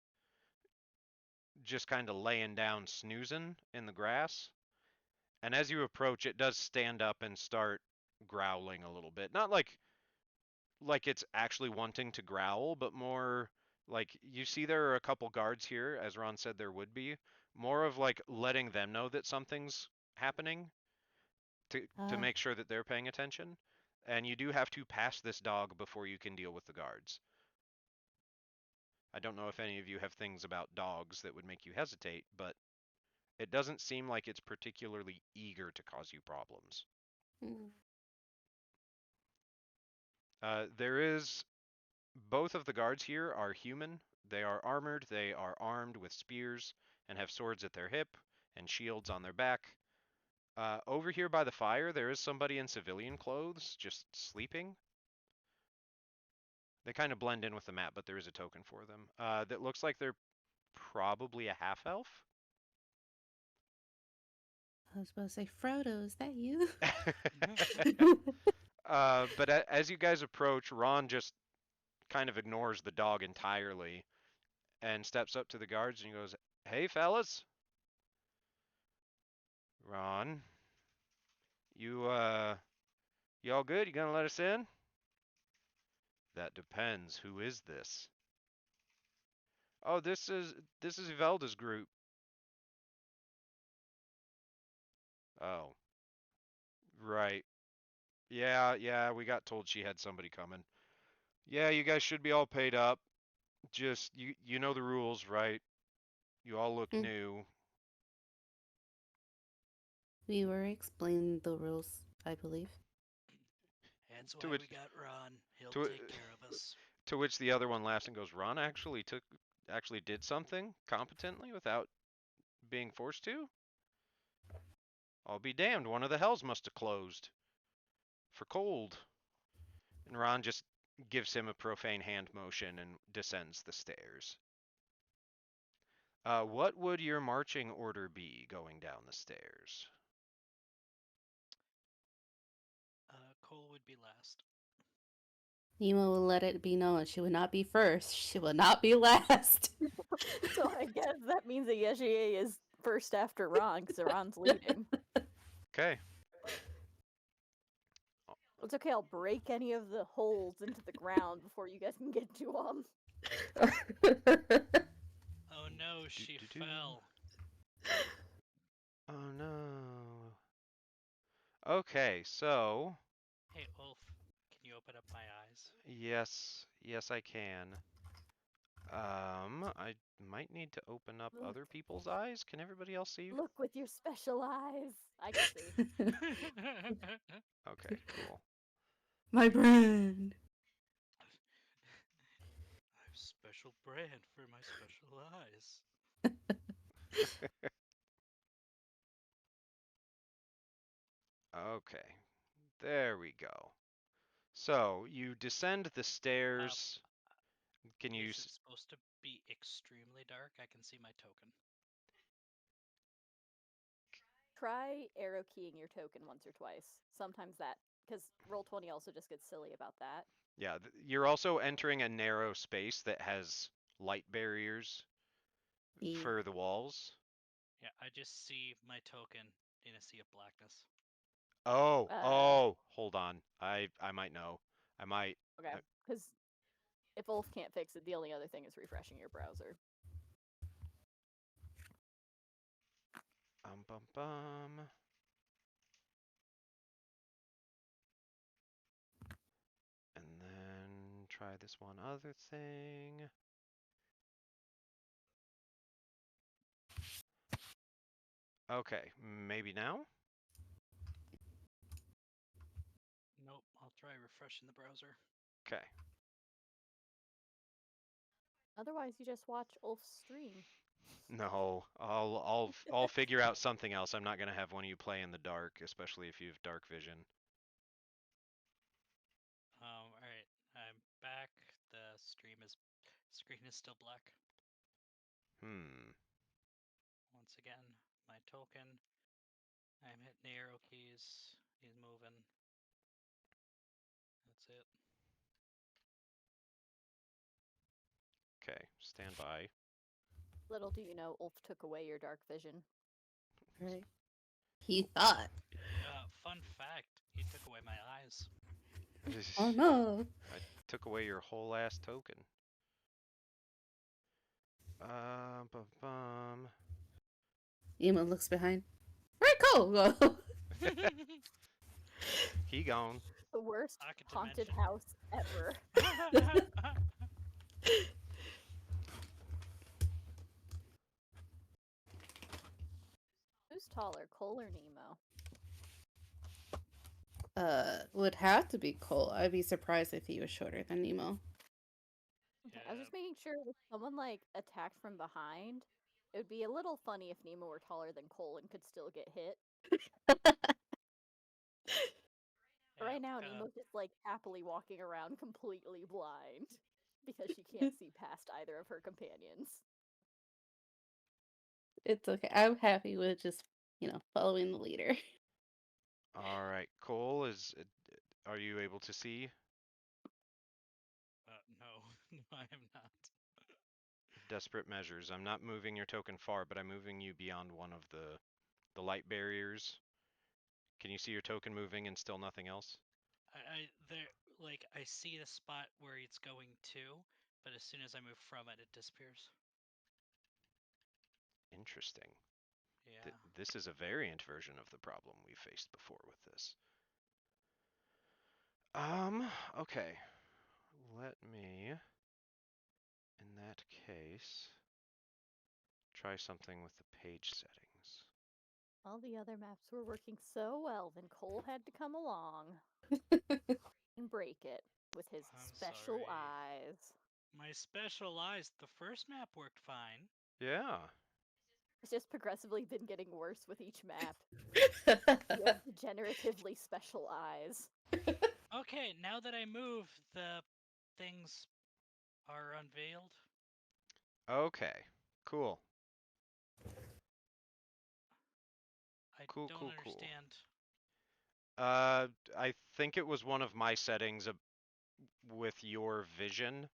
just kind of laying down, snoozing in the grass. And as you approach, it does stand up and start growling a little bit. Not like it's actually wanting to growl, but more like you see there are a couple guards here, as Ron said there would be. More of like letting them know that something's happening to Ah. make sure that they're paying attention. And you do have to pass this dog before you can deal with the guards. I don't know if any of you have things about dogs that would make you hesitate, but it doesn't seem like it's particularly eager to cause you problems. Mm. There is Both of the guards here are human. They are armored, they are armed with spears, and have swords at their hip, and shields on their back. Over here by the fire, there is somebody in civilian clothes just sleeping. They kind of blend in with the map, but there is a token for them. That looks like they're probably a half elf. I was supposed to say, Frodo, is that you? But as you guys approach, Ron just kind of ignores the dog entirely and steps up to the guards and he goes, "Hey, fellas. Ron, you all good? You gonna let us in?" "That depends. Who is this?" "Oh, this is Yvelda's group." "Oh, right. Yeah, we got told she had somebody coming. Yeah, you guys should be all paid up. Just you know the rules, right? You all look Mm. new." We were explaining the rules, I believe. That's To why we which got Ron. He'll to take care of us. to which the other one laughs and goes, "Ron actually did something competently without being forced to? I'll be damned, one of the hells must have closed. For cold." And Ron just gives him a profane hand motion and descends the stairs. What would your marching order be going down the stairs? Cole would be last. Nemo will let it be known she would not be first. She will not be last. So I guess that means that Yeshier is first after Ron, because Ron's leading. Okay. It's okay, I'll break any of the holes into the ground before you guys can get to them. Oh no, she Do-do-do. fell. Oh no. Okay, so Hey, Ulf, can you open up my eyes? yes, I can. I might need to open up Look. other people's eyes. Can everybody else see? Look with your special eyes. I can see. Okay, cool. My brand. I have special brand for my special eyes. Okay, there we go. So you descend the stairs. Can you? Is it supposed to be extremely dark? I can see my token. Try arrow keying your token once or twice. Sometimes that, because Roll20 also just gets silly about that. Yeah, you're also entering a narrow space that has light barriers Yeah. for the walls. Yeah, I just see my token in a sea of blackness. Oh, hold on. I might know. I might. Okay, because if Ulf can't fix it, the only other thing is refreshing your browser. Bum bum. And then try this one other thing. Okay, maybe now? Nope, I'll try refreshing the browser. Okay. Otherwise, you just watch Ulf's stream. No, I'll figure out something else. I'm not gonna have one of you play in the dark, especially if you have dark vision. Alright, I'm back. The screen is still black. Hmm. Once again, my token. I'm hitting the arrow keys. He's moving. That's it. Okay, stand by. Little do you know, Ulf took away your dark vision. Right. He thought. Fun fact, he took away my eyes. Oh no. I took away your whole ass token. Bum bum. Nemo looks behind. Where'd Cole go? He gone. The worst Pocket haunted dimension. house ever. Who's taller, Cole or Nemo? Would have to be Cole. I'd be surprised if he was shorter than Nemo. Okay, I was just making sure if someone like attacked from behind, It would be a little funny if Nemo were taller than Cole and could still get hit. Right now, Nemo's just like happily walking around completely blind because she can't see past either of her companions. It's okay. I'm happy with just, following the leader. All right, Cole, are you able to see? No, I am not. Desperate measures. I'm not moving your token far, but I'm moving you beyond one of the light barriers. Can you see your token moving and still nothing else? I see the spot where it's going to, but as soon as I move from it, it disappears. Interesting. Yeah. This is a variant version of the problem we faced before with this. Okay. Let me, in that case, try something with the page settings. All the other maps were working so well, then Cole had to come along and break it with his I'm special sorry. eyes. My special eyes, the first map worked fine. Yeah. It's just progressively been getting worse with each map. You have degeneratively special eyes. Okay, now that I move, the things are unveiled. Okay. Cool. I Cool, don't cool, cool. understand. I think it was one of my settings with your vision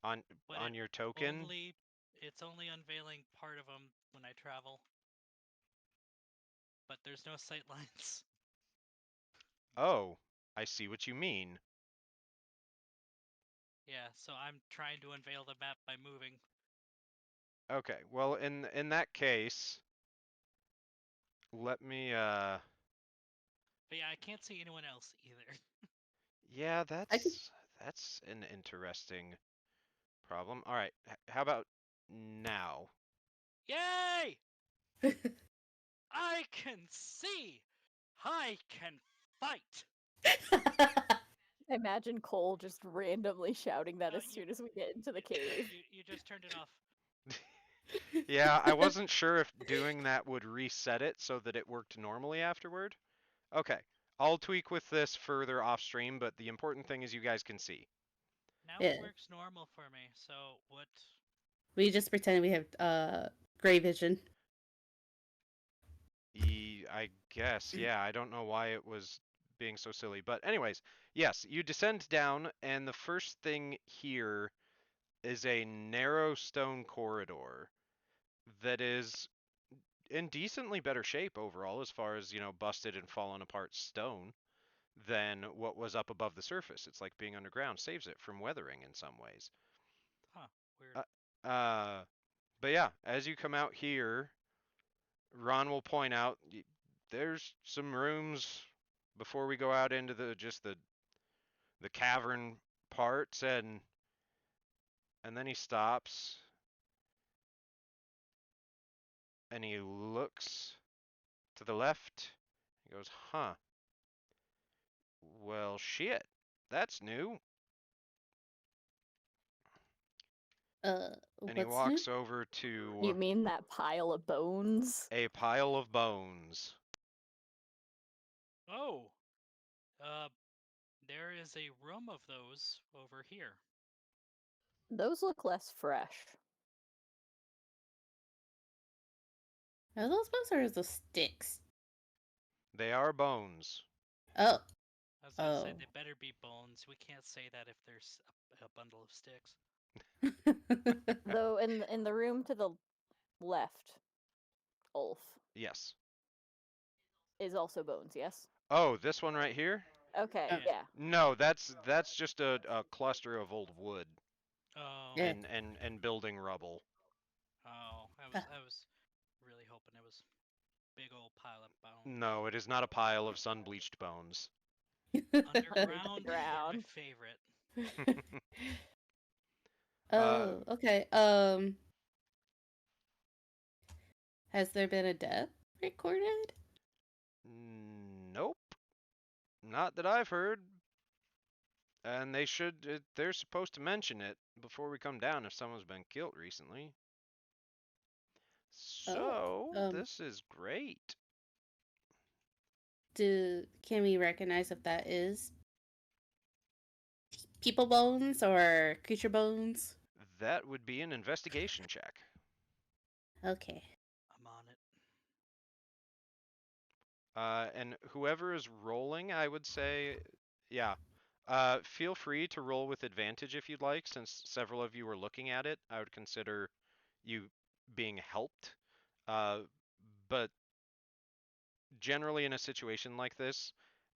on But your token. it's only unveiling part of them when I travel. But there's no sight lines. Oh, I see what you mean. Yeah, so I'm trying to unveil the map by moving. Okay. Well, in that case, let me But yeah, I can't see anyone else either. yeah, I could. that's an interesting problem. All right. How about now? Yay! I can see! I can fight! Imagine Cole just randomly shouting that as You, soon as we get into the cave. you just turned it off. Yeah, I wasn't sure if doing that would reset it so that it worked normally afterward. Okay. I'll tweak with this further off stream, but the important thing is you guys can see. Now it Yeah. works normal for me, so what? We just pretend we have gray vision. I guess, yeah, I don't know why it was being so silly. But anyways, yes, you descend down, and the first thing here is a narrow stone corridor that is in decently better shape overall as far as, busted and fallen apart stone than what was up above the surface. It's like being underground saves it from weathering in some ways. Huh, weird. Uh, uh, but yeah, as you come out here, Ron will point out there's some rooms before we go out into the cavern parts, and then he stops and he looks to the left. He goes, "Huh. Well, shit. That's new." And he What's new? walks over You to mean that pile of bones? a pile of bones. Oh, uh, there is a room of those over here. Those look less fresh. Are those bones or is those sticks? They are bones. Oh. I was gonna say Oh. they better be bones. We can't say that if there's a bundle of sticks. Though in the room to the left, Ulf, Yes. is also bones, yes? Oh, this one right here? Okay, Oh. Yeah. yeah. No, that's just a cluster of old wood Oh. Yeah. and building rubble. Oh. Ah. I was really hoping it was big old pile of bones. No, it is not a pile of sun-bleached bones. Under the Underground are my ground. favorite. uh, Oh, okay. Has there been a death recorded? nope, not that I've heard. And they're supposed to mention it before we come down if someone's been killed recently. So, this is great. Can we recognize if that is people bones or creature bones? That would be an investigation check. Okay. I'm on it. And whoever is rolling, I would say, yeah. Feel free to roll with advantage if you'd like, since several of you were looking at it. I would consider you being helped. But generally, in a situation like this,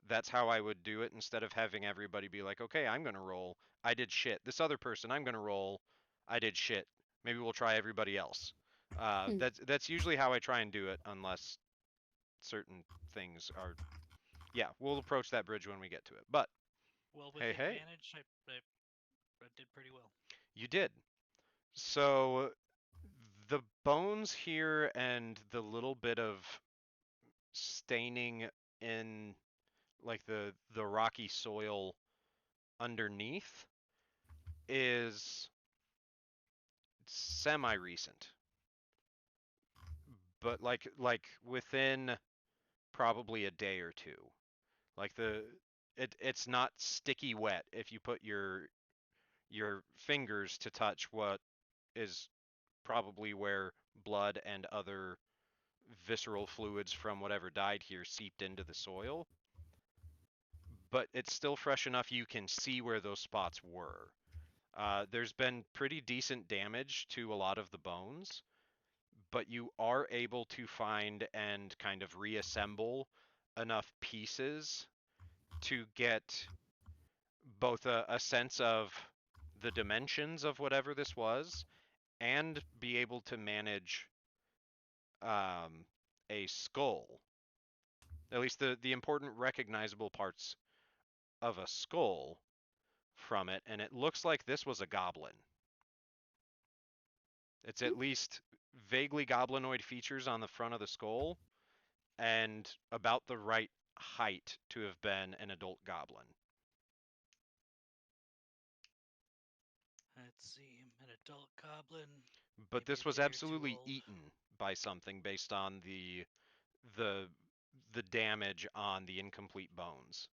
that's how I would do it instead of having everybody be like, okay, I'm going to roll. I did shit. This other person, I'm going to roll. I did shit. Maybe we'll try everybody else. That's usually how I try and do it, unless certain things are. Yeah, we'll approach that bridge when we get to it. But Well, with hey, advantage, I did pretty well. you did. So the bones here and the little bit of staining in like the rocky soil underneath is semi-recent, but like within probably a day or two. Like it's not sticky wet if you put your fingers to touch what is probably where blood and other visceral fluids from whatever died here seeped into the soil. But it's still fresh enough you can see where those spots were. There's been pretty decent damage to a lot of the bones, but you are able to find and kind of reassemble enough pieces to get both a sense of the dimensions of whatever this was and be able to manage a skull. At least the important recognizable parts of a skull from it, and it looks like this was a goblin. It's at least vaguely goblinoid features on the front of the skull, and about the right height to have been an adult goblin. Let's see, an adult goblin. But Maybe this a was day or two absolutely old. eaten by something based on the the damage on the incomplete bones.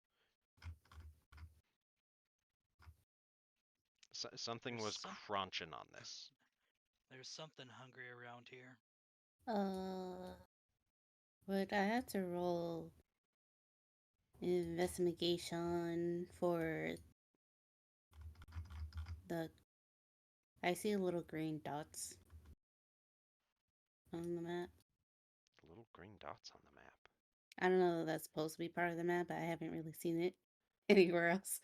Something was crunching on this. There's something hungry around here. Would I have to roll investigation for the? I see little green dots on the map. Little green dots on the map. I don't know if that's supposed to be part of the map, but I haven't really seen it anywhere else.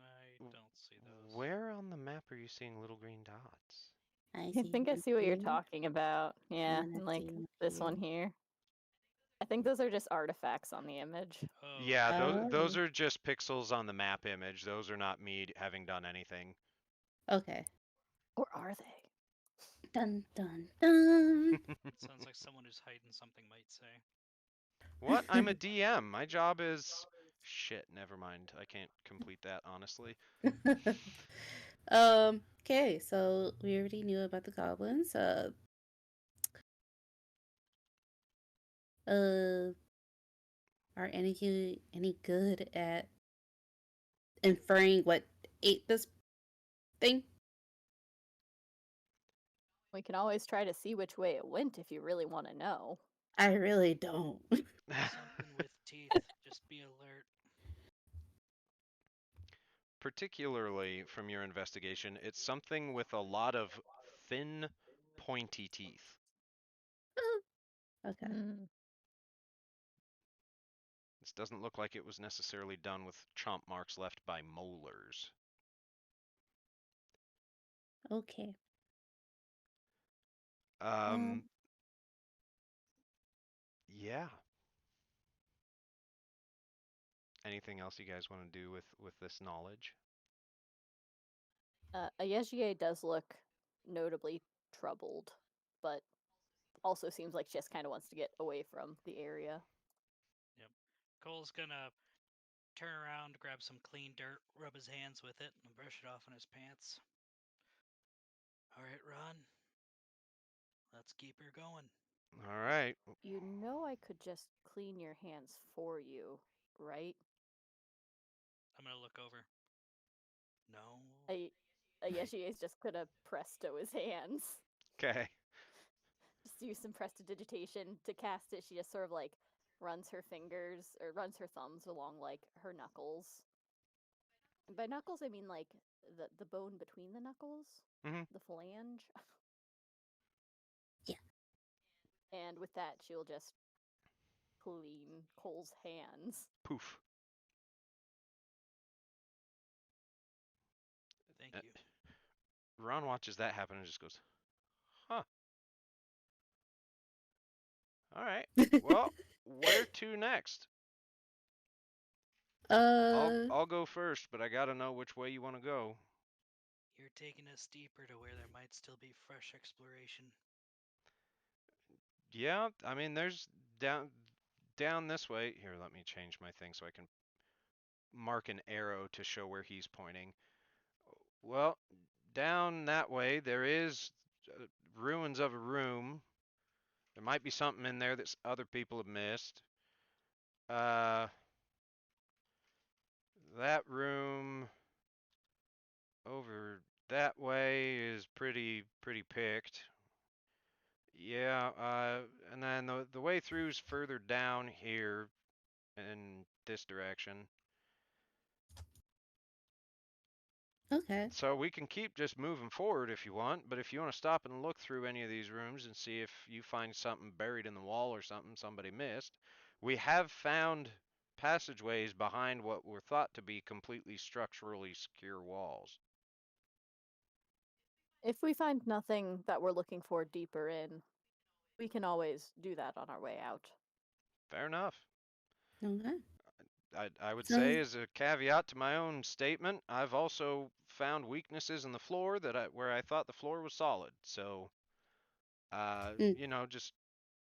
I don't see those. Where on the map are you seeing little green dots? I think I see what you're talking about. Yeah, and like this one here. I think those are just artifacts on the image. Oh. Yeah, those are just pixels on the map image. Those are not me having done anything. Okay. Or are they? Dun dun dun. Sounds like someone who's hiding something might say. What? I'm a DM. My job is shit. Never mind. I can't complete that honestly. Okay, so we already knew about the goblins. Are any good at inferring what ate this thing? We can always try to see which way it went if you really want to know. I really don't. Something with teeth. Just be alert. Particularly from your investigation, it's something with a lot of thin, pointy teeth. Okay. This doesn't look like it was necessarily done with chomp marks left by molars. Okay. Yeah. Anything else you guys want to do with this knowledge? Ayejiye does look notably troubled, but also seems like she just kind of wants to get away from the area. Yep. Cole's gonna turn around, grab some clean dirt, rub his hands with it, and brush it off on his pants. All right, Ron. Let's keep her going. All right. You know I could just clean your hands for you, right? I'm gonna look over. No. Yeshi is just gonna presto his hands. Okay. Just use some prestidigitation to cast it. She just sort of like runs her fingers or runs her thumbs along like her knuckles. And by knuckles I mean like the bone between the knuckles, Mm-hmm. the phalange. Yeah. And with that she'll just clean Cole's hands. Poof. Thank Uh, you. Ron watches that happen and just goes, "Huh. All right. Well, where to next? uh, I'll go first, but I gotta know which way you want to go." You're taking us deeper to where there might still be fresh exploration. Yeah, I mean, there's down this way. Here, let me change my thing so I can mark an arrow to show where he's pointing. Well, down that way there is ruins of a room. There might be something in there that other people have missed. Uh, that room over that way is pretty picked. Yeah, and then the way through's further down here in this direction. okay. So we can keep just moving forward if you want, but if you want to stop and look through any of these rooms and see if you find something buried in the wall or something somebody missed, we have found passageways behind what were thought to be completely structurally secure walls. If we find nothing that we're looking for deeper in, we can always do that on our way out. Fair enough. Okay. I would say Sounds as a caveat to my own statement, I've also found weaknesses in the floor where I thought the floor was solid. So, mm, just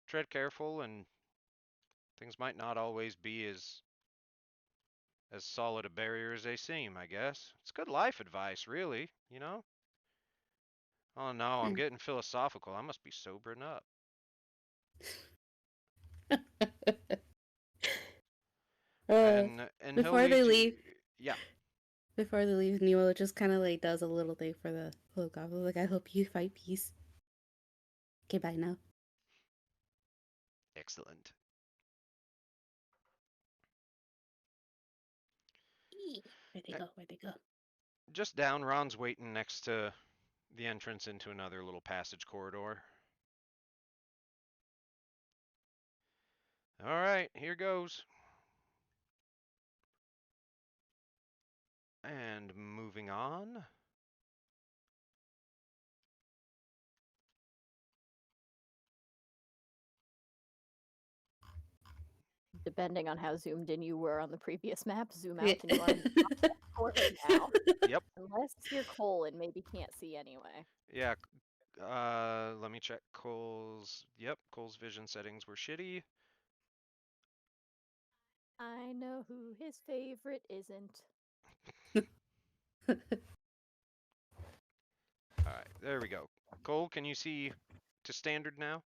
tread careful and things might not always be as solid a barrier as they seem, I guess. It's good life advice, really. Oh no, I'm mm. getting philosophical. I must be sobering up. uh, And he'll before they lead leave, you. Yeah, Nemo just kind of like does a little thing for the holocaust. Like, I hope you find peace. Okay, bye now. excellent. Where'd they Uh, go? Where'd they go? Just down, Ron's waiting next to the entrance into another little passage corridor. All right, here goes. And moving on. Depending on how zoomed in you were on the previous map, zoom Yeah. out and you are in the top left corner now. Yep. Unless you're Cole and maybe can't see anyway. Yeah. Let me check Cole's. Yep, Cole's vision settings were shitty. I know who his favorite isn't. All right, there we go. Cole, can you see to standard now?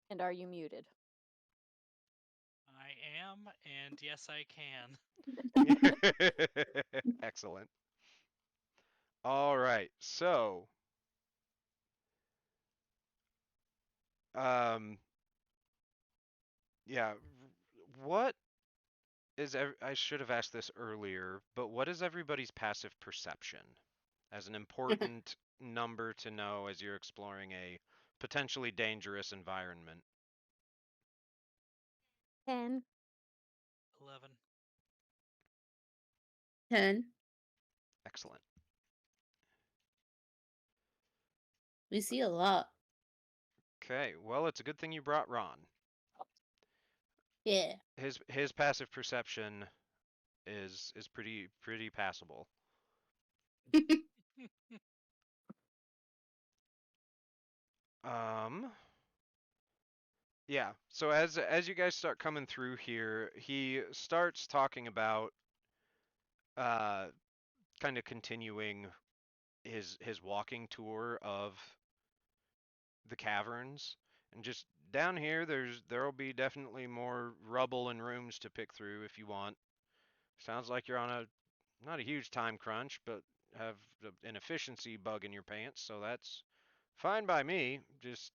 And are you muted? I am, and yes, I can. Excellent. All right, so um, yeah, what I should have asked this earlier, but what is everybody's passive perception as an important number to know as you're exploring a potentially dangerous environment? 10. 11. 10. Excellent. We see a lot. Okay, well, it's a good thing you brought Ron. Yeah. His passive perception is pretty passable. Um, yeah. So as you guys start coming through here, he starts talking about uh kind of continuing his walking tour of the caverns, and just down here there'll be definitely more rubble and rooms to pick through if you want. Sounds like you're on a not a huge time crunch, but have an efficiency bug in your pants, so that's fine by me. Just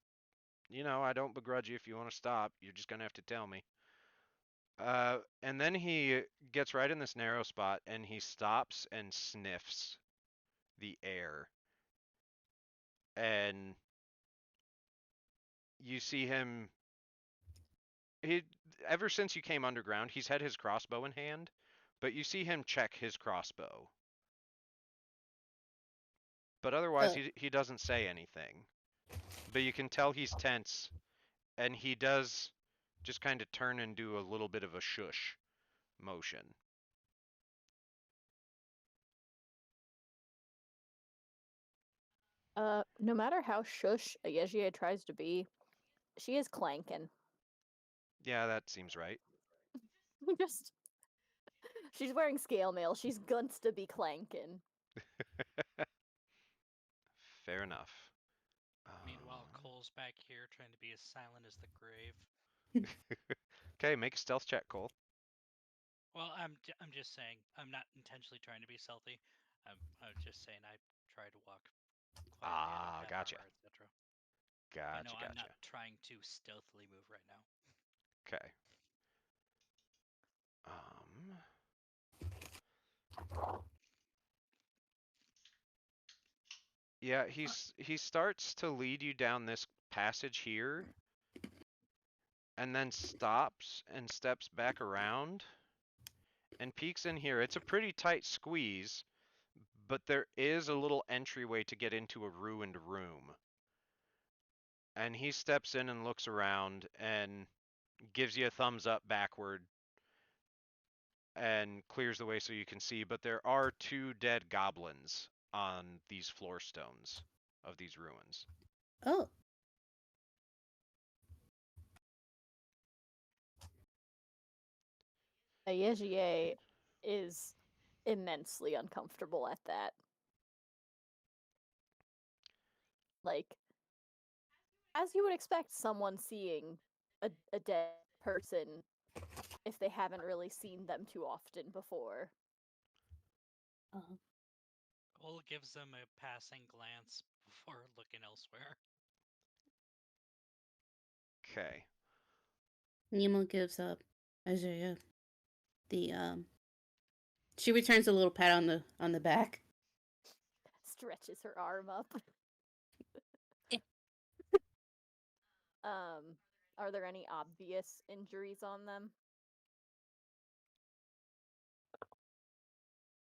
I don't begrudge you if you want to stop. You're just gonna have to tell me. And then he gets right in this narrow spot and he stops and sniffs the air. And you see him he ever since you came underground, he's had his crossbow in hand, but you see him check his crossbow. But otherwise Oh, he doesn't say anything. But you can tell he's tense and he does just kind of turn and do a little bit of a shush motion. No matter how shush Yejie tries to be, she is clanking. Yeah, that seems right. Just she's wearing scale mail. She's gunts to be clanking. Fair enough. Meanwhile, Cole's back here trying to be as silent as the grave. Okay, make a stealth check, Cole. Well, I'm just saying I'm not intentionally trying to be stealthy. I'm just saying I try to walk quietly. I don't have Gotcha. armor, etc. But no, Gotcha, I'm not gotcha. trying to stealthily move right now. Okay. Um, yeah, he starts to lead you down this passage here, and then stops and steps back around and peeks in here. It's a pretty tight squeeze, but there is a little entryway to get into a ruined room. And he steps in and looks around and gives you a thumbs up backward and clears the way so you can see, but there are two dead goblins on these floor stones of these ruins. oh, Yejie is immensely uncomfortable at that. Like, as you would expect someone seeing a dead person if they haven't really seen them too often before. uh, Cole gives them a passing glance before looking elsewhere. Okay. Nemo gives up Isaiah the. She returns a little pat on the back. Stretches her arm up. Are there any obvious injuries on them?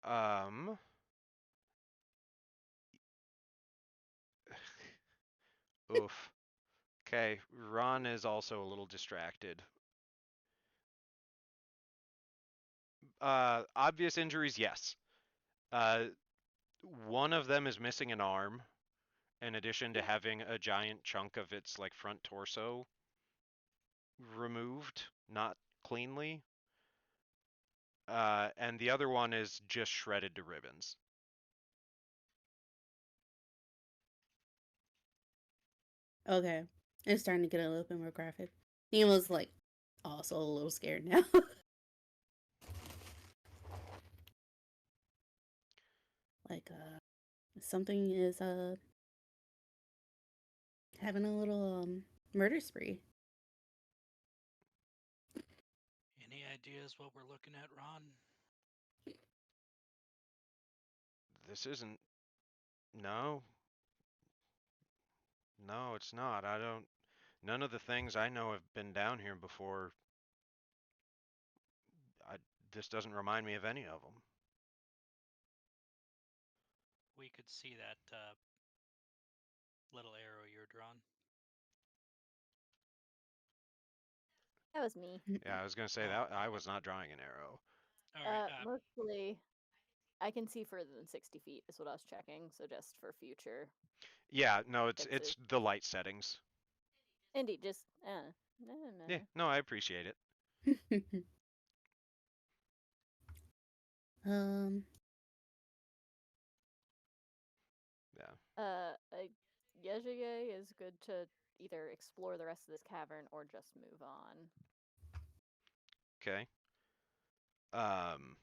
Um. Oof. Okay, Ron is also a little distracted. Obvious injuries, yes. Uh, one of them is missing an arm, in addition to having a giant chunk of its like front torso removed, not cleanly. And the other one is just shredded to ribbons. Okay, it's starting to get a little bit more graphic. Nemo's like also a little scared now. Like something is having a little murder spree. Any ideas what we're looking at, Ron? This isn't. No. No, it's not. I don't. None of the things I know have been down here before. I, this doesn't remind me of any of them. We could see that little arrow you're drawn. That was me. Yeah, I was gonna say Oh, that I okay. was not drawing an arrow. All right. Mostly, I can see further than 60 feet, is what I was checking, so just for future Yeah, no, it's fixes. the light settings. Indeed, just, no, Yeah, no. no, I appreciate it. um, A Yejige is good to either explore the rest of this cavern or just move on. Okay. Um,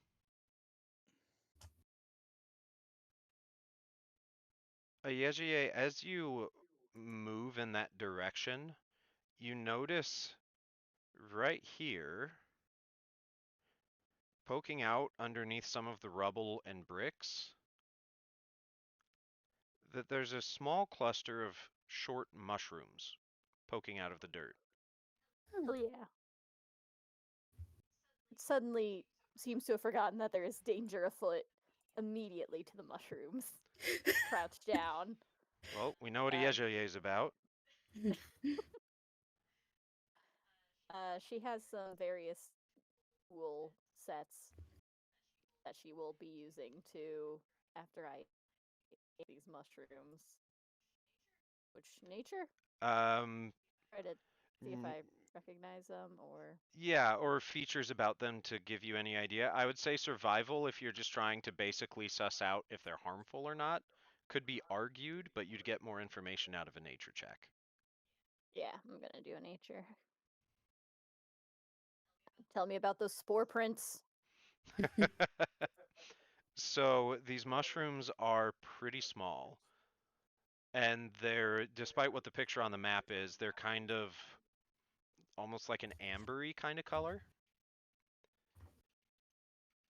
Ayeje, as you move in that direction, you notice right here, poking out underneath some of the rubble and bricks, that there's a small cluster of short mushrooms poking out of the dirt. Oh yeah. It suddenly seems to have forgotten that there is danger afoot immediately to the mushrooms. Crouch down. Well, we know what Uh, Ayeje is about. She has some various tool sets that she will be using to after I eat these mushrooms. Which nature? Um, Try to see if n- I recognize them or yeah, or features about them to give you any idea. I would say survival if you're just trying to basically suss out if they're harmful or not. Could be argued, but you'd get more information out of a nature check. yeah, I'm gonna do a nature. Tell me about those spore prints. So these mushrooms are pretty small, and they're, despite what the picture on the map is, they're kind of almost like an ambery kind of color.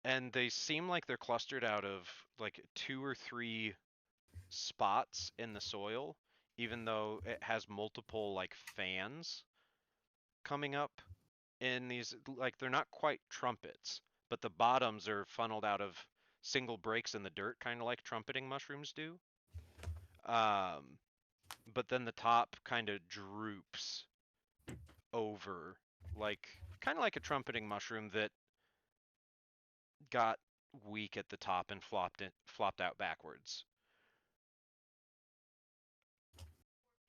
And they seem like they're clustered out of like 2 or 3 spots in the soil, even though it has multiple like fans coming up in these, like they're not quite trumpets, but the bottoms are funneled out of single breaks in the dirt, kind of like trumpeting mushrooms do. Um, but then the top kind of droops over, like kind of like a trumpeting mushroom that got weak at the top and flopped out backwards.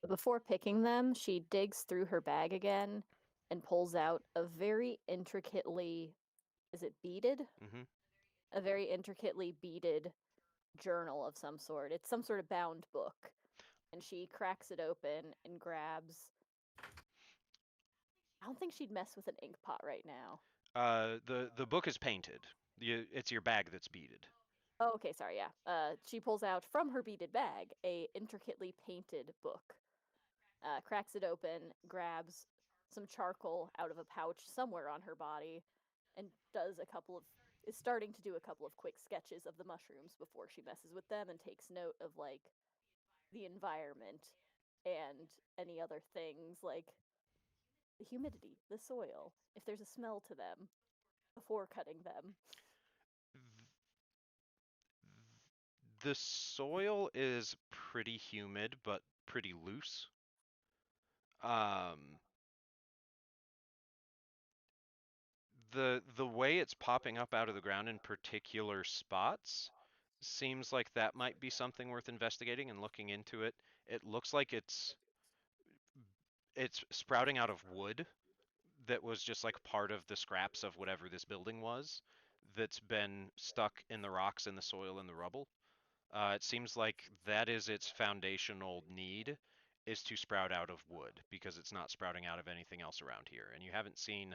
Before picking them, she digs through her bag again and pulls out a very intricately, is it beaded? Hmm. A very intricately beaded journal of some sort. It's some sort of bound book. And she cracks it open and grabs. I don't think she'd mess with an ink pot right now. The book is painted. It's your bag that's beaded. Oh, okay, sorry, yeah. She pulls out from her beaded bag a intricately painted book, cracks it open, grabs some charcoal out of a pouch somewhere on her body, and is starting to do a couple of quick sketches of the mushrooms before she messes with them and takes note of like the environment and any other things like the humidity, the soil, if there's a smell to them before cutting them. The soil is pretty humid, but pretty loose. Um, the way it's popping up out of the ground in particular spots seems like that might be something worth investigating and looking into it. It looks like it's sprouting out of wood that was just like part of the scraps of whatever this building was that's been stuck in the rocks and the soil and the rubble. It seems like that is its foundational need, is to sprout out of wood because it's not sprouting out of anything else around here. And you haven't seen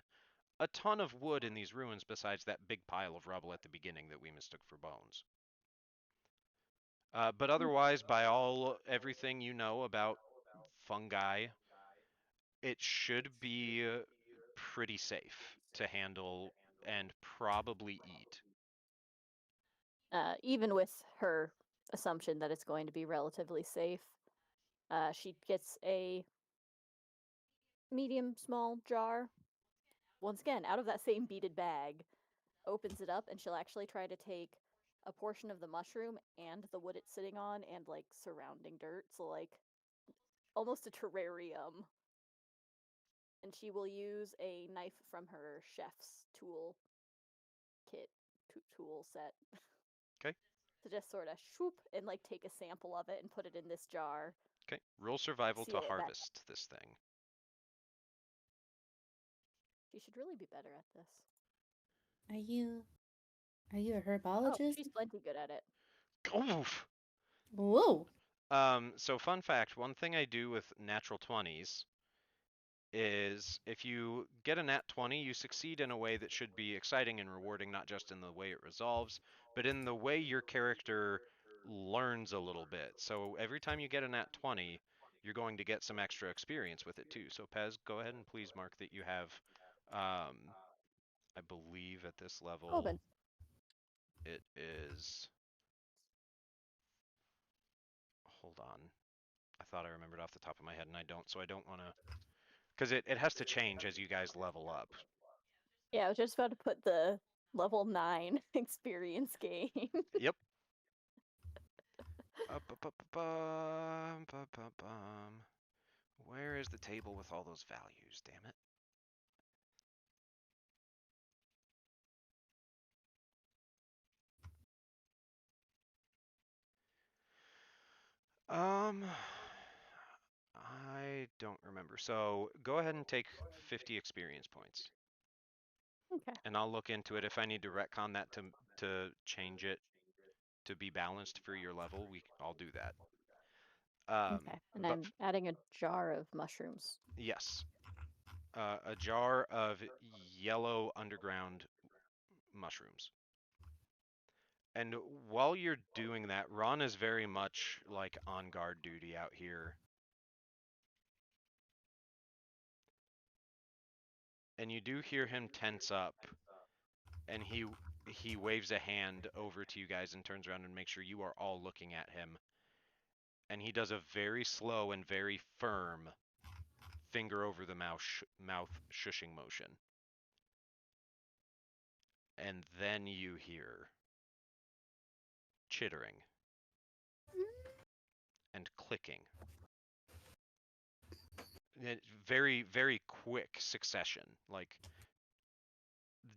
a ton of wood in these ruins besides that big pile of rubble at the beginning that we mistook for bones. But otherwise, by everything you know about fungi, it should be pretty safe to handle and probably eat. Even with her assumption that it's going to be relatively safe, she gets a medium small jar. Once again, out of that same beaded bag, opens it up, and she'll actually try to take a portion of the mushroom and the wood it's sitting on and like surrounding dirt. So, like, almost a terrarium. And she will use a knife from her chef's tool kit, tool set, Okay. to just sort of swoop and like take a sample of it and put it in this jar, Okay. Roll survival to seal it back. harvest this thing. She should really be better at this. Are you a Oh, herbologist? she's plenty good at it. Oof. Whoa. So fun fact, one thing I do with natural 20s is if you get a nat 20, you succeed in a way that should be exciting and rewarding, not just in the way it resolves, but in the way your character learns a little bit. So every time you get a nat 20, you're going to get some extra experience with it too. So Pez, go ahead and please mark that you have, I believe at this level, Open. it is, hold on. I thought I remembered off the top of my head and I don't, so I don't want to, because it has to change as you guys level up. Yeah, I was just about to put the level 9 experience gain. Yep. Ba-ba-ba-bum. Where is the table with all those values? Damn it. Um, I don't remember. So go ahead and take 50 experience points, Okay. and I'll look into it. If I need to retcon that to change it to be balanced for your level, I'll do that. Okay. And But I'm adding a jar of mushrooms. yes, a jar of yellow underground mushrooms. And while you're doing that, Ron is very much like on guard duty out here. And you do hear him tense up, and he waves a hand over to you guys and turns around and makes sure you are all looking at him. And he does a very slow and very firm finger over the mouth shushing motion. And then you hear chittering and clicking. Very, very quick succession. Like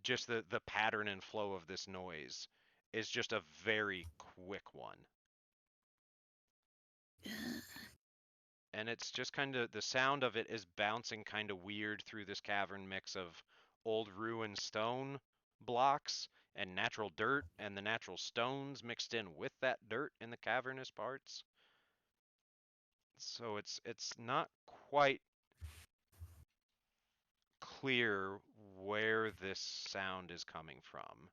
just the pattern and flow of this noise is just a very quick one. And it's just kind of the sound of it is bouncing kind of weird through this cavern mix of old ruined stone blocks and natural dirt and the natural stones mixed in with that dirt in the cavernous parts. So it's not quite clear where this sound is coming from.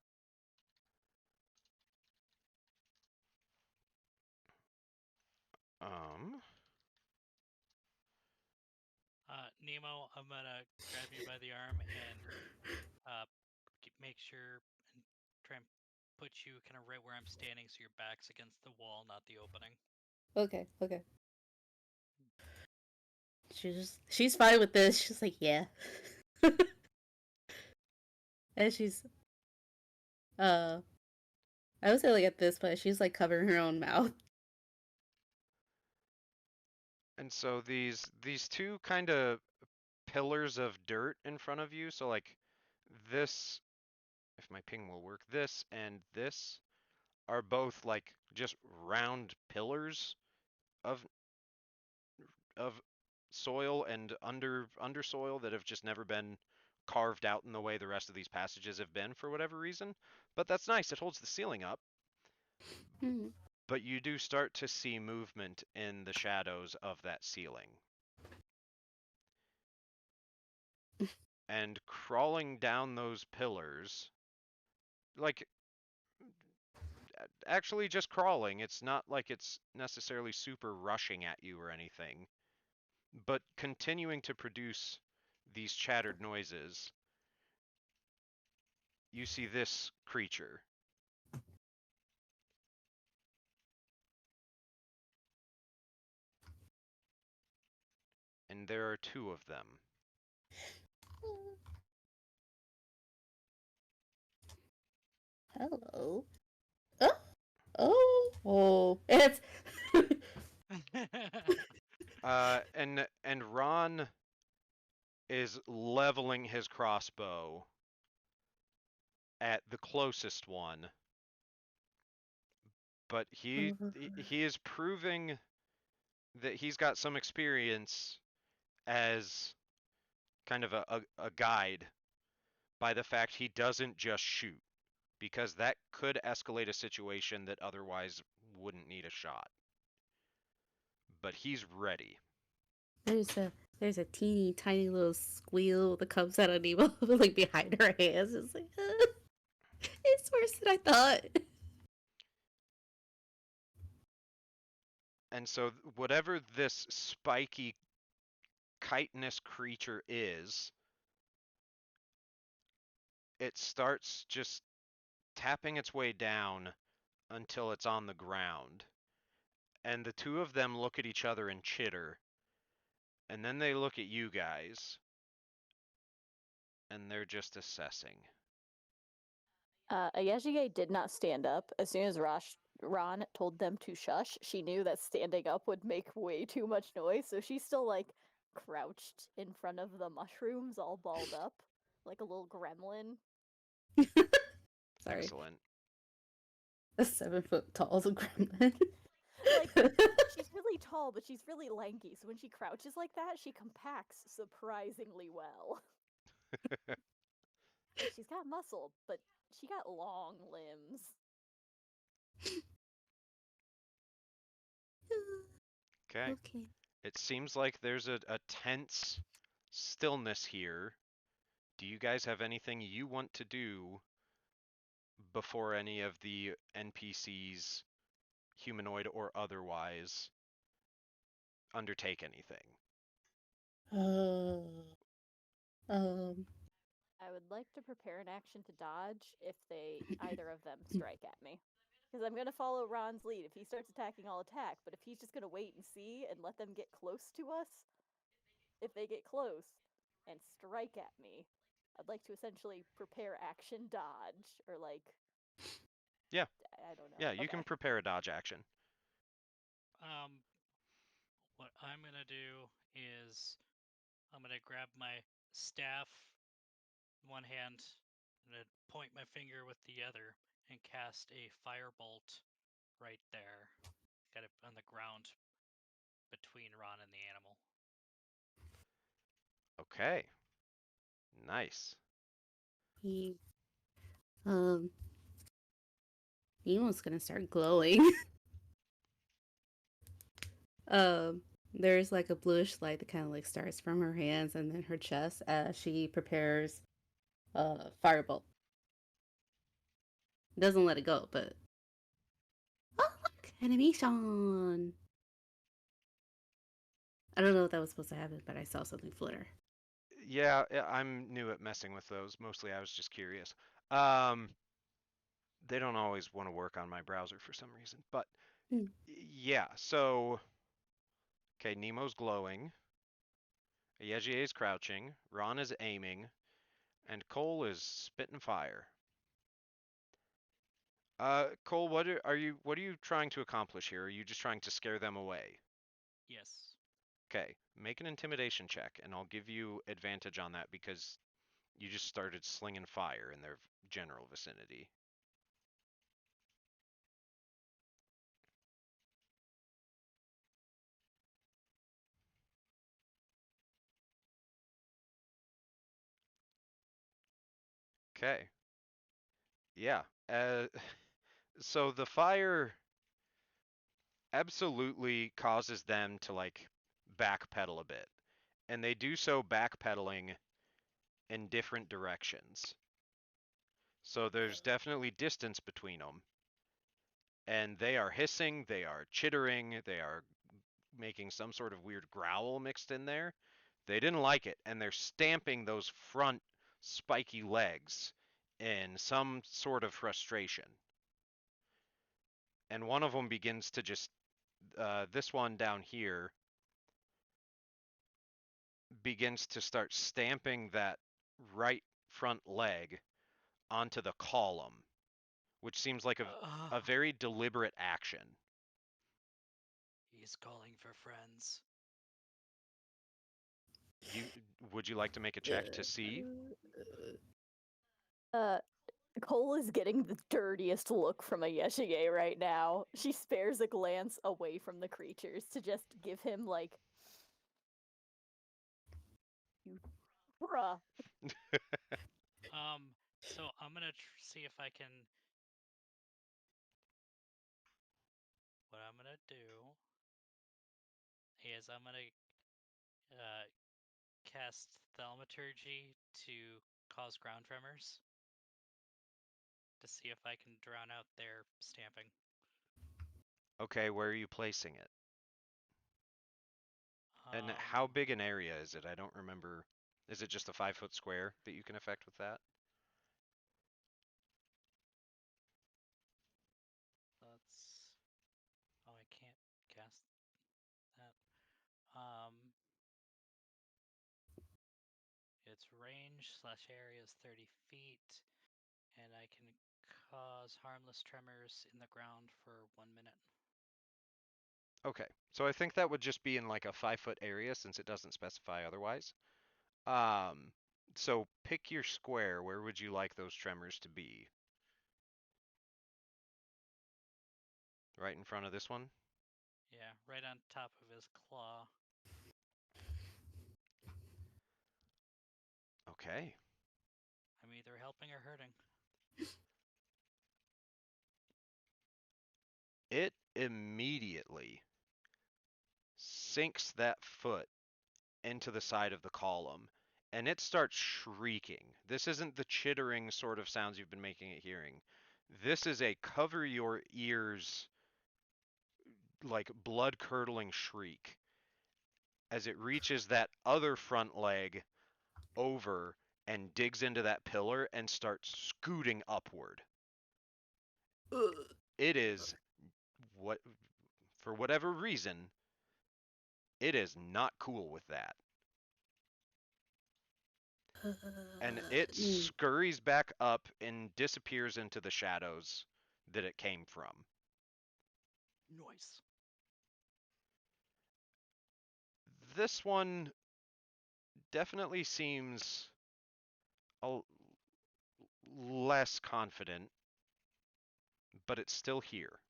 Um, Nemo, I'm gonna grab you by the arm and make sure and try and put you kind of right where I'm standing, so your back's against the wall, not the opening. Okay, okay. She's fine with this. She's like, yeah. And she's I would say like at this point she's like covering her own mouth. and so these two kind of pillars of dirt in front of you, so like this, if my ping will work, this and this are both like just round pillars of of soil and under soil that have just never been carved out in the way the rest of these passages have been for whatever reason. But that's nice. It holds the ceiling up. Hmm. But you do start to see movement in the shadows of that ceiling. And crawling down those pillars, like actually just crawling, it's not like it's necessarily super rushing at you or anything, but continuing to produce these chattered noises. You see this creature. And there are two of them. Hello. Oh, oh, it's And Ron is leveling his crossbow at the closest one, but he is proving that he's got some experience as kind of a guide by the fact he doesn't just shoot, because that could escalate a situation that otherwise wouldn't need a shot. but he's ready. There's a teeny tiny little squeal that comes out of Nemo like behind her hands. It's like it's worse than I thought. And so, whatever this spiky, chitinous creature is, it starts just tapping its way down until it's on the ground. And the two of them look at each other and chitter. And then they look at you guys. And they're just assessing. Ayashige did not stand up. As soon as Ron told them to shush, she knew that standing up would make way too much noise, so she's still like crouched in front of the mushrooms, all balled up, like a little gremlin. Sorry. Excellent. A 7 foot tall gremlin. Like, she's really tall, but she's really lanky, so when she crouches like that, she compacts surprisingly well. Like, she's got muscle, but she got long limbs. Okay. Okay. It seems like there's a tense stillness here. Do you guys have anything you want to do before any of the NPCs, humanoid or otherwise, undertake anything? Uh, um. I would like to prepare an action to dodge if either of them strike at me. Because I'm gonna follow Ron's lead. If he starts attacking, I'll attack. But if he's just gonna wait and see and let them get close to us, if they get close and strike at me, I'd like to essentially prepare action dodge or like Yeah. I don't know. Yeah, you can prepare a dodge action. What I'm gonna do is I'm gonna grab my staff in one hand, and then point my finger with the other and cast a firebolt right there. Got it on the ground between Ron and the animal. Okay. Nice. He, um, Nemo's gonna start glowing. um, there's like a bluish light that kind of like starts from her hands and then her chest as she prepares firebolt. Doesn't let it go, but oh look, animation. I don't know if that was supposed to happen, but I saw something flitter. Yeah, I'm new at messing with those. Mostly I was just curious. They don't always want to work on my browser for some reason. But yeah, so okay, Nemo's glowing. Yeji is crouching. Ron is aiming. And Cole is spitting fire. Cole, what are you trying to accomplish here? Are you just trying to scare them away? Yes. Okay, make an intimidation check, and I'll give you advantage on that because you just started slinging fire in their general vicinity. Okay. Yeah. So the fire absolutely causes them to like backpedal a bit. And they do so backpedaling in different directions. So there's definitely distance between them. And they are hissing, they are chittering, they are making some sort of weird growl mixed in there. They didn't like it, and they're stamping those front spiky legs in some sort of frustration. And one of them begins to just, this one down here, begins to start stamping that right front leg onto the column, which seems like a very deliberate action. He's calling for friends. Would you like to make a check to see? Cole is getting the dirtiest look from a Yeshige right now. She spares a glance away from the creatures to just give him like you bruh. So I'm gonna see if I can. What I'm gonna do is I'm gonna cast Thaumaturgy to cause ground tremors to see if I can drown out their stamping. Okay, where are you placing it? And how big an area is it? I don't remember. Is it just a 5-foot square that you can affect with that? That's. Oh, I can't cast that. Its range / area is 30 feet, and I can cause harmless tremors in the ground for 1 minute. Okay, so I think that would just be in like a 5-foot area since it doesn't specify otherwise. So pick your square. Where would you like those tremors to be? Right in front of this one? Yeah, right on top of his claw. Okay. I'm either helping or hurting. It immediately sinks that foot into the side of the column and it starts shrieking. This isn't the chittering sort of sounds you've been making it hearing. This is a cover your ears, like blood curdling shriek as it reaches that other front leg over and digs into that pillar and starts scooting upward. It is what, for whatever reason, it is not cool with that. And it scurries back up and disappears into the shadows that it came from. Nice. This one definitely seems less confident, but it's still here.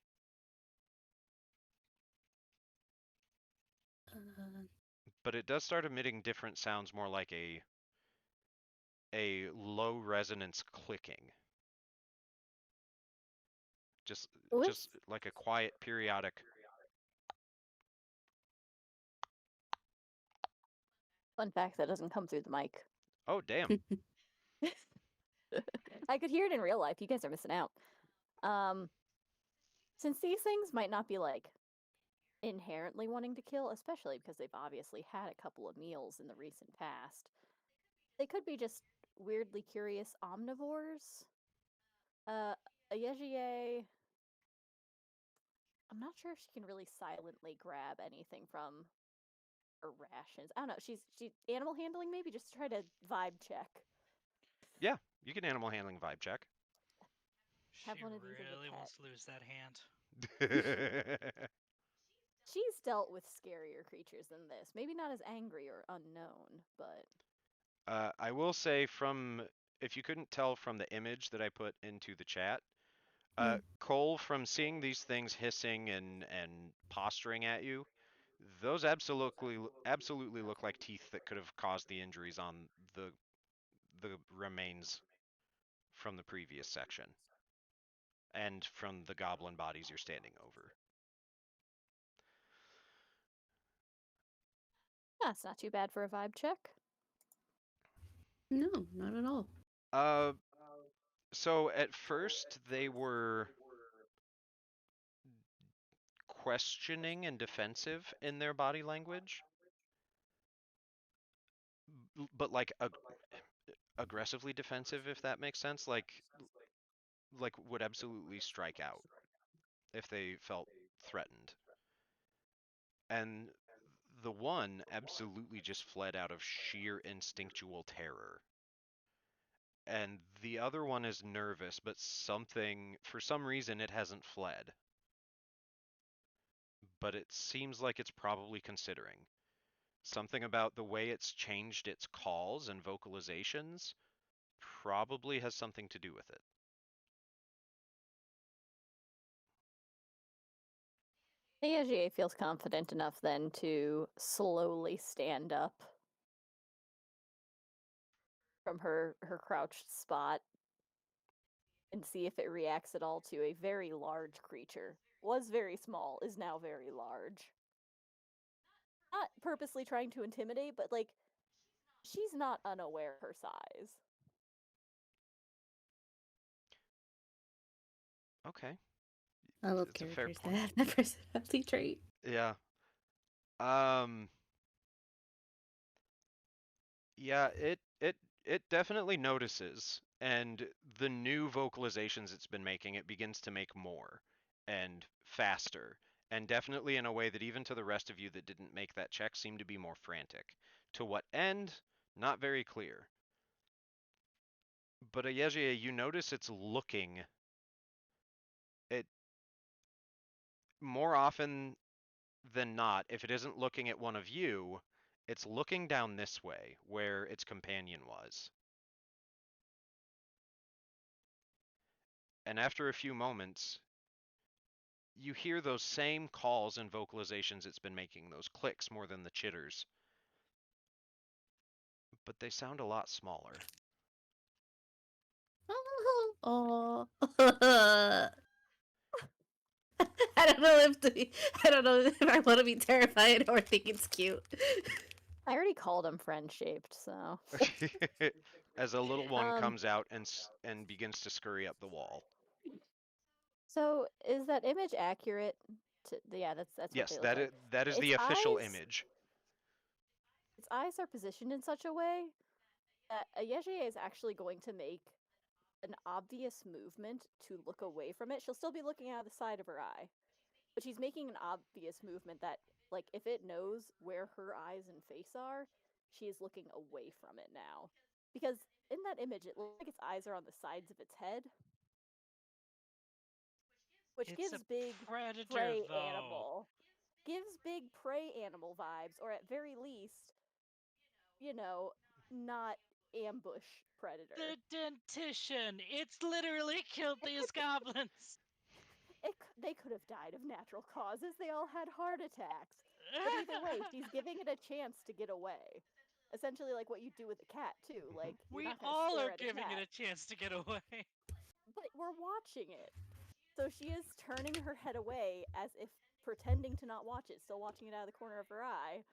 But it does start emitting different sounds, more like a low resonance clicking. Just like a quiet periodic. Fun fact, that doesn't come through the mic. Oh, damn. I could hear it in real life. You guys are missing out. Since these things might not be like inherently wanting to kill, especially because they've obviously had a couple of meals in the recent past, they could be just weirdly curious omnivores. A Yejier, I'm not sure if she can really silently grab anything from her rations. I don't know. She's animal handling maybe just to try to vibe check. Yeah, you can animal handling vibe check. Have She one of these as a really pet. wants to lose that hand. She's dealt with scarier creatures than this. Maybe not as angry or unknown, but I will say if you couldn't tell from the image that I put into the chat, Cole, from seeing these things hissing and posturing at you, those absolutely look like teeth that could have caused the injuries on the remains from the previous section and from the goblin bodies you're standing over. that's not too bad for a vibe check. No, not at all. So at first they were questioning and defensive in their body language, but like aggressively defensive, if that makes sense. Like would absolutely strike out if they felt threatened. And the one absolutely just fled out of sheer instinctual terror. And the other one is nervous, but for some reason, it hasn't fled. But it seems like it's probably considering. Something about the way it's changed its calls and vocalizations probably has something to do with it. Yejier feels confident enough then to slowly stand up from her crouched spot and see if it reacts at all to a very large creature. Was very small, is now very large. not purposely trying to intimidate, but like she's not unaware of her size. Okay. I love It's a fair characters that point. have that personality trait. Yeah. Um. Yeah. It definitely notices, and the new vocalizations it's been making, it begins to make more and faster, and definitely in a way that even to the rest of you that didn't make that check seemed to be more frantic. To what end? Not very clear. But Ayeje, you notice it's looking. It more often than not, if it isn't looking at one of you, it's looking down this way where its companion was. And after a few moments, you hear those same calls and vocalizations it's been making, those clicks more than the chitters. But they sound a lot smaller. Oh. I don't know I don't know if I want to be terrified or think it's cute. I already called him friend shaped, so. As a little one Um, comes out and begins to scurry up the wall. So is that image accurate? Yeah, that's what Yes, they look like. that is Its the official eyes, image. its eyes are positioned in such a way that Ayeje is actually going to make an obvious movement to look away from it. She'll still be looking out of the side of her eye, but she's making an obvious movement that, like, if it knows where her eyes and face are, she is looking away from it now. Because in that image, it looks like its eyes are on the sides of its head, which It's a gives big predator, prey though. animal. Gives big prey animal vibes, or at very least, not ambush predator. The dentition! It's literally killed these goblins! They could have died of natural causes. They all had heart attacks. But either way, she's giving it a chance to get away. Essentially, like what you do with a cat too. Like you're We not gonna all stare are at a giving cat, it a chance to get away. but we're watching it. So she is turning her head away as if pretending to not watch it, still watching it out of the corner of her eye,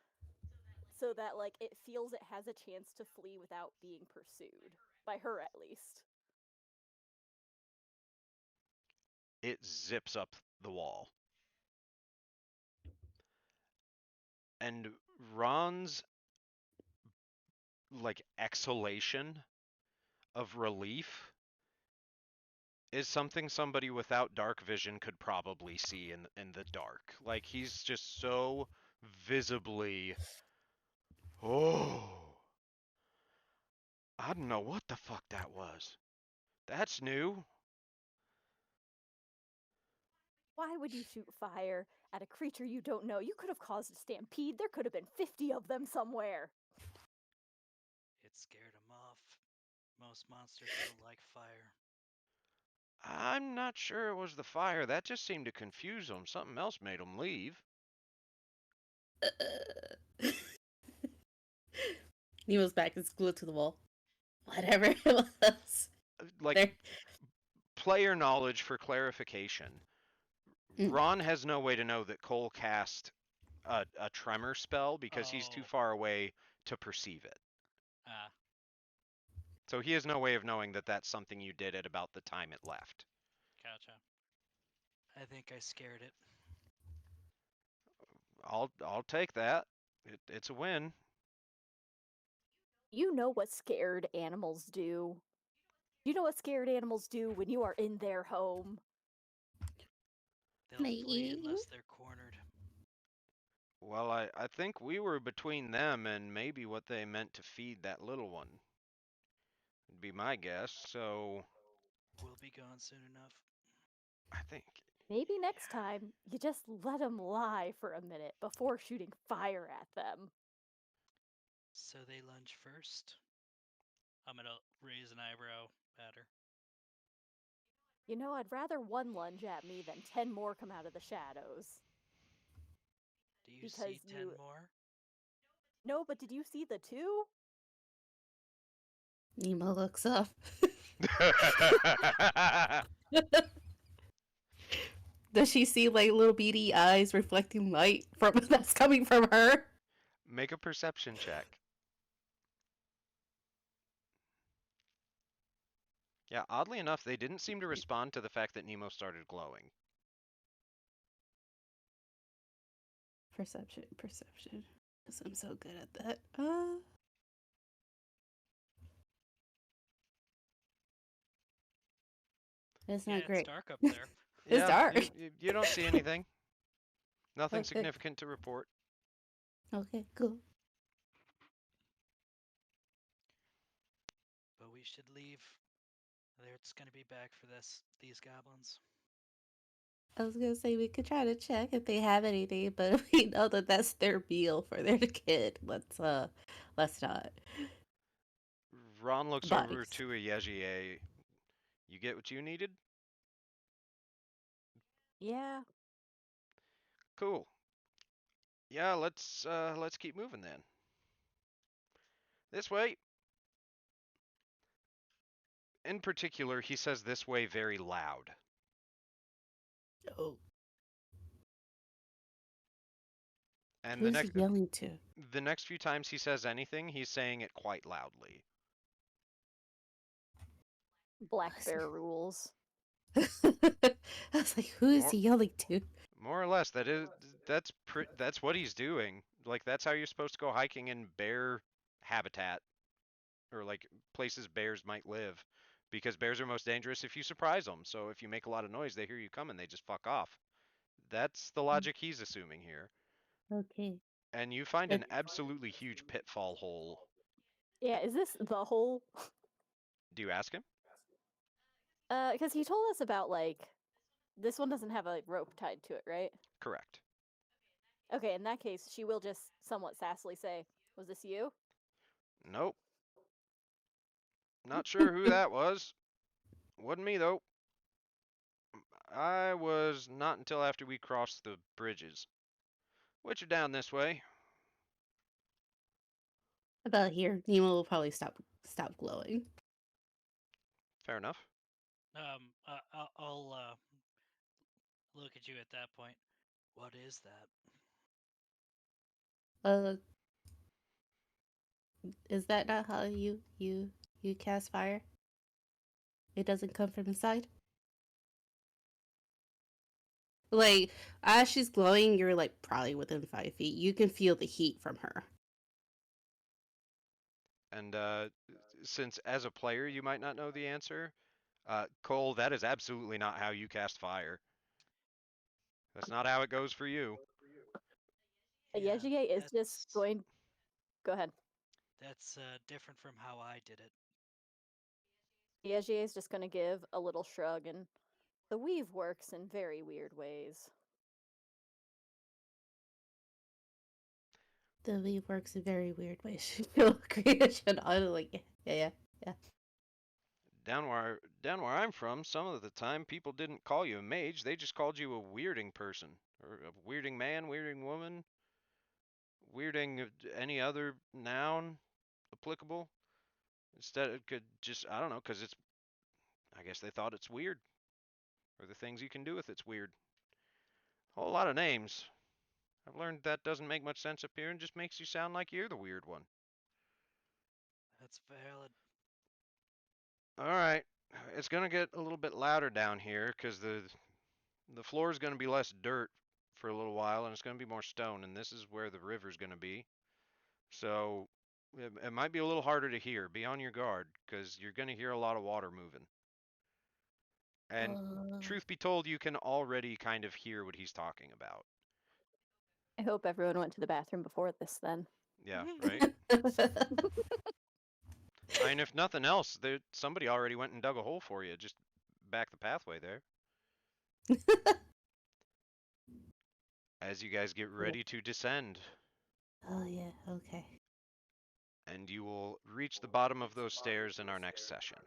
so that like it feels it has a chance to flee without being pursued by her at least. It zips up the wall. And Ron's like exhalation of relief is something somebody without dark vision could probably see in the dark. Like he's just so visibly, oh, I don't know what the fuck that was. That's new. Why would you shoot fire at a creature you don't know? You could have caused a stampede. There could have been 50 of them somewhere. It scared him off. Most monsters don't like fire. I'm not sure it was the fire. That just seemed to confuse them. Something else made them leave. Nemo's back is glued to the wall. Whatever it was. Like, There. player knowledge for clarification. Mm. Ron has no way to know that Cole cast a tremor spell because he's too Oh. far away to perceive it. Ah, So he has no way of knowing that that's something you did at about the time it left. gotcha. I think I scared it. I'll take that. It's a win. You know what scared animals do. You know what scared animals do when you are in their home. They'll flee unless they're cornered. Well, I think we were between them and maybe what they meant to feed that little one. Would be my guess. So We'll be gone soon enough. I think Maybe next time you just let them lie for a minute before shooting fire at them. So they lunge first. I'm gonna raise an eyebrow at her. You know, I'd rather one lunge at me than 10 more come out of the shadows. Do you Because see 10 more? No, but did you see the two? Nemo looks up. Does she see like little beady eyes reflecting light from that's coming from her? Make a perception check. Yeah, oddly enough, they didn't seem to respond to the fact that Nemo started glowing. Perception. Because I'm so good at that. It's Yeah, not it's great. dark up there. It's Yeah, dark. you don't see anything. Nothing Okay. significant to report. Okay, cool. But we should leave. It's gonna be back for these goblins. I was gonna say we could try to check if they have anything, but if we know that that's their meal for their kid, let's not. Ron looks over Bodies. to a Yejier. You get what you needed? Yeah. Cool. Yeah, let's keep moving then. This way. In particular, he says this way very loud. Oh, And who's he yelling to? the next few times he says anything, he's saying it quite loudly. Black bear rules. I was like, who is he yelling to? More or less, that's what he's doing. Like that's how you're supposed to go hiking in bear habitat or like places bears might live, because bears are most dangerous if you surprise them. So if you make a lot of noise, they hear you coming, they just fuck off. That's the logic he's assuming here. Okay. And you find It- an absolutely huge pitfall hole. Yeah, is this the hole? Do you ask him? Because he told us about like this one doesn't have a rope tied to it, right? Correct. Okay, in that case, she will just somewhat sassily say, "Was this you?" Nope. Not sure who that was. Wasn't me though. I was not until after we crossed the bridges. Which are down this way. About here, Nemo will probably stop glowing. Fair enough. I'll look at you at that point. What is that? Uh, is that not how you cast fire? It doesn't come from inside. Like as she's glowing, you're like probably within 5 feet. You can feel the heat from her. And since as a player you might not know the answer, Cole, that is absolutely not how you cast fire. That's not how it goes for you. A Yeah, Yejiye is just going. Go ahead. That's different from how I did it. Yejiye is just going to give a little shrug, and the weave works in very weird ways. The weave works in very weird ways. She'll creation on like yeah. Down where I'm from, some of the time people didn't call you a mage, they just called you a weirding person. Or a weirding man, weirding woman, weirding any other noun applicable. Instead it could just I don't know, because it's I guess they thought it's weird. Or the things you can do with it's weird. A whole lot of names. I've learned that doesn't make much sense up here and just makes you sound like you're the weird one. That's valid. Alright. It's gonna get a little bit louder down here because the floor is gonna be less dirt for a little while and it's gonna be more stone, and this is where the river's gonna be. So it might be a little harder to hear. Be on your guard because you're gonna hear a lot of water moving. And truth be told, you can already kind of hear what he's talking about. I hope everyone went to the bathroom before this then. Yeah, right? I mean, if nothing else, somebody already went and dug a hole for you. Just back the pathway there. As you guys get ready to descend, Oh yeah, okay. and you will reach the bottom of those stairs in our next session.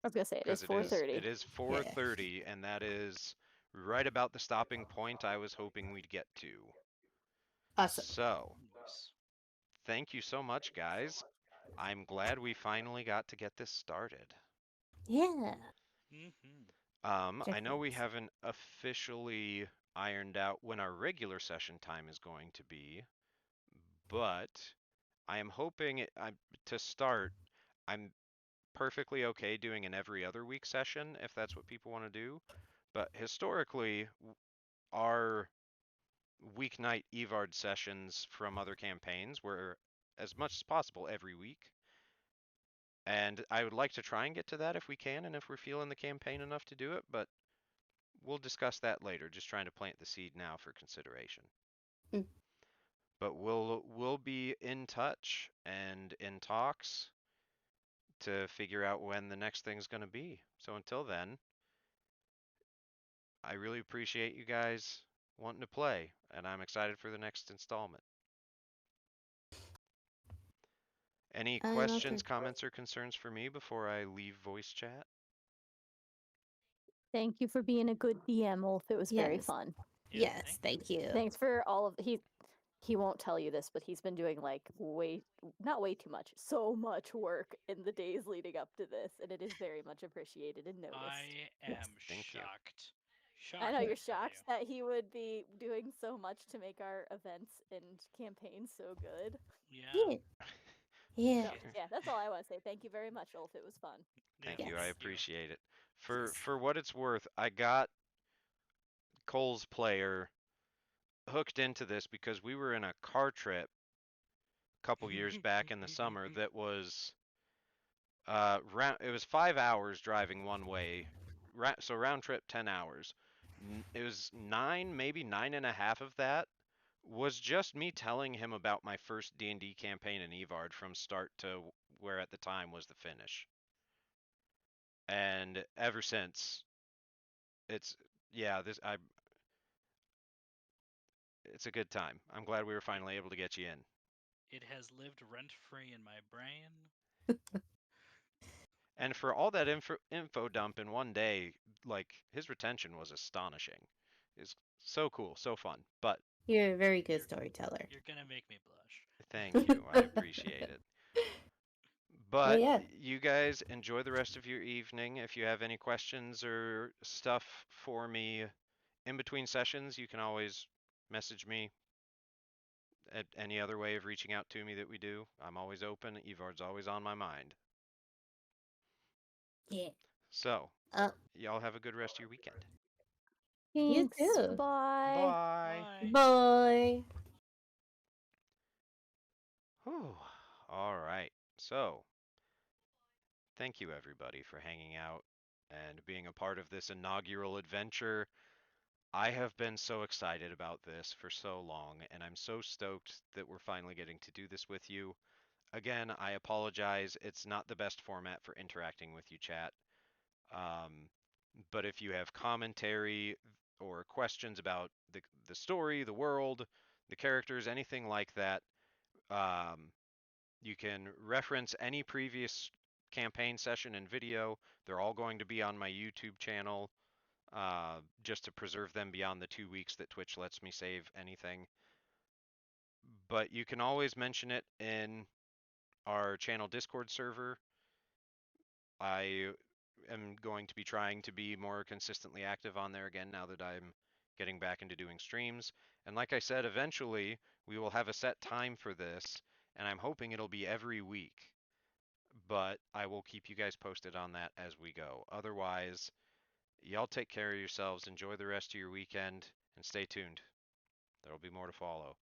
I was gonna say it is Because 4:30. it is 4:30, and that is right about the stopping point I was hoping we'd get to. Awesome. So, Nice. thank you so much, guys. I'm glad we finally got to get this started. Yeah. I know we Checkpoints. haven't officially ironed out when our regular session time is going to be, but I am hoping to start. I'm perfectly okay doing an every other week session if that's what people want to do. But historically, our weeknight Evard sessions from other campaigns were as much as possible every week. And I would like to try and get to that if we can and if we're feeling the campaign enough to do it, but we'll discuss that later, just trying to plant the seed now for consideration. Mm. But we'll be in touch and in talks to figure out when the next thing's going to be. So until then, I really appreciate you guys wanting to play, and I'm excited for the next installment. Any I'm also questions, comments, or concerns for me before I leave voice chat? Thank you for being a good DM, Wolf. It was very Yes. fun. Yeah, Yes, thank you. Thanks for all of he won't tell you this, but he's been doing like not way too much, so much work in the days leading up to this, and it is very much appreciated and noticed. I Yes. am Thank you. shocked. I know Shocked, you're tell shocked that he would be doing so much to make our events and campaigns so good. you. Yeah. Yeah. So yeah, that's all I want to say. Thank you very much, Ulf. It was fun. Yeah, Thank you. I Yes. appreciate it. Yes. For what it's worth, I got Cole's player hooked into this because we were in a car trip a couple years back in the summer that was it was 5 hours driving one way, so round trip 10 hours. It was nine, maybe 9.5 of that was just me telling him about my first D&D campaign in Evard from start to where at the time was the finish. And ever since, it's yeah, it's a good time. I'm glad we were finally able to get you in. It has lived rent free in my brain. And for all that info dump in one day, like his retention was astonishing. It's so cool, so fun. But You're a very good storyteller. You're gonna make me blush. thank you. I appreciate it. Well, But yeah. you guys enjoy the rest of your evening. If you have any questions or stuff for me in between sessions, you can always message me at any other way of reaching out to me that we do. I'm always open. Evard's always on my mind. Yeah. So, Uh, y'all have a good rest of your weekend. you Thanks. too. Bye. Bye. Bye. Bye. Whew. All right. So, thank you everybody for hanging out and being a part of this inaugural adventure. I have been so excited about this for so long, and I'm so stoked that we're finally getting to do this with you. Again, I apologize. It's not the best format for interacting with you, chat. Um, but if you have commentary or questions about the story, the world, the characters, anything like that, um, you can reference any previous campaign session and video. They're all going to be on my YouTube channel, just to preserve them beyond the 2 weeks that Twitch lets me save anything. But you can always mention it in our channel Discord server. I am going to be trying to be more consistently active on there again now that I'm getting back into doing streams. And like I said, eventually we will have a set time for this, and I'm hoping it'll be every week. But I will keep you guys posted on that as we go. Otherwise, y'all take care of yourselves, enjoy the rest of your weekend, and stay tuned. There will be more to follow.